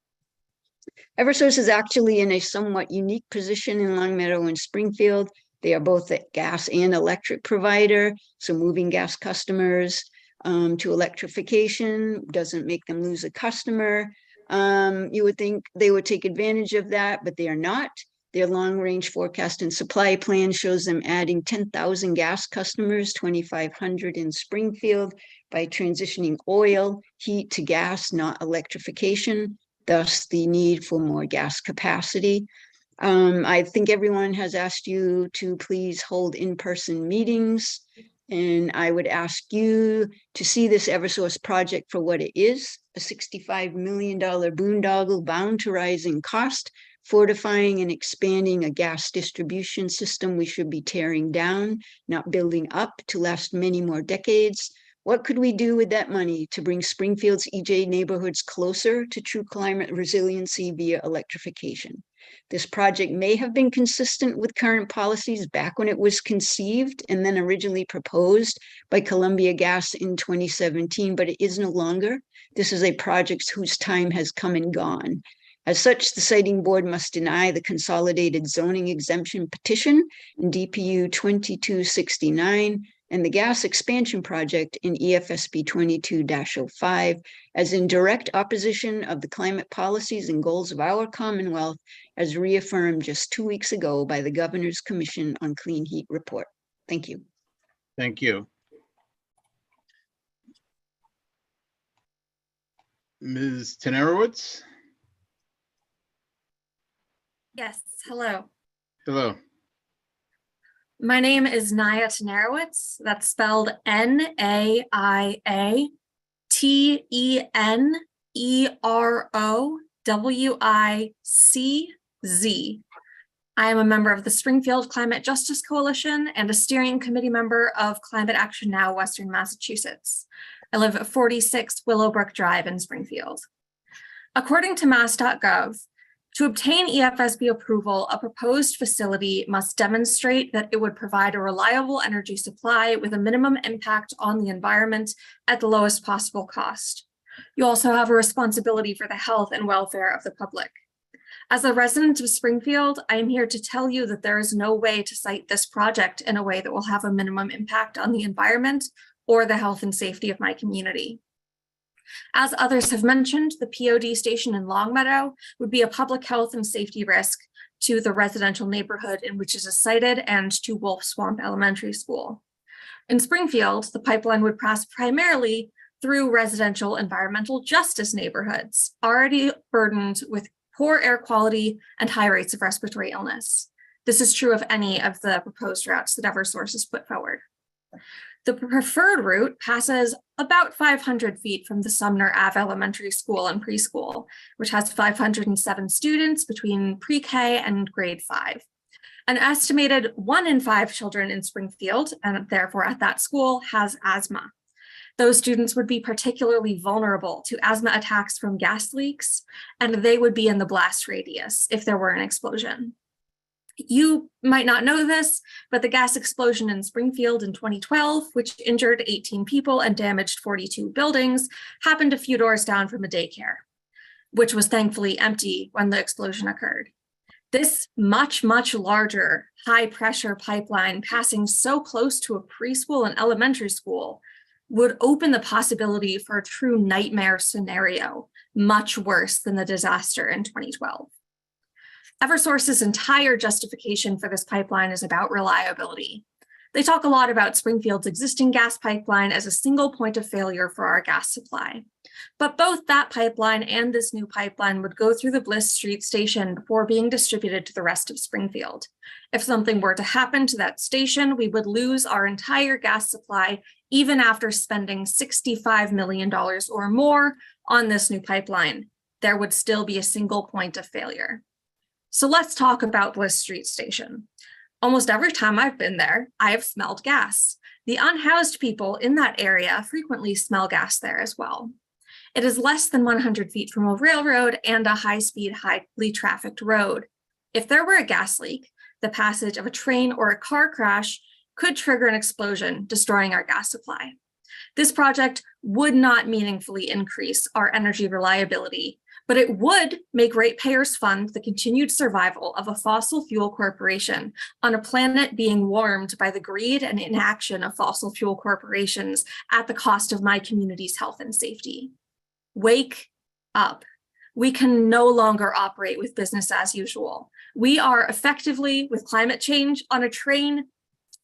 F: Eversource is actually in a somewhat unique position in Longmeadow and Springfield. They are both a gas and electric provider, so moving gas customers to electrification doesn't make them lose a customer. You would think they would take advantage of that, but they are not. Their long-range forecast and supply plan shows them adding 10,000 gas customers, 2,500 in Springfield, by transitioning oil, heat to gas, not electrification, thus the need for more gas capacity. I think everyone has asked you to please hold in-person meetings, and I would ask you to see this Eversource project for what it is, a $65 million boondoggle bound to rise in cost, fortifying and expanding a gas distribution system we should be tearing down, not building up to last many more decades. What could we do with that money to bring Springfield's EJ neighborhoods closer to true climate resiliency via electrification? This project may have been consistent with current policies back when it was conceived and then originally proposed by Columbia Gas in 2017, but it is no longer. This is a project whose time has come and gone. As such, the siting board must deny the consolidated zoning exemption petition in DPU 2269 and the gas expansion project in EFSB 22-05 as in direct opposition of the climate policies and goals of our Commonwealth, as reaffirmed just 2 weeks ago by the Governor's Commission on Clean Heat report. Thank you.
A: Thank you. Ms. Tenerowitz?
H: Yes, hello.
A: Hello.
H: My name is Naya Tenerowitz. That's spelled N-A-I-A-T-E-N-E-R-O-W-I-C-Z. I am a member of the Springfield Climate Justice Coalition and a steering committee member of Climate Action Now, Western Massachusetts. I live at 46 Willowbrook Drive in Springfield. According to mass.gov, to obtain EFSB approval, a proposed facility must demonstrate that it would provide a reliable energy supply with a minimum impact on the environment at the lowest possible cost. You also have a responsibility for the health and welfare of the public. As a resident of Springfield, I am here to tell you that there is no way to site this project in a way that will have a minimum impact on the environment or the health and safety of my community. As others have mentioned, the POD station in Longmeadow would be a public health and safety risk to the residential neighborhood in which it is sited and to Wolf Swamp Elementary School. In Springfield, the pipeline would pass primarily through residential environmental justice neighborhoods, already burdened with poor air quality and high rates of respiratory illness. This is true of any of the proposed routes that Eversource has put forward. The preferred route passes about 500 feet from the Sumner Ave Elementary School and preschool, which has 507 students between pre-K and grade 5. An estimated 1 in 5 children in Springfield, and therefore at that school, has asthma. Those students would be particularly vulnerable to asthma attacks from gas leaks, and they would be in the blast radius if there were an explosion. You might not know this, but the gas explosion in Springfield in 2012, which injured 18 people and damaged 42 buildings, happened a few doors down from a daycare, which was thankfully empty when the explosion occurred. This much, much larger high pressure pipeline passing so close to a preschool and elementary school would open the possibility for a true nightmare scenario, much worse than the disaster in 2012. Eversource's entire justification for this pipeline is about reliability. They talk a lot about Springfield's existing gas pipeline as a single point of failure for our gas supply. But both that pipeline and this new pipeline would go through the Bliss Street station before being distributed to the rest of Springfield. If something were to happen to that station, we would lose our entire gas supply even after spending $65 million or more on this new pipeline. There would still be a single point of failure. So let's talk about Bliss Street Station. Almost every time I've been there, I have smelled gas. The unhoused people in that area frequently smell gas there as well. It is less than 100 feet from a railroad and a high-speed, highly trafficked road. If there were a gas leak, the passage of a train or a car crash could trigger an explosion, destroying our gas supply. This project would not meaningfully increase our energy reliability, but it would make ratepayers fund the continued survival of a fossil fuel corporation on a planet being warmed by the greed and inaction of fossil fuel corporations at the cost of my community's health and safety. Wake up. We can no longer operate with business as usual. We are effectively, with climate change, on a train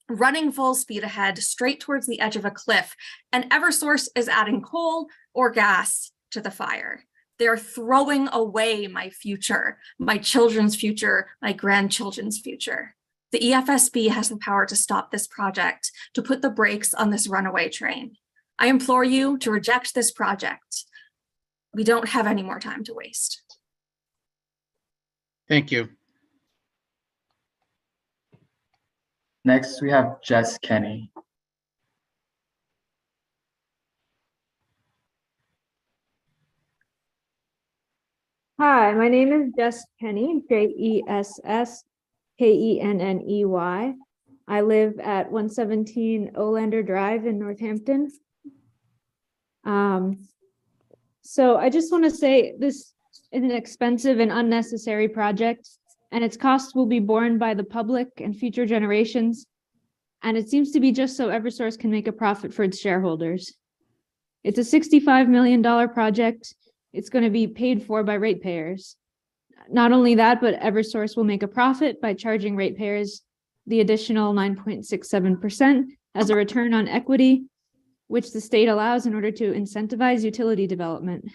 H: running full speed ahead straight towards the edge of a cliff, and Eversource is adding coal or gas to the fire. They're throwing away my future, my children's future, my grandchildren's future. The EFSB has the power to stop this project, to put the brakes on this runaway train. I implore you to reject this project. We don't have any more time to waste.
A: Thank you.
G: Next, we have Jess Kenny.
I: Hi, my name is Jess Kenny, Jesskenny. I live at 117 Olander Drive in Northampton. So I just want to say this is an expensive and unnecessary project, and its costs will be borne by the public and future generations. And it seems to be just so Eversource can make a profit for its shareholders. It's a $65 million project. It's going to be paid for by ratepayers. Not only that, but Eversource will make a profit by charging ratepayers the additional 9.67% as a return on equity, which the state allows in order to incentivize utility development.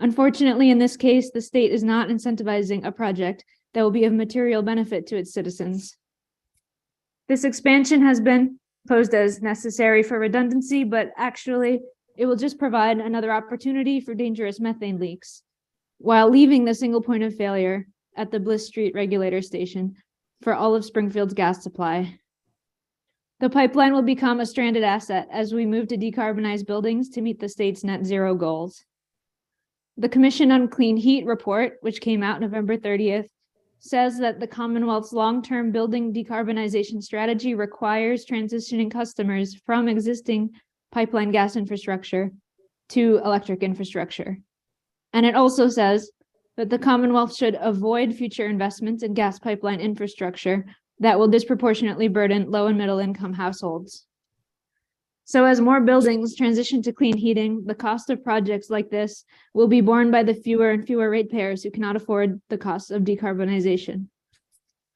I: Unfortunately, in this case, the state is not incentivizing a project that will be of material benefit to its citizens. This expansion has been posed as necessary for redundancy, but actually it will just provide another opportunity for dangerous methane leaks, while leaving the single point of failure at the Bliss Street regulator station for all of Springfield's gas supply. The pipeline will become a stranded asset as we move to decarbonize buildings to meet the state's net zero goals. The Commission on Clean Heat report, which came out November 30th, says that the Commonwealth's long-term building decarbonization strategy requires transitioning customers from existing pipeline gas infrastructure to electric infrastructure. And it also says that the Commonwealth should avoid future investments in gas pipeline infrastructure that will disproportionately burden low and middle income households. So as more buildings transition to clean heating, the cost of projects like this will be borne by the fewer and fewer ratepayers who cannot afford the cost of decarbonization.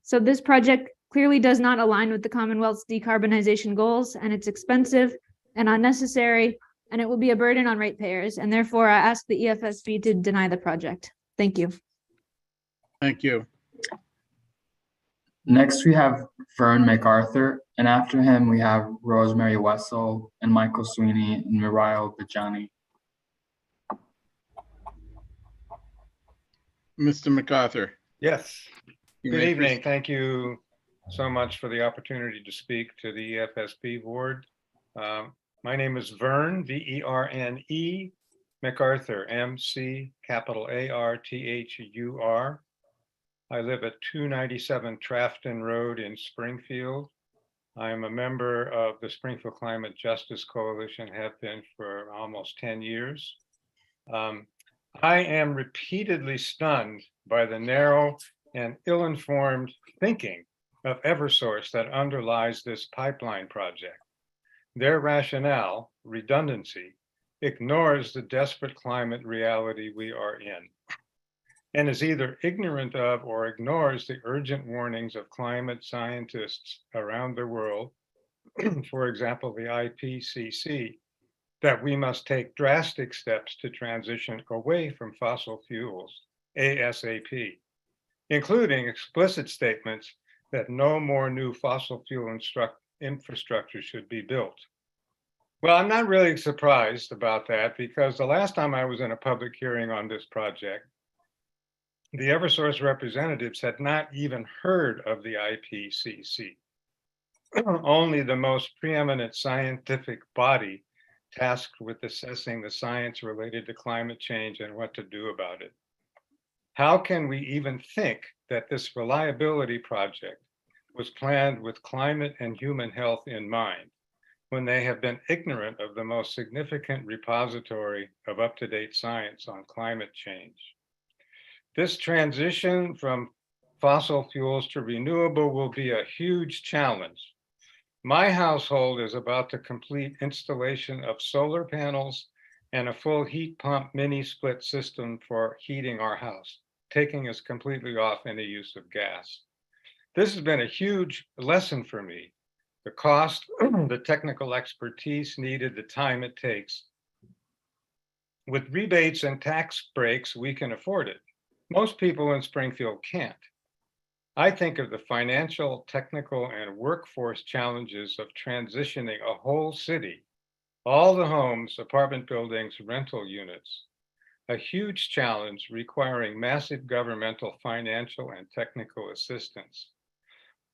I: So this project clearly does not align with the Commonwealth's decarbonization goals, and it's expensive and unnecessary, and it will be a burden on ratepayers. And therefore, I ask the EFSB to deny the project. Thank you.
A: Thank you.
G: Next, we have Vern MacArthur, and after him, we have Rosemary Wessel and Michael Sweeney and Muriel Bajani.
A: Mr. MacArthur.
J: Yes.
A: You
J: Good
A: may
J: evening.
A: proceed.
J: Thank you so much for the opportunity to speak to the EFSB board. My name is Vern, V-E-R-N-E, MacArthur, M-C, capital A-R-T-H-U-R. I live at 297 Trafton Road in Springfield. I'm a member of the Springfield Climate Justice Coalition, have been for almost 10 years. I am repeatedly stunned by the narrow and ill-informed thinking of Eversource that underlies this pipeline project. Their rationale, redundancy, ignores the desperate climate reality we are in, and is either ignorant of or ignores the urgent warnings of climate scientists around the world, for example, the IPCC, that we must take drastic steps to transition away from fossil fuels ASAP, including explicit statements that no more new fossil fuel infrastructure should be built. Well, I'm not really surprised about that, because the last time I was in a public hearing on this project, the Eversource representatives had not even heard of the IPCC. Only the most preeminent scientific body tasked with assessing the science related to climate change and what to do about it. How can we even think that this reliability project was planned with climate and human health in mind, when they have been ignorant of the most significant repository of up-to-date science on climate change? This transition from fossil fuels to renewable will be a huge challenge. My household is about to complete installation of solar panels and a full heat pump mini split system for heating our house, taking us completely off any use of gas. This has been a huge lesson for me. The cost, the technical expertise needed, the time it takes. With rebates and tax breaks, we can afford it. Most people in Springfield can't. I think of the financial, technical, and workforce challenges of transitioning a whole city, all the homes, apartment buildings, rental units, a huge challenge requiring massive governmental, financial, and technical assistance.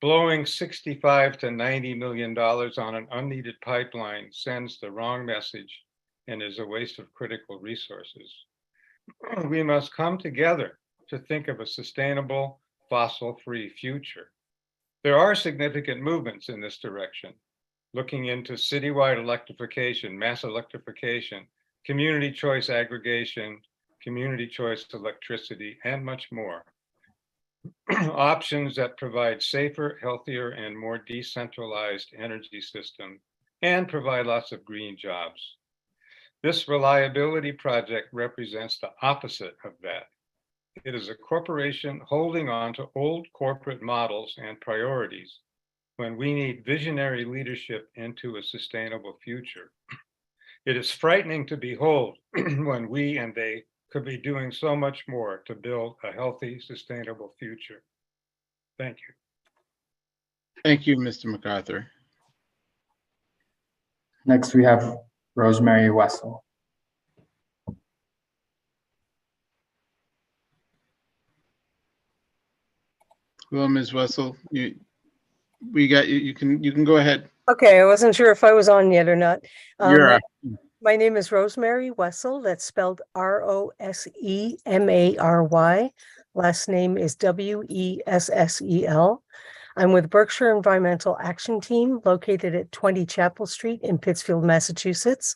J: Blowing $65 to $90 million on an unneeded pipeline sends the wrong message and is a waste of critical resources. We must come together to think of a sustainable, fossil-free future. There are significant movements in this direction, looking into citywide electrification, mass electrification, community choice aggregation, community choice electricity, and much more. Options that provide safer, healthier, and more decentralized energy system and provide lots of green jobs. This reliability project represents the opposite of that. It is a corporation holding on to old corporate models and priorities when we need visionary leadership into a sustainable future. It is frightening to behold when we and they could be doing so much more to build a healthy, sustainable future. Thank you.
A: Thank you, Mr. MacArthur.
G: Next, we have Rosemary Wessel.
A: Well, Ms. Wessel, we got you. You can go ahead.
K: Okay, I wasn't sure if I was on yet or not.
A: You're up.
K: My name is Rosemary Wessel. That's spelled R-O-S-E-M-A-R-Y. Last name is W-E-S-S-E-L. I'm with Berkshire Environmental Action Team located at 20 Chapel Street in Pittsfield, Massachusetts.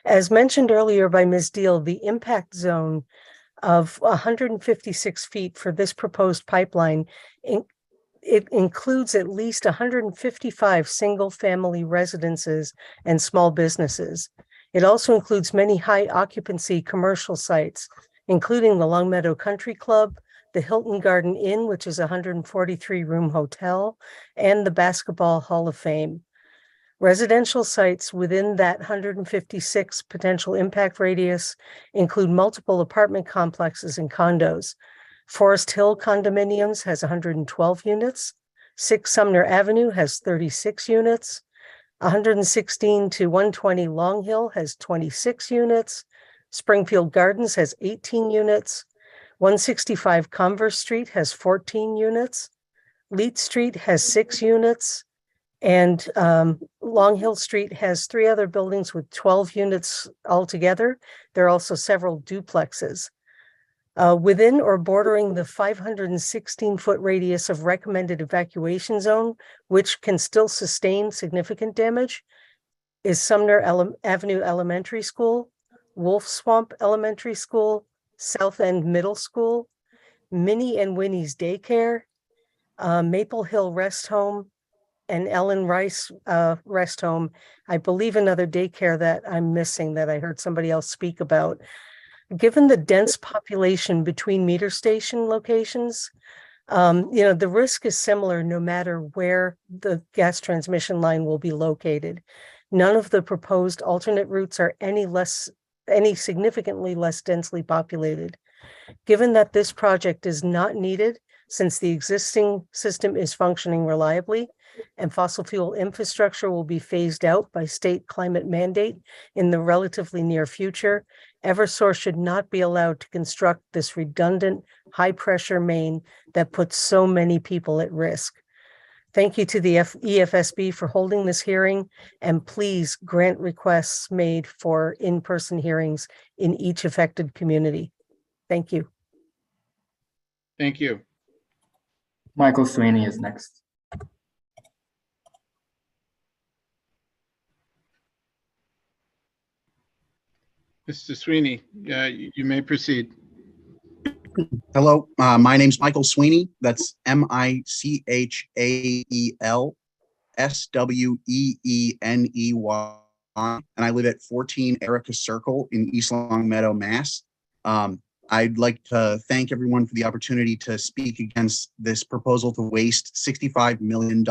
K: As mentioned earlier by Ms. Deal, the impact zone of 156 feet for this proposed pipeline, it includes at least 155 single-family residences and small businesses. It also includes many high occupancy commercial sites, including the Long Meadow Country Club, the Hilton Garden Inn, which is a 143-room hotel, and the Basketball Hall of Fame. Residential sites within that 156 potential impact radius include multiple apartment complexes and condos. Forest Hill Condominiums has 112 units. 6 Sumner Avenue has 36 units. 116 to 120 Long Hill has 26 units. Springfield Gardens has 18 units. 165 Converse Street has 14 units. Leet Street has 6 units. And Long Hill Street has 3 other buildings with 12 units altogether. There are also several duplexes. Within or bordering the 516-foot radius of recommended evacuation zone, which can still sustain significant damage, is Sumner Avenue Elementary School, Wolf Swamp Elementary School, South End Middle School, Minnie and Winnie's Daycare, Maple Hill Rest Home, and Ellen Rice Rest Home. I believe another daycare that I'm missing that I heard somebody else speak about. Given the dense population between meter station locations, the risk is similar no matter where the gas transmission line will be located. None of the proposed alternate routes are any significantly less densely populated. Given that this project is not needed since the existing system is functioning reliably and fossil fuel infrastructure will be phased out by state climate mandate in the relatively near future, Eversource should not be allowed to construct this redundant high-pressure main that puts so many people at risk. Thank you to the EFSB for holding this hearing, and please grant requests made for in-person hearings in each affected community. Thank you.
A: Thank you.
G: Michael Sweeney is next.
A: Mr. Sweeney, you may proceed.
L: Hello, my name's Michael Sweeney. That's MichaelSweeney, and I live at 14 Erica Circle in East Longmeadow, Mass. I'd like to thank everyone for the opportunity to speak against this proposal to waste $65 million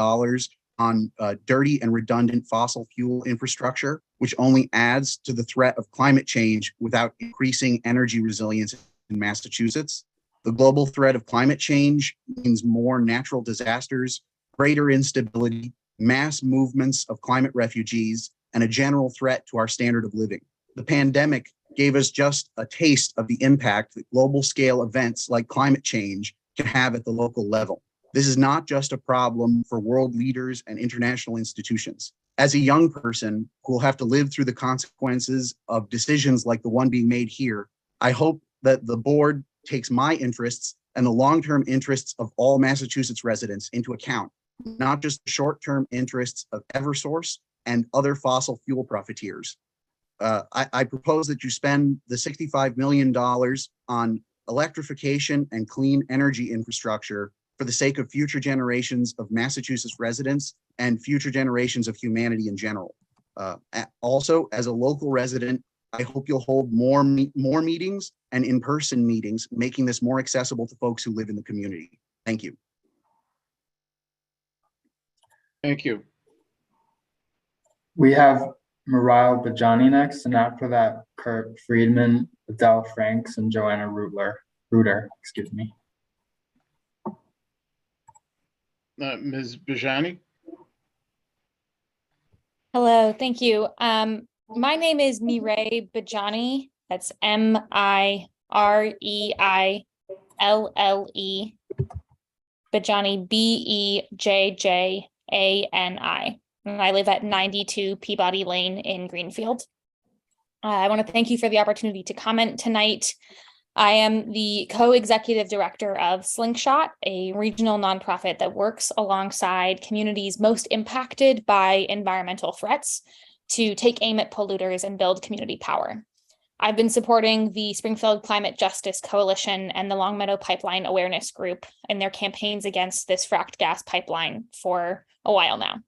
L: on dirty and redundant fossil fuel infrastructure, which only adds to the threat of climate change without increasing energy resilience in Massachusetts. The global threat of climate change means more natural disasters, greater instability, mass movements of climate refugees, and a general threat to our standard of living. The pandemic gave us just a taste of the impact that global scale events like climate change can have at the local level. This is not just a problem for world leaders and international institutions. As a young person who will have to live through the consequences of decisions like the one being made here, I hope that the board takes my interests and the long-term interests of all Massachusetts residents into account, not just the short-term interests of Eversource and other fossil fuel profiteers. I propose that you spend the $65 million on electrification and clean energy infrastructure for the sake of future generations of Massachusetts residents and future generations of humanity in general. Also, as a local resident, I hope you'll hold more meetings and in-person meetings, making this more accessible to folks who live in the community. Thank you.
A: Thank you.
G: We have Marile Bajani next, and after that, Kurt Friedman, Adele Franks, and Joanna Reuter, excuse me.
A: Ms. Bajani?
S: Hello, thank you. My name is Mireille Bajani. That's Mireille Bajani, Bejjani. And I live at 92 Peabody Lane in Greenfield. I want to thank you for the opportunity to comment tonight. I am the co-executive director of Slingshot, a regional nonprofit that works alongside communities most impacted by environmental threats to take aim at polluters and build community power. I've been supporting the Springfield Climate Justice Coalition and the Longmeadow Pipeline Awareness Group in their campaigns against this fracked gas pipeline for a while now.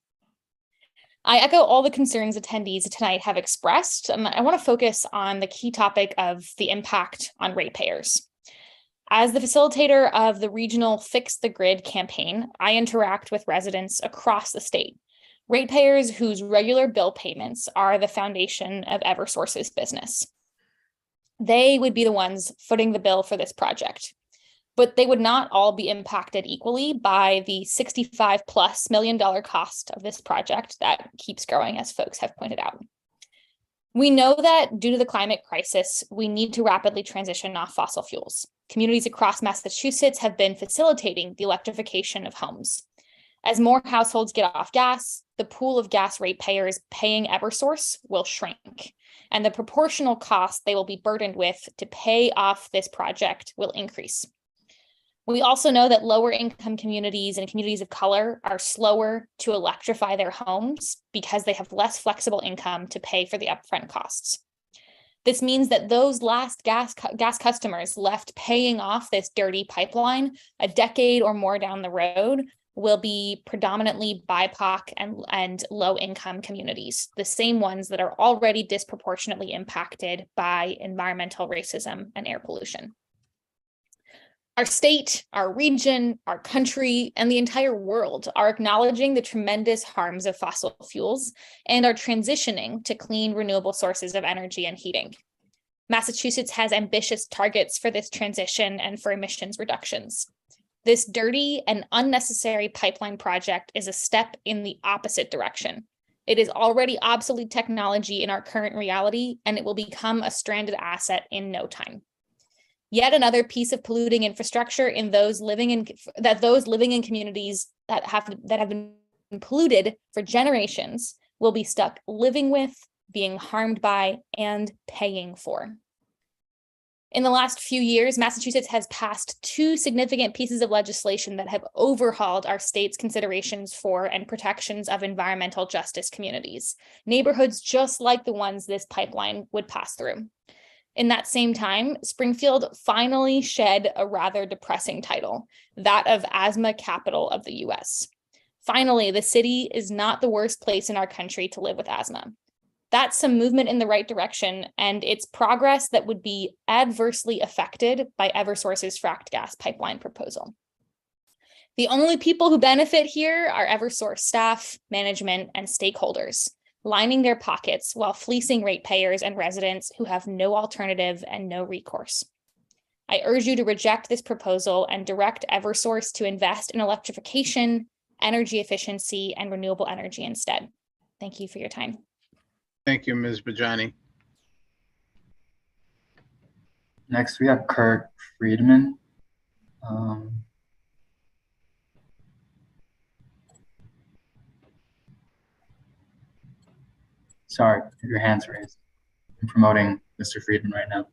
S: I echo all the concerns attendees tonight have expressed, and I want to focus on the key topic of the impact on ratepayers.
M: As the facilitator of the regional Fix the Grid campaign, I interact with residents across the state, ratepayers whose regular bill payments are the foundation of Eversource's business. They would be the ones footing the bill for this project, but they would not all be impacted equally by the $65+ million cost of this project that keeps growing, as folks have pointed out. We know that due to the climate crisis, we need to rapidly transition off fossil fuels. Communities across Massachusetts have been facilitating the electrification of homes. As more households get off gas, the pool of gas ratepayers paying Eversource will shrink, and the proportional cost they will be burdened with to pay off this project will increase. We also know that lower income communities and communities of color are slower to electrify their homes because they have less flexible income to pay for the upfront costs. This means that those last gas customers left paying off this dirty pipeline a decade or more down the road will be predominantly BIPOC and low-income communities, the same ones that are already disproportionately impacted by environmental racism and air pollution. Our state, our region, our country, and the entire world are acknowledging the tremendous harms of fossil fuels and are transitioning to clean, renewable sources of energy and heating. Massachusetts has ambitious targets for this transition and for emissions reductions. This dirty and unnecessary pipeline project is a step in the opposite direction. It is already obsolete technology in our current reality, and it will become a stranded asset in no time. Yet another piece of polluting infrastructure in those living in communities that have been polluted for generations will be stuck living with, being harmed by, and paying for. In the last few years, Massachusetts has passed 2 significant pieces of legislation that have overhauled our state's considerations for and protections of environmental justice communities, neighborhoods just like the ones this pipeline would pass through. In that same time, Springfield finally shed a rather depressing title, that of asthma capital of the US. Finally, the city is not the worst place in our country to live with asthma. That's some movement in the right direction, and it's progress that would be adversely affected by Eversource's fracked gas pipeline proposal. The only people who benefit here are Eversource staff, management, and stakeholders, lining their pockets while fleecing ratepayers and residents who have no alternative and no recourse. I urge you to reject this proposal and direct Eversource to invest in electrification, energy efficiency, and renewable energy instead. Thank you for your time.
A: Thank you, Ms. Bajani.
G: Next, we have Kurt Friedman. Sorry, your hand's raised. I'm promoting Mr. Friedman right now.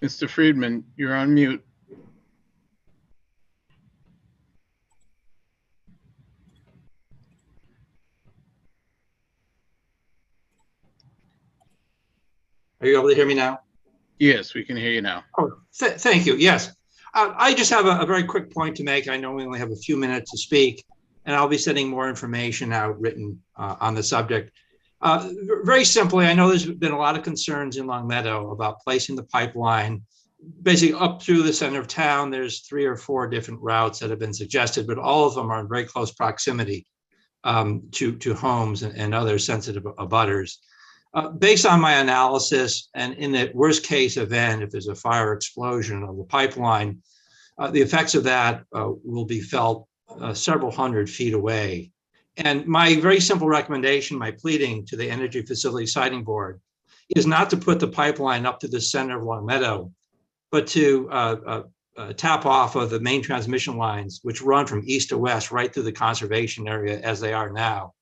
A: Mr. Friedman, you're on mute.
N: Are you able to hear me now?
A: Yes, we can hear you now.
N: Oh, thank you. Yes. I just have a very quick point to make. I know we only have a few minutes to speak, and I'll be sending more information out written on the subject. Very simply, I know there's been a lot of concerns in Longmeadow about placing the pipeline basically up through the center of town. There's 3 or 4 different routes that have been suggested, but all of them are in very close proximity to homes and other sensitive abutters. Based on my analysis, and in the worst case event, if there's a fire explosion of the pipeline, the effects of that will be felt several hundred feet away. And my very simple recommendation, my pleading to the Energy Facility Siting Board is not to put the pipeline up to the center of Longmeadow, but to tap off of the main transmission lines, which run from east to west right through the conservation area as they are now,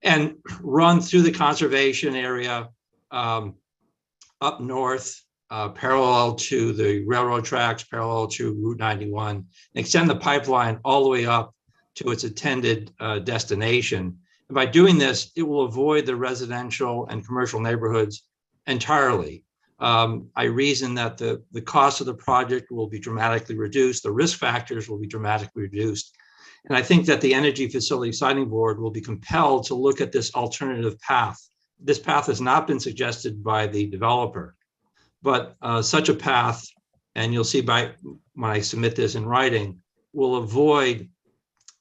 N: and run through the conservation area up north, parallel to the railroad tracks, parallel to Route 91, and extend the pipeline all the way up to its intended destination. And by doing this, it will avoid the residential and commercial neighborhoods entirely. I reason that the cost of the project will be dramatically reduced, the risk factors will be dramatically reduced. And I think that the Energy Facility Siting Board will be compelled to look at this alternative path. This path has not been suggested by the developer, but such a path, and you'll see by when I submit this in writing, will avoid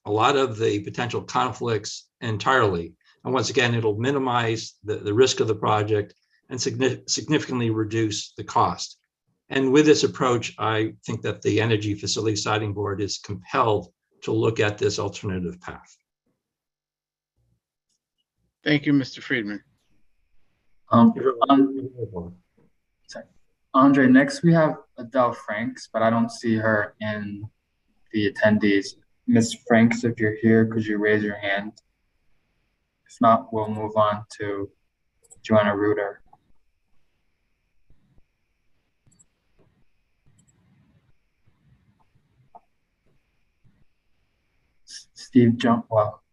N: a lot of the potential conflicts entirely. And once again, it'll minimize the risk of the project and significantly reduce the cost. And with this approach, I think that the Energy Facility Siting Board is compelled to look at this alternative path.
A: Thank you, Mr. Friedman.
G: Sorry. Andre, next we have Adele Franks, but I don't see her in the attendees. Ms. Franks, if you're here, could you raise your hand? If not, we'll move on to Joanna Reuter. Steve Jones, well,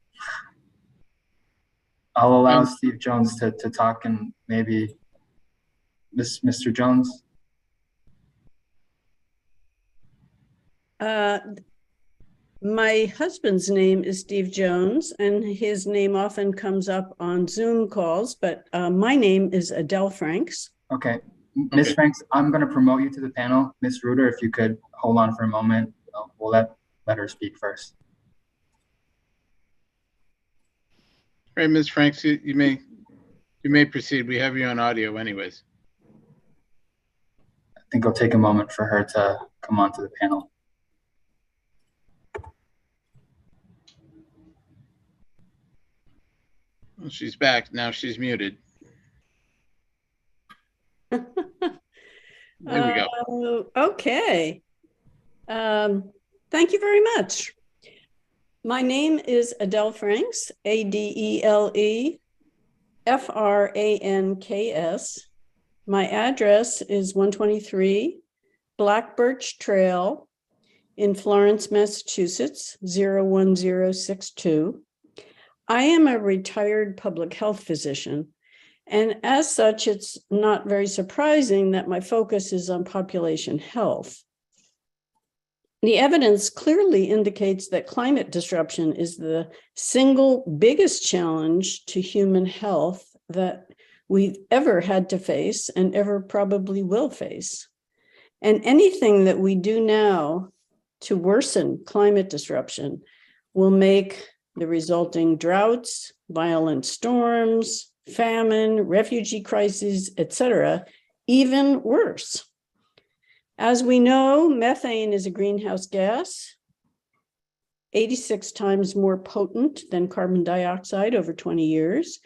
G: I'll allow Steve Jones to talk, and maybe Mr. Jones.
O: My husband's name is Steve Jones, and his name often comes up on Zoom calls, but my name is Adele Franks.
G: Okay. Ms. Franks, I'm going to promote you to the panel. Ms. Reuter, if you could hold on for a moment, we'll let her speak first.
A: All right, Ms. Franks, you may proceed. We have you on audio anyways.
G: I think it'll take a moment for her to come onto the panel.
A: Well, she's back. Now she's muted. There we go.
O: Okay. Thank you very much. My name is Adele Franks, Adele Franks. My address is 123 Black Birch Trail in Florence, Massachusetts, 01062. I am a retired public health physician, and as such, it's not very surprising that my focus is on population health. The evidence clearly indicates that climate disruption is the single biggest challenge to human health that we've ever had to face and ever probably will face. And anything that we do now to worsen climate disruption will make the resulting droughts, violent storms, famine, refugee crises, etc., even worse. As we know, methane is a greenhouse gas, 86 times more potent than carbon dioxide over 20 years.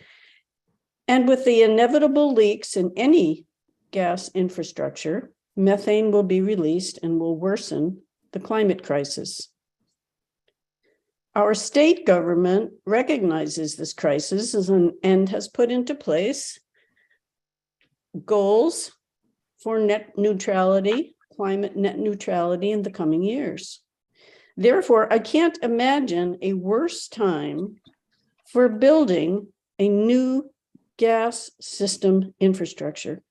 O: And with the inevitable leaks in any gas infrastructure, methane will be released and will worsen the climate crisis. Our state government recognizes this crisis and has put into place goals for net neutrality, climate net neutrality in the coming years. Therefore, I can't imagine a worse time for building a new gas system infrastructure.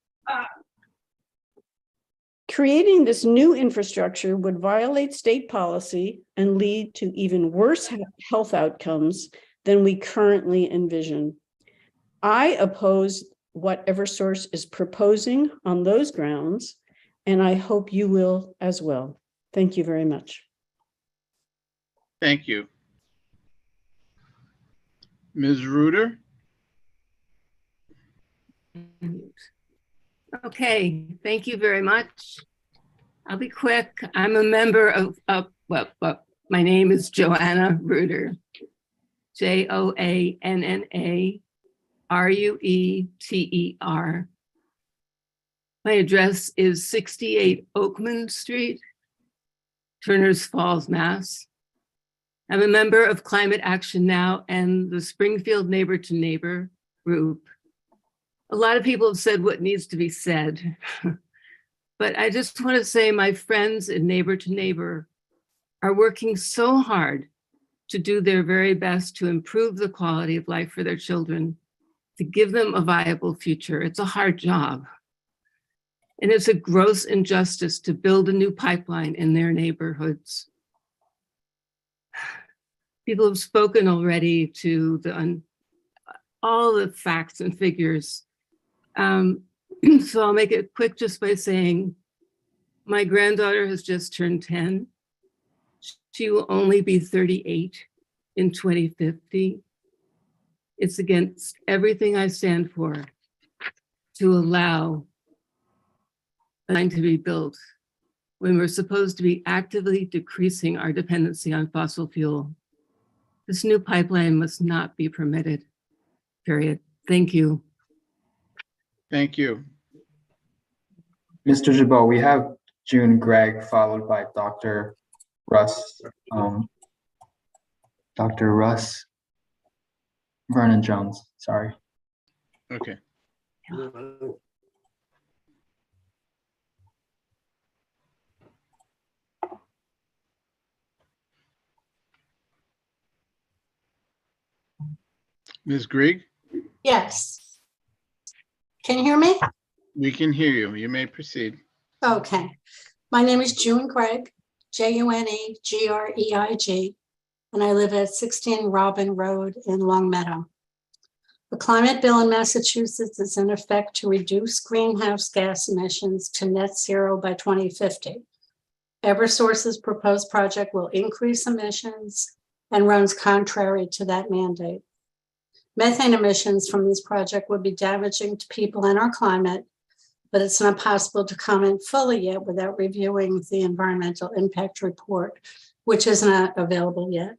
O: Creating this new infrastructure would violate state policy and lead to even worse health outcomes than we currently envision. I oppose what Eversource is proposing on those grounds, and I hope you will as well. Thank you very much.
A: Thank you. Ms. Reuter?
P: Okay, thank you very much. I'll be quick. I'm a member of my name is Joanna Reuter, JoannaRueter. My address is 68 Oakman Street, Turners Falls, Mass. I'm a member of Climate Action Now and the Springfield Neighbor to Neighbor group. A lot of people have said what needs to be said, but I just want to say my friends in Neighbor to Neighbor are working so hard to do their very best to improve the quality of life for their children, to give them a viable future. It's a hard job. And it's a gross injustice to build a new pipeline in their neighborhoods. People have spoken already to all the facts and figures. So I'll make it quick just by saying, my granddaughter has just turned 10. She will only be 38 in 2050. It's against everything I stand for to allow a line to be built when we're supposed to be actively decreasing our dependency on fossil fuel. This new pipeline must not be permitted, period. Thank you.
A: Thank you.
G: Mr. Jabot, we have June Gregg followed by Dr. Russ. Dr. Russ Vernon Jones, sorry.
A: Okay. Ms. Grigg,
Q: Yes. Can you hear me?
A: we can hear you. You may proceed.
Q: Okay. My name is June Gregg, Junegreig, and I live at 16 Robin Road in Long Meadow. The climate bill in Massachusetts is in effect to reduce greenhouse gas emissions to net zero by 2050. Eversource's proposed project will increase emissions and runs contrary to that mandate. Methane emissions from this project would be damaging to people and our climate, but it's not possible to comment fully yet without reviewing the environmental impact report, which is not available yet.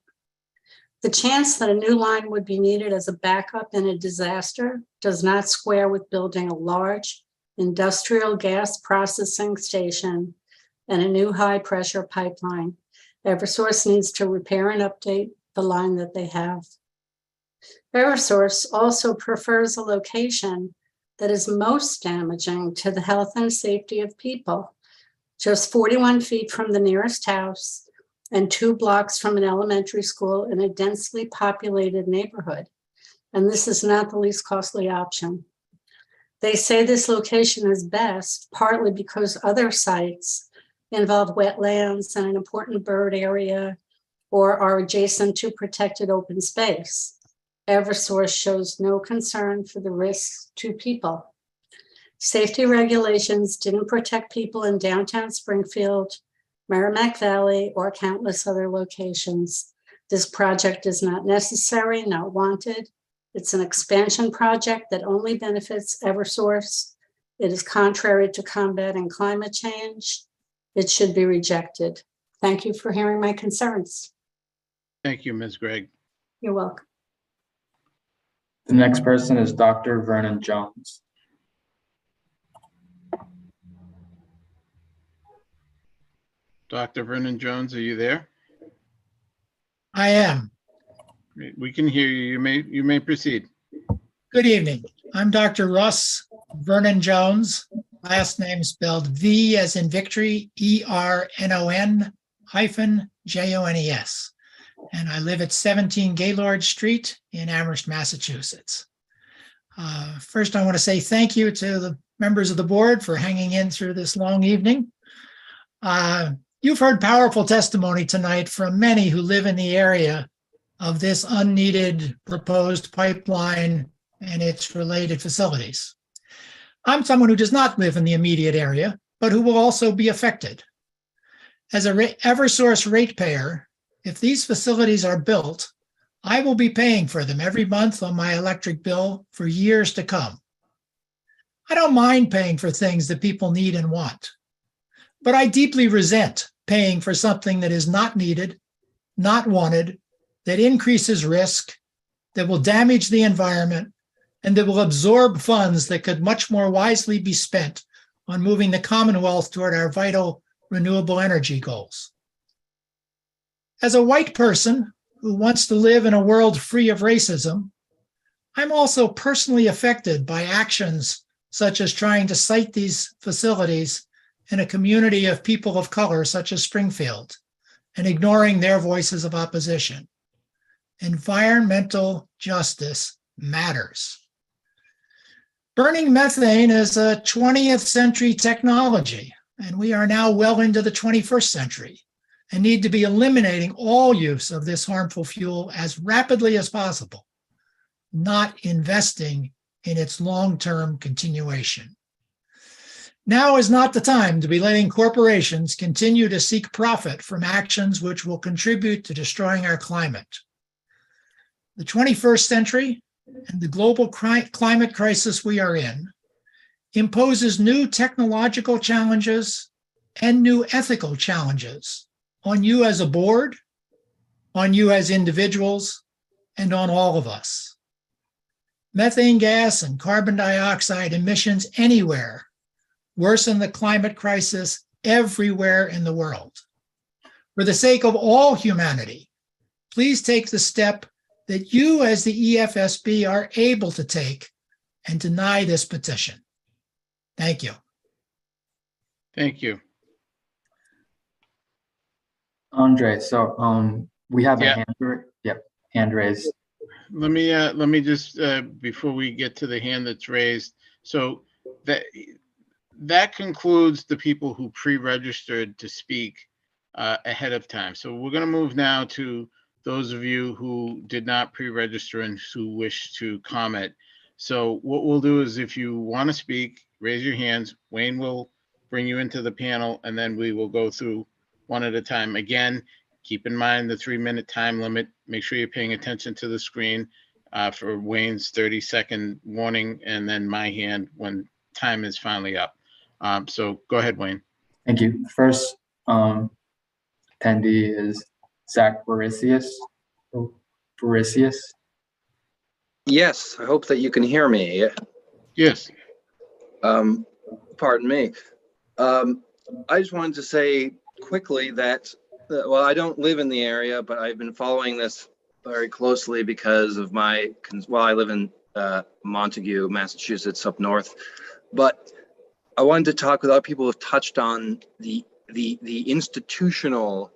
Q: The chance that a new line would be needed as a backup in a disaster does not square with building a large industrial gas processing station and a new high-pressure pipeline. Eversource needs to repair and update the line that they have. Eversource also prefers a location that is most damaging to the health and safety of people, just 41 feet from the nearest house and 2 blocks from an elementary school in a densely populated neighborhood. And this is not the least costly option. They say this location is best, partly because other sites involve wetlands and an important bird area or are adjacent to protected open space. Eversource shows no concern for the risks to people. Safety regulations didn't protect people in downtown Springfield, Merrimack Valley, or countless other locations. This project is not necessary, not wanted. It's an expansion project that only benefits Eversource. It is contrary to combating climate change. It should be rejected. Thank you for hearing my concerns.
A: Thank you, Ms. Gregg.
Q: You're welcome.
G: The next person is Dr. Vernon Jones.
A: Dr. Vernon Jones, are you there?
R: I am.
A: Great. We can hear you. You may proceed.
R: Good evening. I'm Dr. Russ Vernon Jones, last name spelled V as in victory, ERNON-JONES. And I live at 17 Gaylord Street in Amherst, Massachusetts. First, I want to say thank you to the members of the board for hanging in through this long evening. You've heard powerful testimony tonight from many who live in the area of this unneeded proposed pipeline and its related facilities. I'm someone who does not live in the immediate area, but who will also be affected. As a Eversource ratepayer, if these facilities are built, I will be paying for them every month on my electric bill for years to come. I don't mind paying for things that people need and want, but I deeply resent paying for something that is not needed, not wanted, that increases risk, that will damage the environment, and that will absorb funds that could much more wisely be spent on moving the Commonwealth toward our vital renewable energy goals. As a white person who wants to live in a world free of racism, I'm also personally affected by actions such as trying to site these facilities in a community of people of color such as Springfield and ignoring their voices of opposition. Environmental justice matters. Burning methane is a 20th century technology, and we are now well into the 21st century and need to be eliminating all use of this harmful fuel as rapidly as possible, not investing in its long-term continuation. Now is not the time to be letting corporations continue to seek profit from actions which will contribute to destroying our climate. The 21st century and the global climate crisis we are in imposes new technological challenges and new ethical challenges on you as a board, on you as individuals, and on all of us. Methane gas and carbon dioxide emissions anywhere worsen the climate crisis everywhere in the world. For the sake of all humanity, please take the step that you as the EFSB are able to take and deny this petition. Thank you.
A: Thank you.
G: Andre, so we have
A: Yeah.
G: hand raised.
A: Let me just before we get to the hand that's raised. So that concludes the people who pre-registered to speak ahead of time. So we're going to move now to those of you who did not pre-register and who wish to comment. So what we'll do is, if you want to speak, raise your hands. Wayne will bring you into the panel, and then we will go through one at a time. Again, keep in mind the 3-minute time limit. Make sure you're paying attention to the screen for Wayne's 30-second warning, and then my hand when time is finally up. So go ahead, Wayne.
G: Thank you. First attendee is Zach Borisius.
B: Yes, I hope that you can hear me.
A: Yes.
B: Pardon me. I just wanted to say quickly that, well, I don't live in the area, but I've been following this very closely because of I live in Montague, Massachusetts, up north. But I wanted to talk with other people who have touched on the institutional,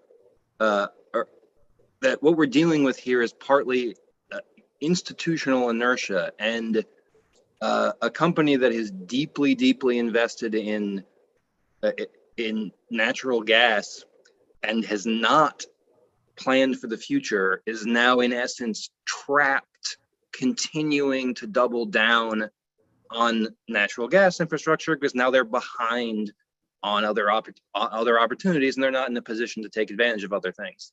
B: that what we're dealing with here is partly institutional inertia, and a company that is deeply, deeply invested in natural gas and has not planned for the future is now in essence trapped, continuing to double down on natural gas infrastructure because now they're behind on other opportunities and they're not in a position to take advantage of other things.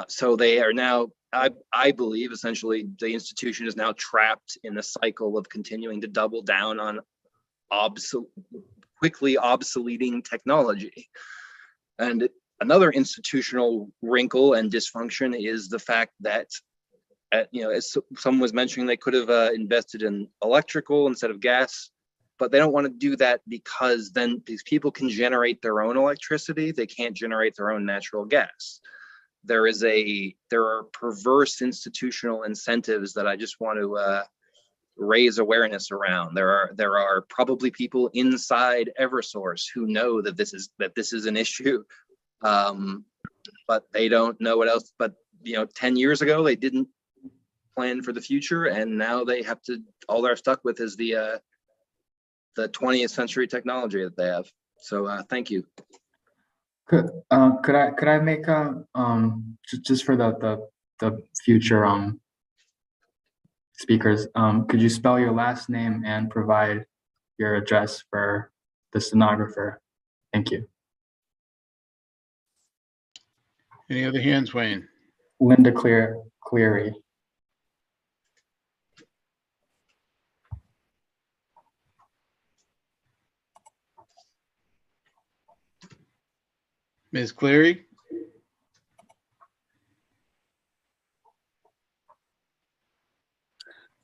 B: So they are now, I believe, essentially the institution is now trapped in a cycle of continuing to double down on quickly obsoleting technology. And another institutional wrinkle and dysfunction is the fact that, as someone was mentioning, they could have invested in electrical instead of gas, but they don't want to do that because then these people can generate their own electricity. They can't generate their own natural gas. There are perverse institutional incentives that I just want to raise awareness around. There are probably people inside Eversource who know that this is an issue, but they don't know what else. But 10 years ago they didn't plan for the future, and now they have to. All they're stuck with is the 20th century technology that they have. So thank you.
G: Could I make just for the future speakers, could you spell your last name and provide your address for the stenographer? Thank you.
A: Any other hands, Wayne?
G: Linda Cleary.
A: Ms. Cleary?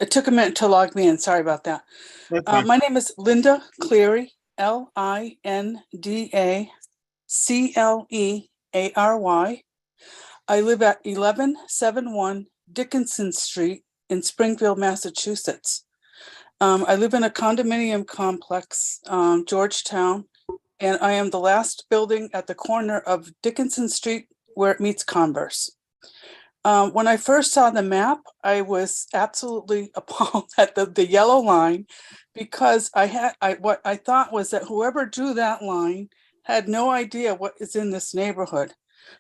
T: It took a minute to log me in. Sorry about that. My name is Linda Cleary, LINDACLEARY. I live at 1171 Dickinson Street in Springfield, Massachusetts. I live in a condominium complex, Georgetown, and I am the last building at the corner of Dickinson Street where it meets Converse. When I first saw the map, I was absolutely appalled at the yellow line, because what I thought was that whoever drew that line had no idea what is in this neighborhood.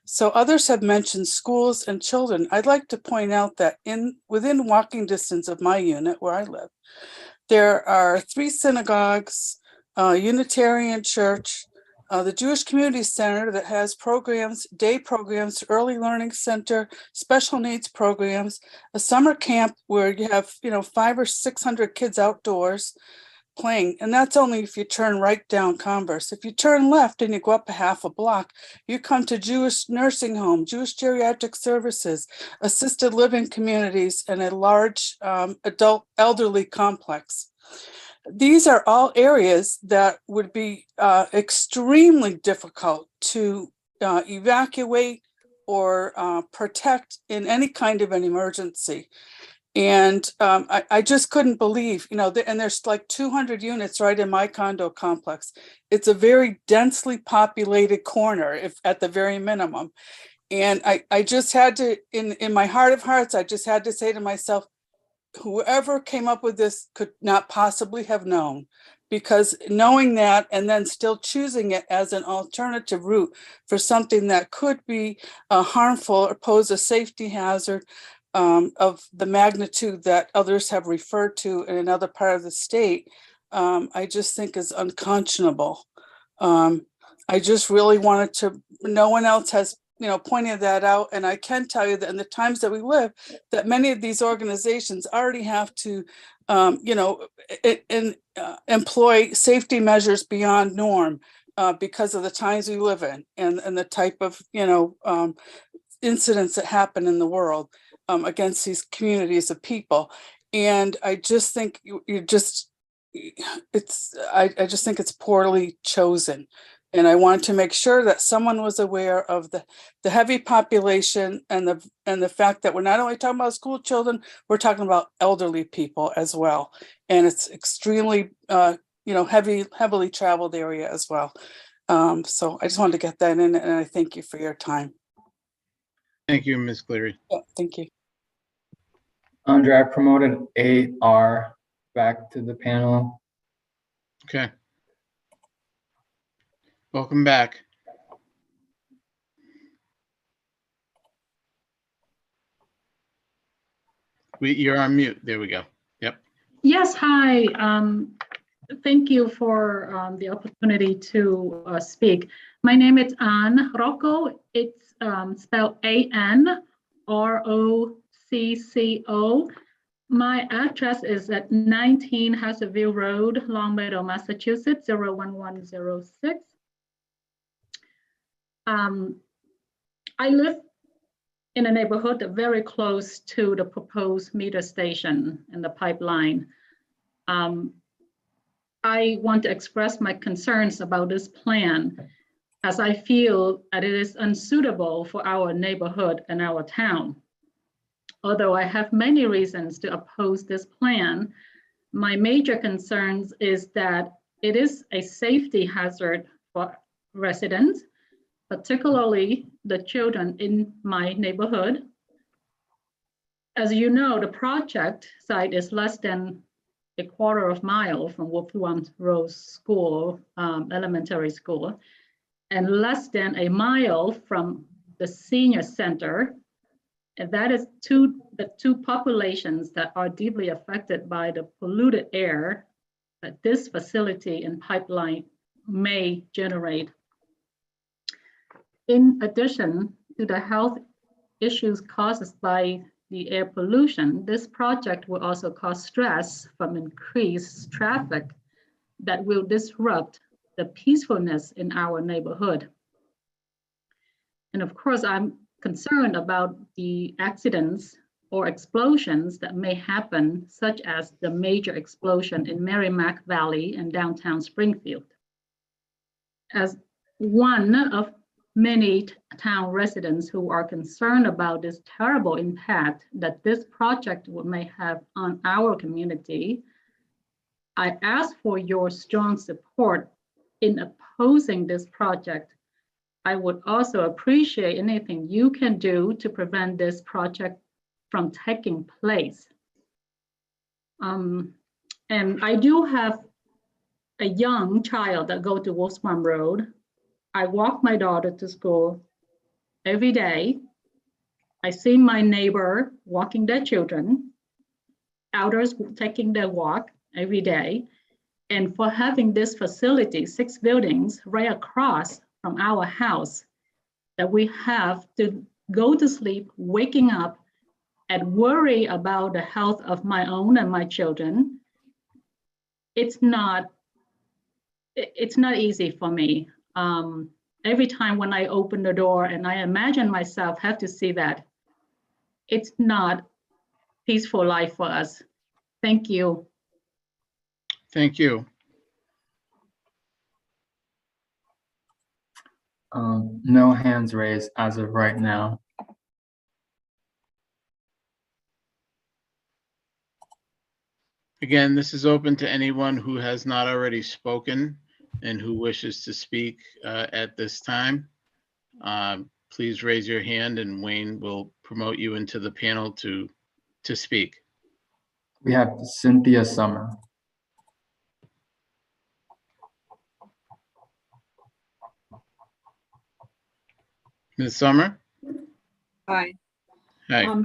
T: So others have mentioned schools and children. I'd like to point out that within walking distance of my unit where I live, there are 3 synagogues, a Unitarian church, the Jewish Community Center that has programs, day programs, early learning center, special needs programs, a summer camp where you have, 500 or 600 kids outdoors playing. And that's only if you turn right down Converse. If you turn left and you go up a half a block, you come to Jewish nursing home, Jewish geriatric services, assisted living communities, and a large adult elderly complex. These are all areas that would be extremely difficult to evacuate or protect in any kind of an emergency. And I just couldn't believe, and there's like 200 units right in my condo complex. It's a very densely populated corner, if at the very minimum. And I just had to, in my heart of hearts, I just had to say to myself, whoever came up with this could not possibly have known, because knowing that and then still choosing it as an alternative route for something that could be harmful or pose a safety hazard of the magnitude that others have referred to in another part of the state, I just think is unconscionable. I just really wanted to, no one else has pointed that out. And I can tell you that in the times that we live, that many of these organizations already have to, employ safety measures beyond norm because of the times we live in and the type of, incidents that happen in the world against these communities of people. And I just think I just think it's poorly chosen. And I want to make sure that someone was aware of the heavy population and the fact that we're not only talking about school children, we're talking about elderly people as well. And it's extremely, heavily traveled area as well. So I just wanted to get that in, and I thank you for your time.
A: Thank you, Ms. Cleary.
T: Yeah, thank you.
G: Andre, I promoted AR back to the panel.
A: Okay. Welcome back. You're on mute. There we go. Yep.
U: Yes, hi. Thank you for the opportunity to speak. My name is Ann Rocco. It's spelled ANROCCO. My address is at 19 Hazardville Road, Longmeadow, Massachusetts, 01106. I live in a neighborhood very close to the proposed meter station and the pipeline. I want to express my concerns about this plan, as I feel that it is unsuitable for our neighborhood and our town. Although I have many reasons to oppose this plan, my major concerns is that it is a safety hazard for residents, particularly the children in my neighborhood. As you know, the project site is less than a quarter of a mile from Wolfram Rose School, elementary school, and less than a mile from the senior center. And that is the two populations that are deeply affected by the polluted air that this facility and pipeline may generate. In addition to the health issues caused by the air pollution, this project will also cause stress from increased traffic that will disrupt the peacefulness in our neighborhood. And of course, I'm concerned about the accidents or explosions that may happen, such as the major explosion in Merrimack Valley and downtown Springfield. As one of many town residents who are concerned about this terrible impact that this project may have on our community, I ask for your strong support in opposing this project I would also appreciate anything you can do to prevent this project from taking place. And I do have a young child that go to Wolfsbarn Road. I walk my daughter to school every day. I see my neighbor walking their children, elders taking their walk every day. And for having this facility, 6 buildings right across from our house, that we have to go to sleep, waking up and worry about the health of my own and my children, it's not easy for me. Every time when I open the door and I imagine myself have to see that, it's not peaceful life for us. Thank you.
A: Thank you.
G: No hands raised as of right now.
A: Again, this is open to anyone who has not already spoken and who wishes to speak at this time. Please raise your hand and Wayne will promote you into the panel to speak.
G: We have Cynthia Summer.
A: Ms. Summer?
C: Hi.
A: Hi.
C: I'm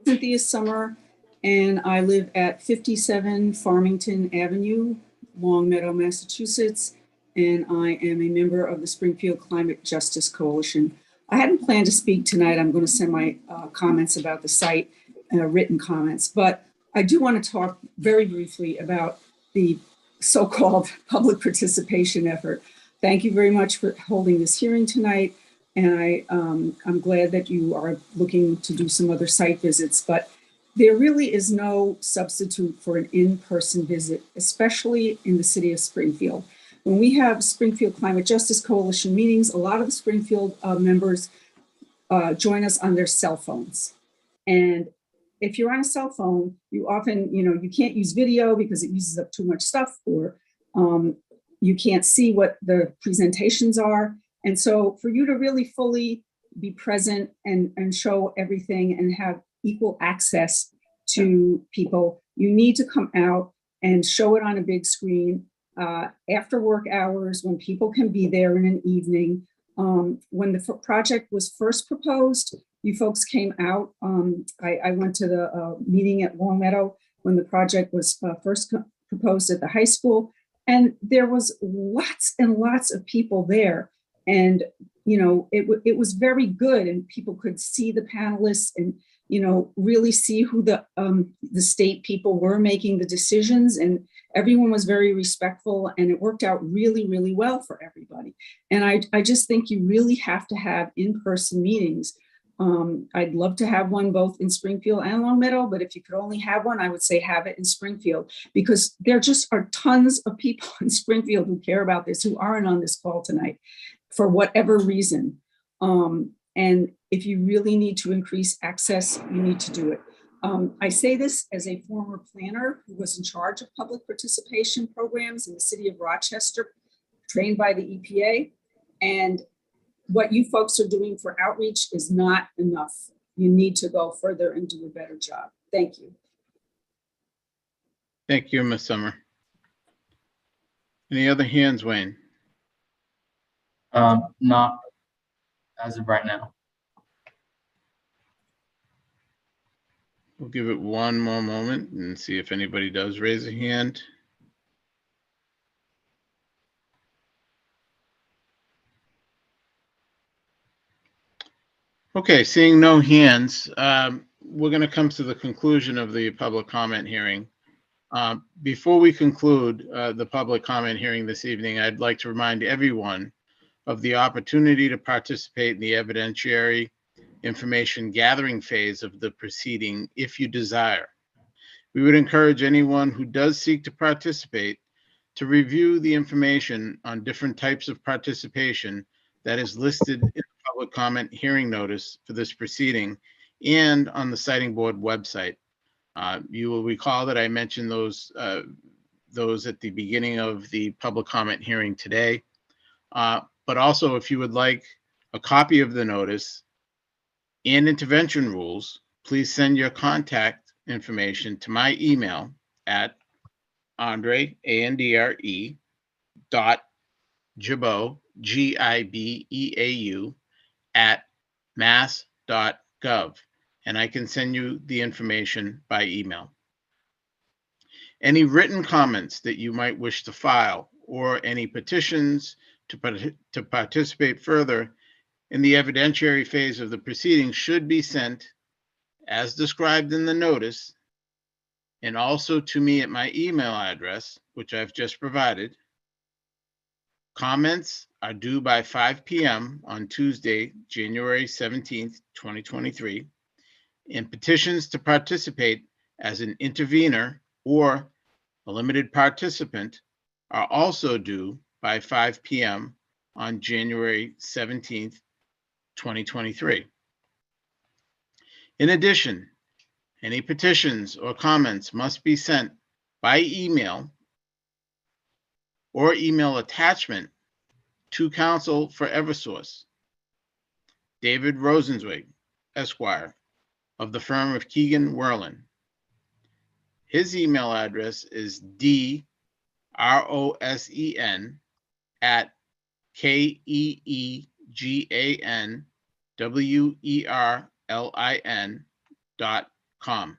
C: Cynthia Summer, and I live at 57 Farmington Avenue, Long Meadow, Massachusetts, and I am a member of the Springfield Climate Justice Coalition. I hadn't planned to speak tonight. I'm going to send my comments about the site, written comments, but I do want to talk very briefly about the so-called public participation effort. Thank you very much for holding this hearing tonight. And I'm glad that you are looking to do some other site visits, but there really is no substitute for an in-person visit, especially in the city of Springfield. When we have Springfield Climate Justice Coalition meetings, a lot of the Springfield members join us on their cell phones. And if you're on a cell phone, you often, you can't use video because it uses up too much stuff, or you can't see what the presentations are. And so for you to really fully be present and show everything and have equal access to people, you need to come out and show it on a big screen after work hours, when people can be there in an evening. When the project was first proposed, you folks came out. I went to the meeting at Long Meadow when the project was first proposed at the high school, and there was lots and lots of people there. And, it was very good, and people could see the panelists and, really see who the state people were making the decisions, and everyone was very respectful, and it worked out really, really well for everybody. And I just think you really have to have in-person meetings. I'd love to have one both in Springfield and Long Meadow, but if you could only have one, I would say have it in Springfield, because there just are tons of people in Springfield who care about this, who aren't on this call tonight for whatever reason. And if you really need to increase access, you need to do it. I say this as a former planner who was in charge of public participation programs in the city of Rochester, trained by the EPA. And what you folks are doing for outreach is not enough. You need to go further and do a better job. Thank you.
A: Thank you, Ms. Summer. Any other hands, Wayne?
G: Not as of right now.
A: We'll give it one more moment and see if anybody does raise a hand. Okay, seeing no hands, we're going to come to the conclusion of the public comment hearing. Before we conclude the public comment hearing this evening, I'd like to remind everyone of the opportunity to participate in the evidentiary information gathering phase of the proceeding if you desire. We would encourage anyone who does seek to participate to review the information on different types of participation that is listed in the public comment hearing notice for this proceeding and on the Siting Board website. You will recall that I mentioned those at the beginning of the public comment hearing today. But also, if you would like a copy of the notice and intervention rules, please send your contact information to my email at Andre, A-N-D-R-E, Gibeau, Gibeau, at mass.gov, and I can send you the information by email. Any written comments that you might wish to file or any petitions to participate further in the evidentiary phase of the proceedings should be sent as described in the notice and also to me at my email address, which I've just provided. Comments are due by 5 p.m. on Tuesday, January 17th, 2023, and petitions to participate as an intervener or a limited participant are also due by 5 p.m. on January 17th, 2023. In addition, any petitions or comments must be sent by email or email attachment to counsel for Eversource, David Rosenzweig, Esquire, of the firm of Keegan Werlin. His email address is DROSENWERLIN.com.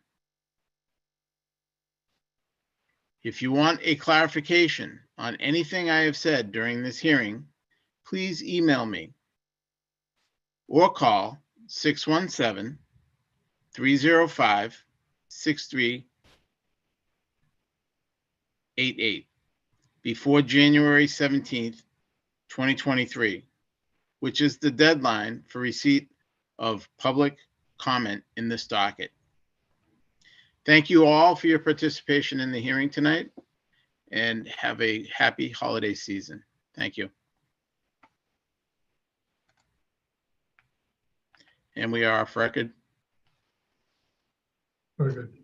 A: If you want a clarification on anything I have said during this hearing, please email me or call 617-305-6388 before January 17th, 2023, which is the deadline for receipt of public comment in this docket. Thank you all for your participation in the hearing tonight, and have a happy holiday season. Thank you. And we are off record.
D: Very good.